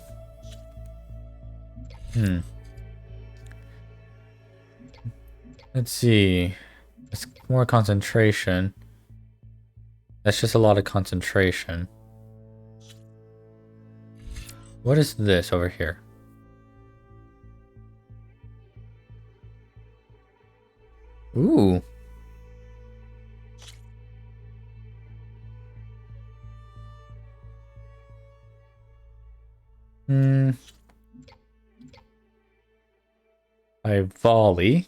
Let's see. It's more concentration. That's just a lot of concentration. What is this over here? Ooh. I volley.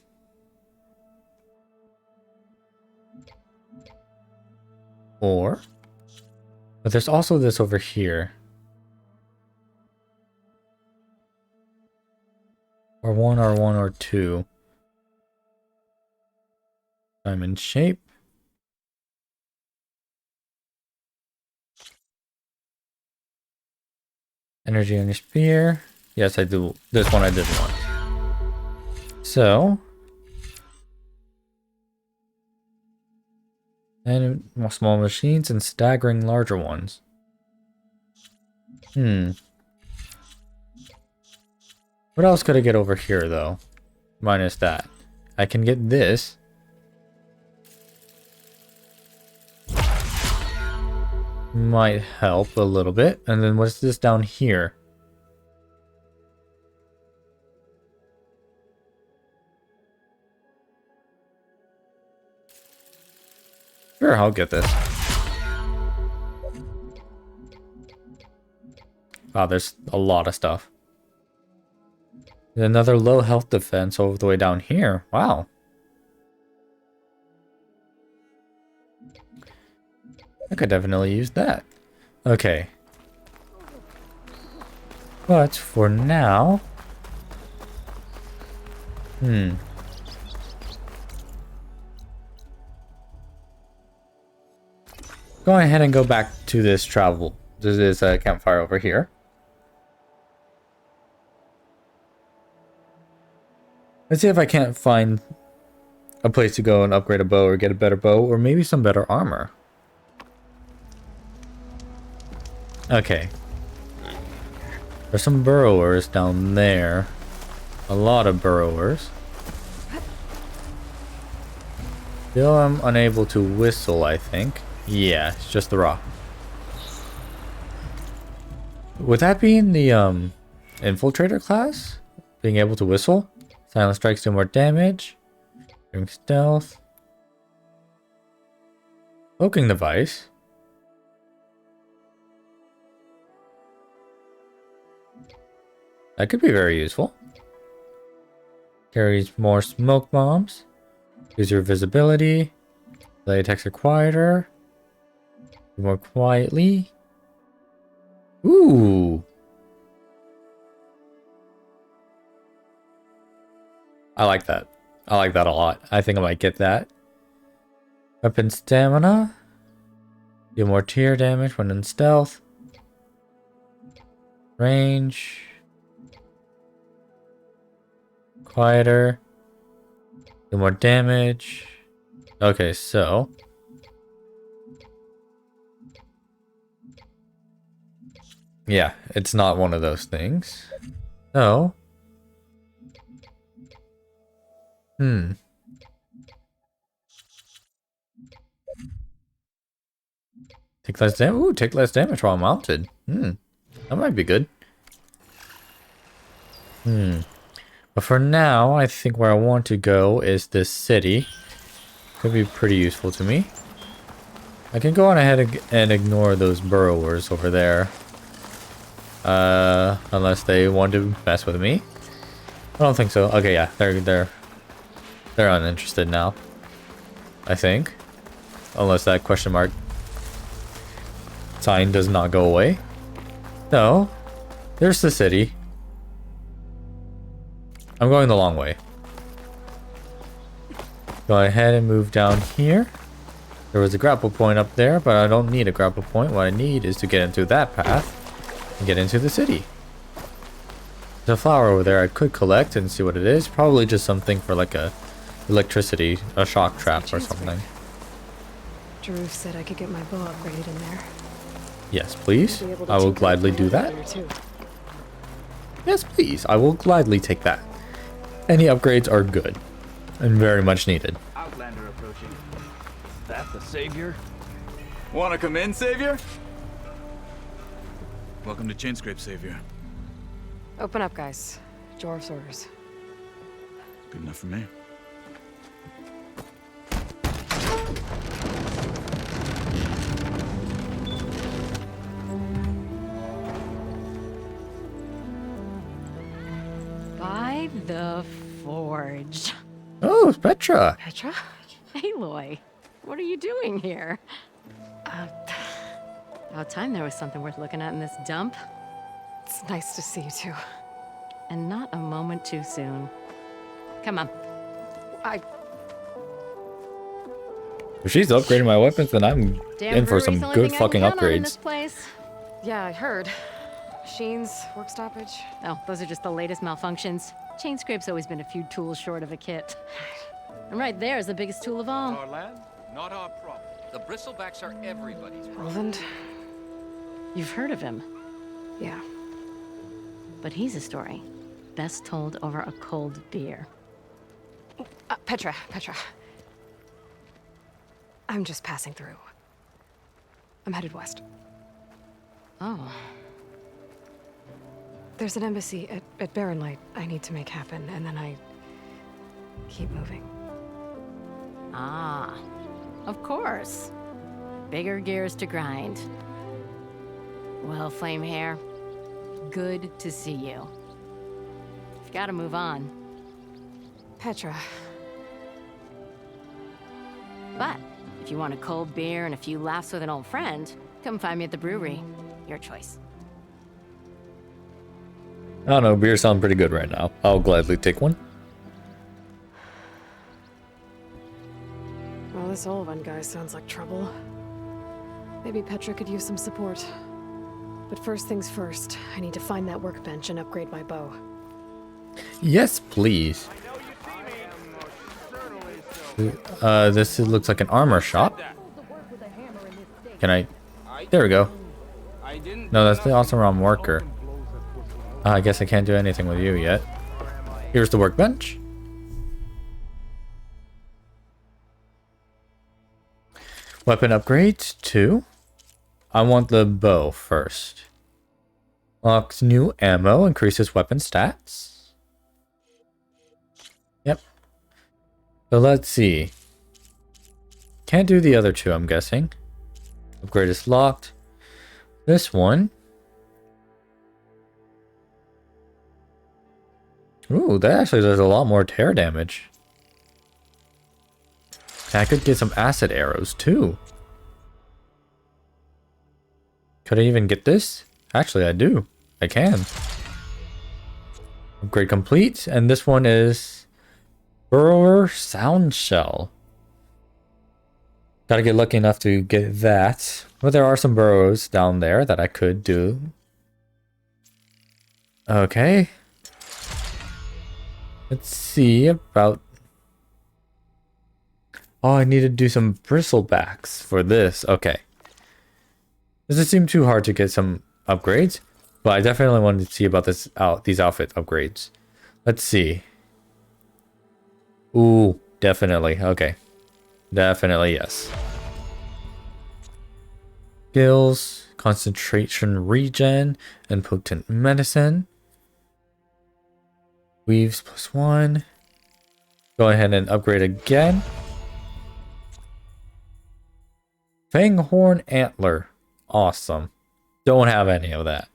Or, but there's also this over here. R1, R1, R2. Diamond shape. Energy on your spear. Yes, I do. This one I did want. So, and more small machines and staggering larger ones. What else could I get over here though? Minus that. I can get this. Might help a little bit. And then what's this down here? Sure, I'll get this. Wow, there's a lot of stuff. Another low health defense over the way down here. Wow. I could definitely use that. Okay. But for now... Go ahead and go back to this travel. This is a campfire over here. Let's see if I can't find a place to go and upgrade a bow or get a better bow or maybe some better armor. Okay. There's some burrowers down there. A lot of burrowers. Still I'm unable to whistle, I think. Yeah, it's just the rock. Would that be in the infiltrator class? Being able to whistle? Silent strikes do more damage. Doing stealth. Cloaking device. That could be very useful. Carries more smoke bombs. Use your visibility. Delay attacks are quieter. More quietly. Ooh. I like that. I like that a lot. I think I might get that. Weapon stamina. Do more tear damage when in stealth. Range. Quieter. Do more damage. Okay, so. Yeah, it's not one of those things. So. Take less damage. Ooh, take less damage while mounted. That might be good. But for now, I think where I want to go is this city. Could be pretty useful to me. I can go on ahead and ignore those burrowers over there. Unless they want to mess with me. I don't think so. Okay, yeah, they're uninterested now. I think. Unless that question mark sign does not go away. So, there's the city. I'm going the long way. Go ahead and move down here. There was a grapple point up there, but I don't need a grapple point. What I need is to get into that path and get into the city. There's a flower over there I could collect and see what it is. Probably just something for like a electricity, a shock trap or something. Jaruf said I could get my bow upgraded in there. Yes, please. I'll be able to I will tinker gladly with do my that. elevator, too. Yes, please. I will gladly take that. Any upgrades are good and very much needed. Outlander approaching. Is that the Savior? Wanna come in, Savior? Welcome to Chainscrape, Savior. Open up, guys. Jorv's orders. Good enough for me. By the Forge. Oh, it's Petra. Petra? Aloy, what are you doing here? About time there was something worth looking at in this dump. It's nice to see you too. And not a moment too soon. Come on. If she's upgrading my weapons, then I'm in for some good fucking upgrades. Yeah, I heard. Machines, work stoppage. Oh, those are just the latest malfunctions. Chainscrape's always been a few tools short of a kit. And right there is the biggest tool of all. Our land, not our problem. The bristlebacks are everybody's problem. Roland? You've heard of him. Yeah. But he's a story best told over a cold beer. Petra. I'm just passing through. I'm headed west. Oh. There's an embassy at Barren Light I need to make happen, and then I keep moving. Ah, of course. Bigger gears to grind. Well, Flamehair, good to see you. You've got to move on. Petra. But if you want a cold beer and a few laughs with an old friend, come find me at the brewery. Your choice. I don't know, beer sounds pretty good right now. I'll gladly take one. Well, this Olvan guy sounds like trouble. Maybe Petra could use some support. But first things first, I need to find that workbench and upgrade my bow. Yes, please. This looks like an armor shop. Can I? There we go. No, that's the awesome ROM worker. I guess I can't do anything with you yet. Here's the workbench. Weapon upgrades 2. I want the bow first. Locks new ammo, increases weapon stats. Yep. So let's see. Can't do the other two, I'm guessing. Upgrade is locked. This one. Ooh, that actually does a lot more tear damage. I could get some acid arrows too. Could I even get this? Actually, I do. I can. Upgrade complete. And this one is Burrower Sound Shell. Gotta get lucky enough to get that. But there are some burrows down there that I could do. Okay. Let's see about... Oh, I need to do some bristlebacks for this. Okay. Doesn't seem too hard to get some upgrades, but I definitely wanted to see about these outfit upgrades. Let's see. Ooh, definitely. Okay. Definitely, yes. Skills, concentration regen, and potent medicine. Weaves +1. Go ahead and upgrade again. Fanghorn Antler. Awesome. Don't have any of that.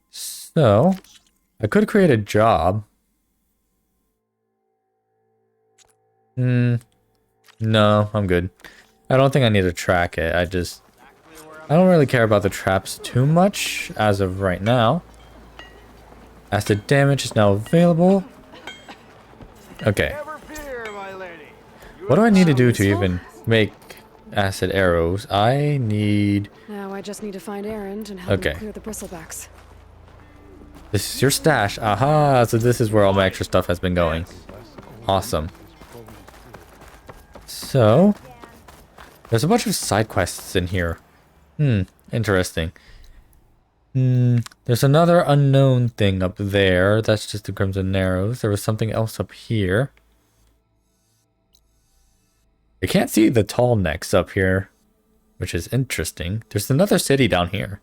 So, I could create a job. No, I'm good. I don't think I need to track it. I don't really care about the traps too much as of right now. Acid damage is now available. Okay. What do I need to do to even make acid arrows? I need... Now I just need to find Erend and help him clear the bristlebacks. This is your stash. Aha! So this is where all my extra stuff has been going. Awesome. So... There's a bunch of side quests in here. Interesting. There's another unknown thing up there. That's just the Crimson Narrows. There was something else up here. I can't see the tall necks up here, which is interesting. There's another city down here.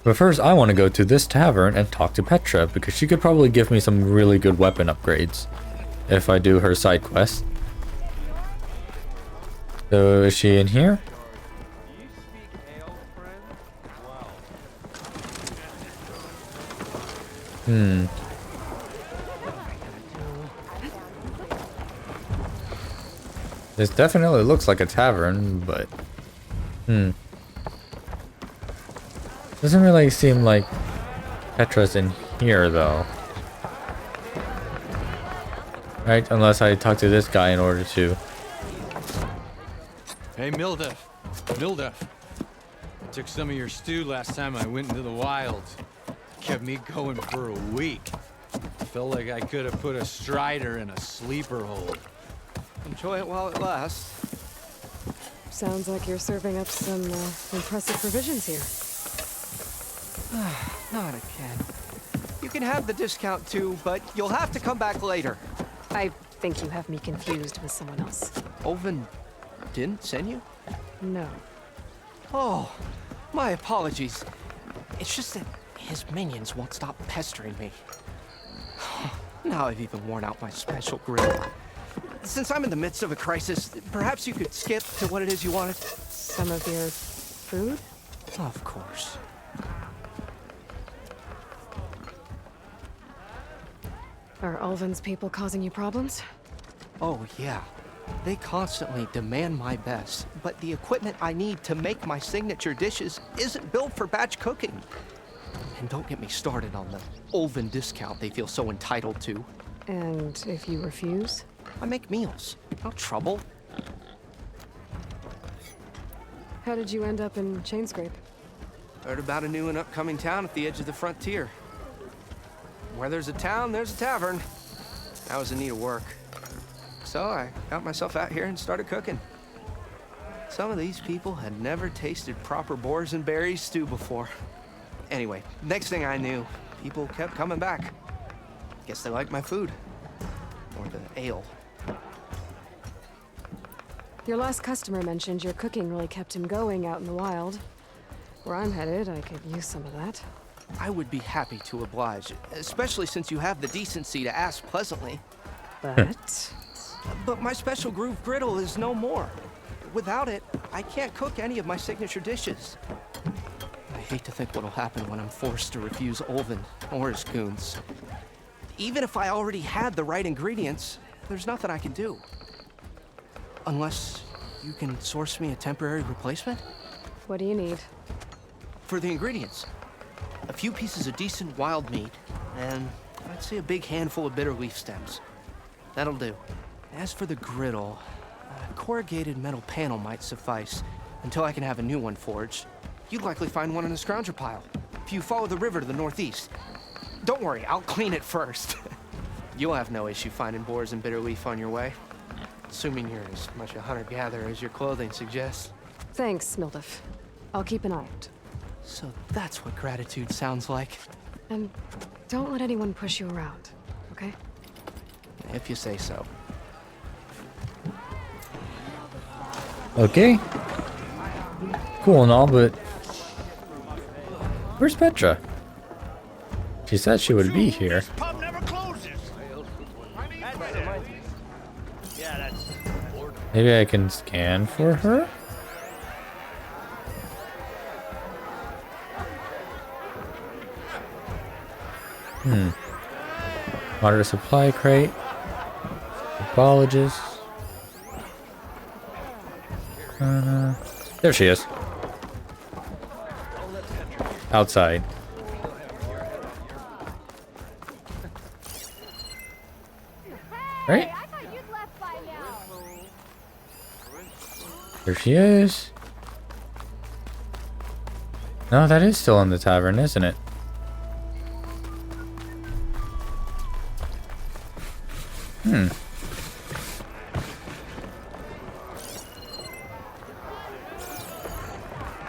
But first, I want to go to this tavern and talk to Petra, because she could probably give me some really good weapon upgrades if I do her side quest. So, is she in here? This definitely looks like a tavern, but... Doesn't really seem like Petra's in here, though. Right? Unless I talk to this guy in order to... Hey, Mildef. Mildef. I took some of your stew last time I went into the wilds. Kept me going for a week. Felt like I could have put a strider in a sleeper hold. Enjoy it while it lasts. Sounds like you're serving up some impressive provisions here. Not again. You can have the discount too, but you'll have to come back later. I think you have me confused with someone else. Olvin didn't send you? No. Oh, my apologies. It's just that his minions won't stop pestering me. Now I've even worn out my special grill. Since I'm in the midst of a crisis, perhaps you could skip to what it is you wanted? Some of your food? Of course. Are Ulvin's people causing you problems? Oh, yeah. They constantly demand my best, but the equipment I need to make my signature dishes isn't built for batch cooking. And don't get me started on the Ulvin discount they feel so entitled to. And if you refuse? I make meals. No trouble. How did you end up in Chainscrape? Heard about a new and upcoming town at the edge of the frontier. Where there's a town, there's a tavern. I was in need of work. So I got myself out here and started cooking. Some of these people had never tasted proper boars and berries stew before. Anyway, next thing I knew, people kept coming back. Guess they liked my food. Or the ale. Your last customer mentioned your cooking really kept him going out in the wild. Where I'm headed, I could use some of that. I would be happy to oblige, especially since you have the decency to ask pleasantly. But my special groove griddle is no more. Without it, I can't cook any of my signature dishes. I hate to think what'll happen when I'm forced to refuse Olvin or his goons. Even if I already had the right ingredients, there's nothing I can do. Unless you can source me a temporary replacement? What do you need? For the ingredients, a few pieces of decent wild meat, and I'd say a big handful of bitter leaf stems. That'll do. As for the griddle, a corrugated metal panel might suffice until I can have a new one forged. You'd likely find one in a scrounger pile, if you follow the river to the northeast. Don't worry, I'll clean it first. You'll have no issue finding boars and bitter leaf on your way. Assuming you're as much a hunter-gatherer as your clothing suggests. Thanks, Mildef. I'll keep an eye out. So that's what gratitude sounds like. And don't let anyone push you around, okay? If you say so. Okay. Cool and all, but... Where's Petra? She said she would be here. Pub never closes. Maybe I can scan for her? Water supply crate. Apologies. There she is. Outside. Right? There she is. No, that is still in the tavern, isn't it?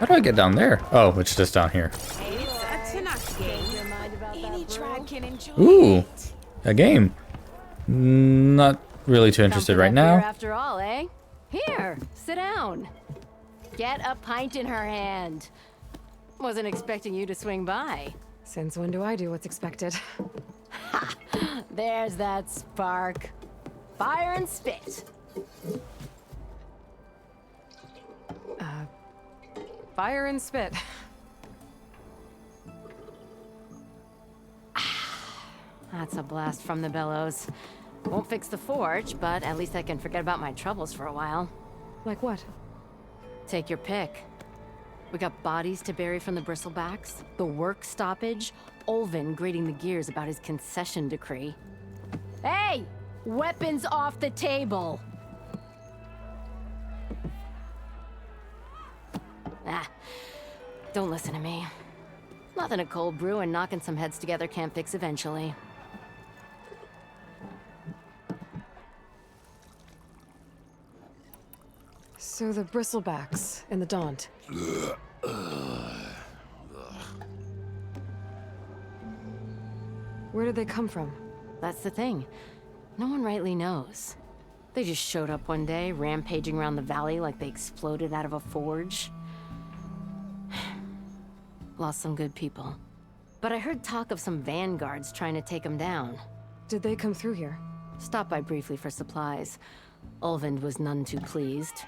do I get down there? Oh, it's just down here. It's a Tanaka game. Any tribe can enjoy Ooh, a game. Not really too interested right now. After all, eh? Here, sit down. Get a pint in her hand. Wasn't expecting you to swing by. Since when do I do what's expected? Ha! There's that spark. Fire and spit. Fire and spit. That's a blast from the bellows. Won't fix the forge, but at least I can forget about my troubles for a while. Like what? Take your pick. We got bodies to bury from the bristlebacks, the work stoppage, Olvin grating the gears about his concession decree. Hey! Weapons off the table! Ah, don't listen to me. Nothing a cold brew and knocking some heads together can't fix eventually. So the bristlebacks and the Daunt. Where did they come from? That's the thing. No one rightly knows. They just showed up one day, rampaging around the valley like they exploded out of a forge. Lost some good people. But I heard talk of some vanguards trying to take them down. Did they come through here? Stopped by briefly for supplies. Ulvund was none too pleased.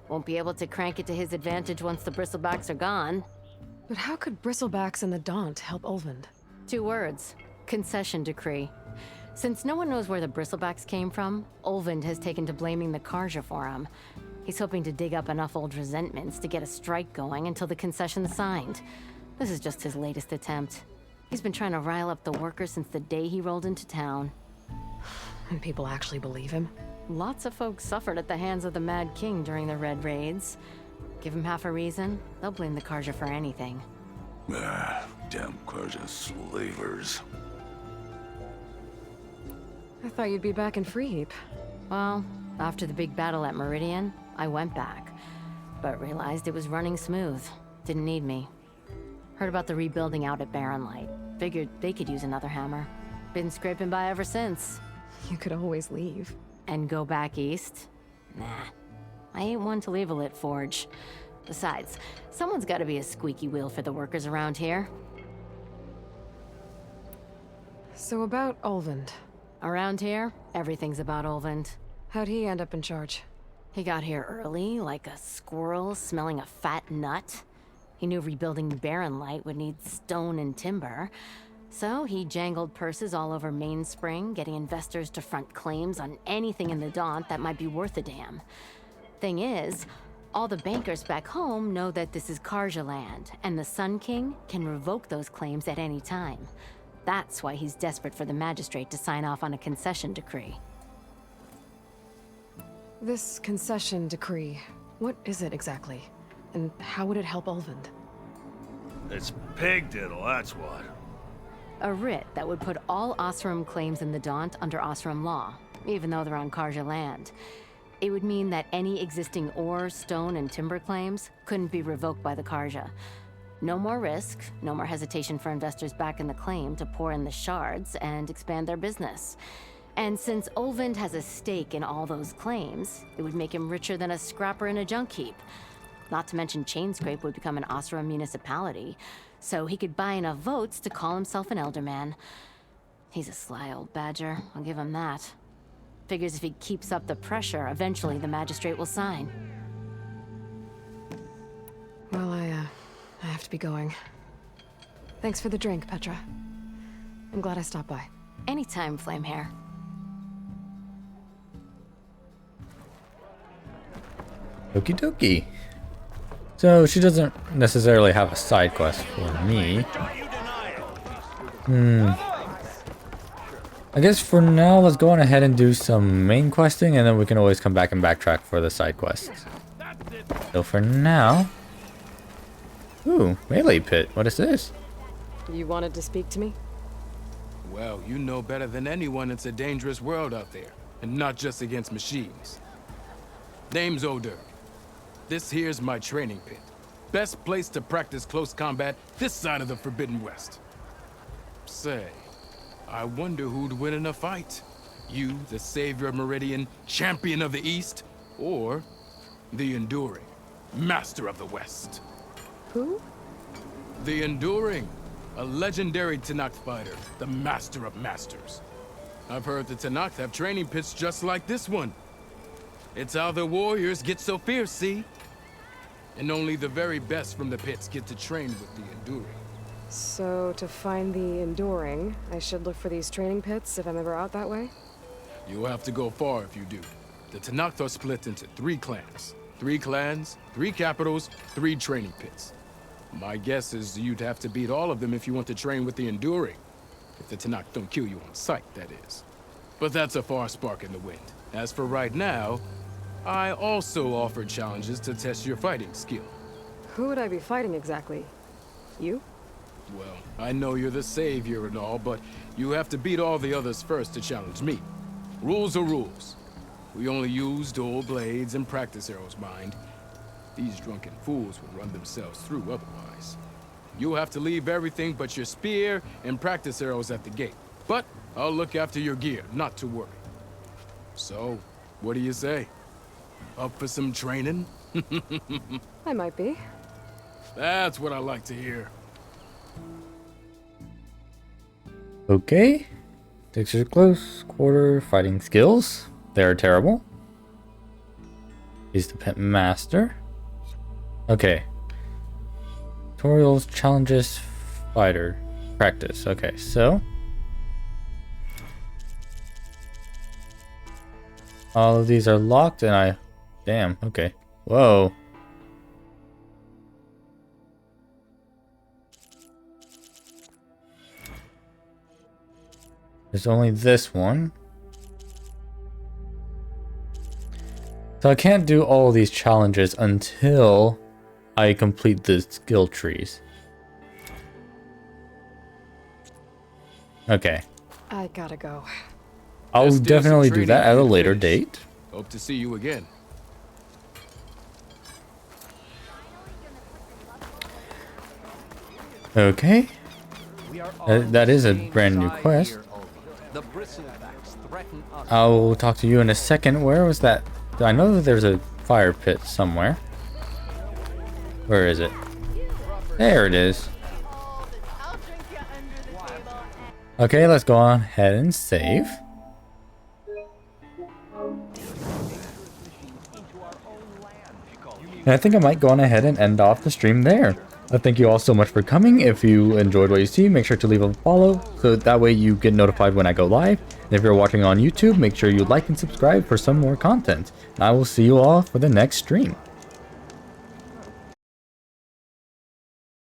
Won't be able to crank it to his advantage once the bristlebacks are gone. But how could bristlebacks and the Daunt help Ulvund? 2 words. Concession decree. Since no one knows where the bristlebacks came from, Ulvund has taken to blaming the Karja for him. He's hoping to dig up enough old resentments to get a strike going until the concession's signed. This is just his latest attempt. He's been trying to rile up the workers since the day he rolled into town. And people actually believe him? Lots of folks suffered at the hands of the Mad King during the Red Raids. Give him half a reason, they'll blame the Karja for anything. Damn Karja slavers. I thought you'd be back in Freeheap. Well, after the big battle at Meridian, I went back. But realized it was running smooth. Didn't need me. Heard about the rebuilding out at Barren Light. Figured they could use another hammer. Been scraping by ever since. You could always leave. And go back east? Nah. I ain't one to leave a lit forge. Besides, someone's gotta be a squeaky wheel for the workers around here. So about Ulvund. Around here, everything's about Ulvund. How'd he end up in charge? He got here early, like a squirrel smelling a fat nut. He knew rebuilding Barren Light would need stone and timber. So he jangled purses all over Mainspring, getting investors to front claims on anything in the Daunt that might be worth a damn. Thing is, all the bankers back home know that this is Karja land, and the Sun King can revoke those claims at any time. That's why he's desperate for the magistrate to sign off on a concession decree. This concession decree, what is it exactly? And how would it help Ulvund? It's pig diddle, that's what. A writ that would put all Osram claims in the Daunt under Osram law, even though they're on Karja land. It would mean that any existing ore, stone, and timber claims couldn't be revoked by the Karja. No more risk, no more hesitation for investors back in the claim to pour in the shards and expand their business. And since Ulvund has a stake in all those claims, it would make him richer than a scrapper in a junk heap. Not to mention Chainscrape would become an Osram municipality, so he could buy enough votes to call himself an Elderman. He's a sly old badger, I'll give him that. Figures if he keeps up the pressure, eventually the magistrate will sign. Well, I have to be going. Thanks for the drink, Petra. I'm glad I stopped by. Anytime, Flamehair. Okie dokie. So she doesn't necessarily have a side quest for me. I guess for now, let's go on ahead and do some main questing, and then we can always come back and backtrack for the side quests. So for now... Ooh, melee pit. What is this? You wanted to speak to me? Well, you know better than anyone it's a dangerous world out there, and not just against machines. Name's Odur. This here's my training pit. best place to practice close combat this side of the Forbidden West. Say, I wonder who'd win in a fight. You, the savior of Meridian, champion of the East, or the Enduring, master of the West. Who? The Enduring, a legendary Tenakth fighter, the master of masters. I've heard the Tenakth have training pits just like this one. It's how the warriors get so fierce, see? And only the very best from the pits get to train with the Enduring. So, to find the Enduring, I should look for these training pits if I'm ever out that way? You'll have to go far if you do. The Tenakth are split into 3 clans. 3 clans, 3 capitals, 3 training pits. My guess is you'd have to beat all of them if you want to train with the Enduring. If the Tenakth don't kill you on sight, that is. But that's a far spark in the wind. As for right now, I also offer challenges to test your fighting skill. Who would I be fighting exactly? You? Well, I know you're the savior and all, but you have to beat all the others first to challenge me. Rules are rules. We only use dual blades and practice arrows, mind. These drunken fools would run themselves through otherwise. You'll have to leave everything but your spear and practice arrows at the gate. But I'll look after your gear, not to worry. So, what do you say? Up for some training? I might be. That's what I like to hear. Okay. Takes your close quarter fighting skills. They're terrible. He's the pit master. Okay. Tutorials, challenges, fighter, practice. Okay, so all of these are locked and I... Damn, okay. Whoa. There's only this one. So I can't do all these challenges until I complete the skill trees. Okay. I gotta go. I'll Let's definitely some do that training at a and later finish. date. Hope to see you again. Okay. That is a brand new quest. I'll talk to you in a second. Where was that? I know that there's a fire pit somewhere. Where is it? There it is. Okay, let's go on ahead and save. And I think I might go on ahead and end off the stream there. Thank you all so much for coming. If you enjoyed what you see, make sure to leave a follow so that way you get notified when I go live. And if you're watching on YouTube, make sure you like and subscribe for some more content. And I will see you all for the next stream.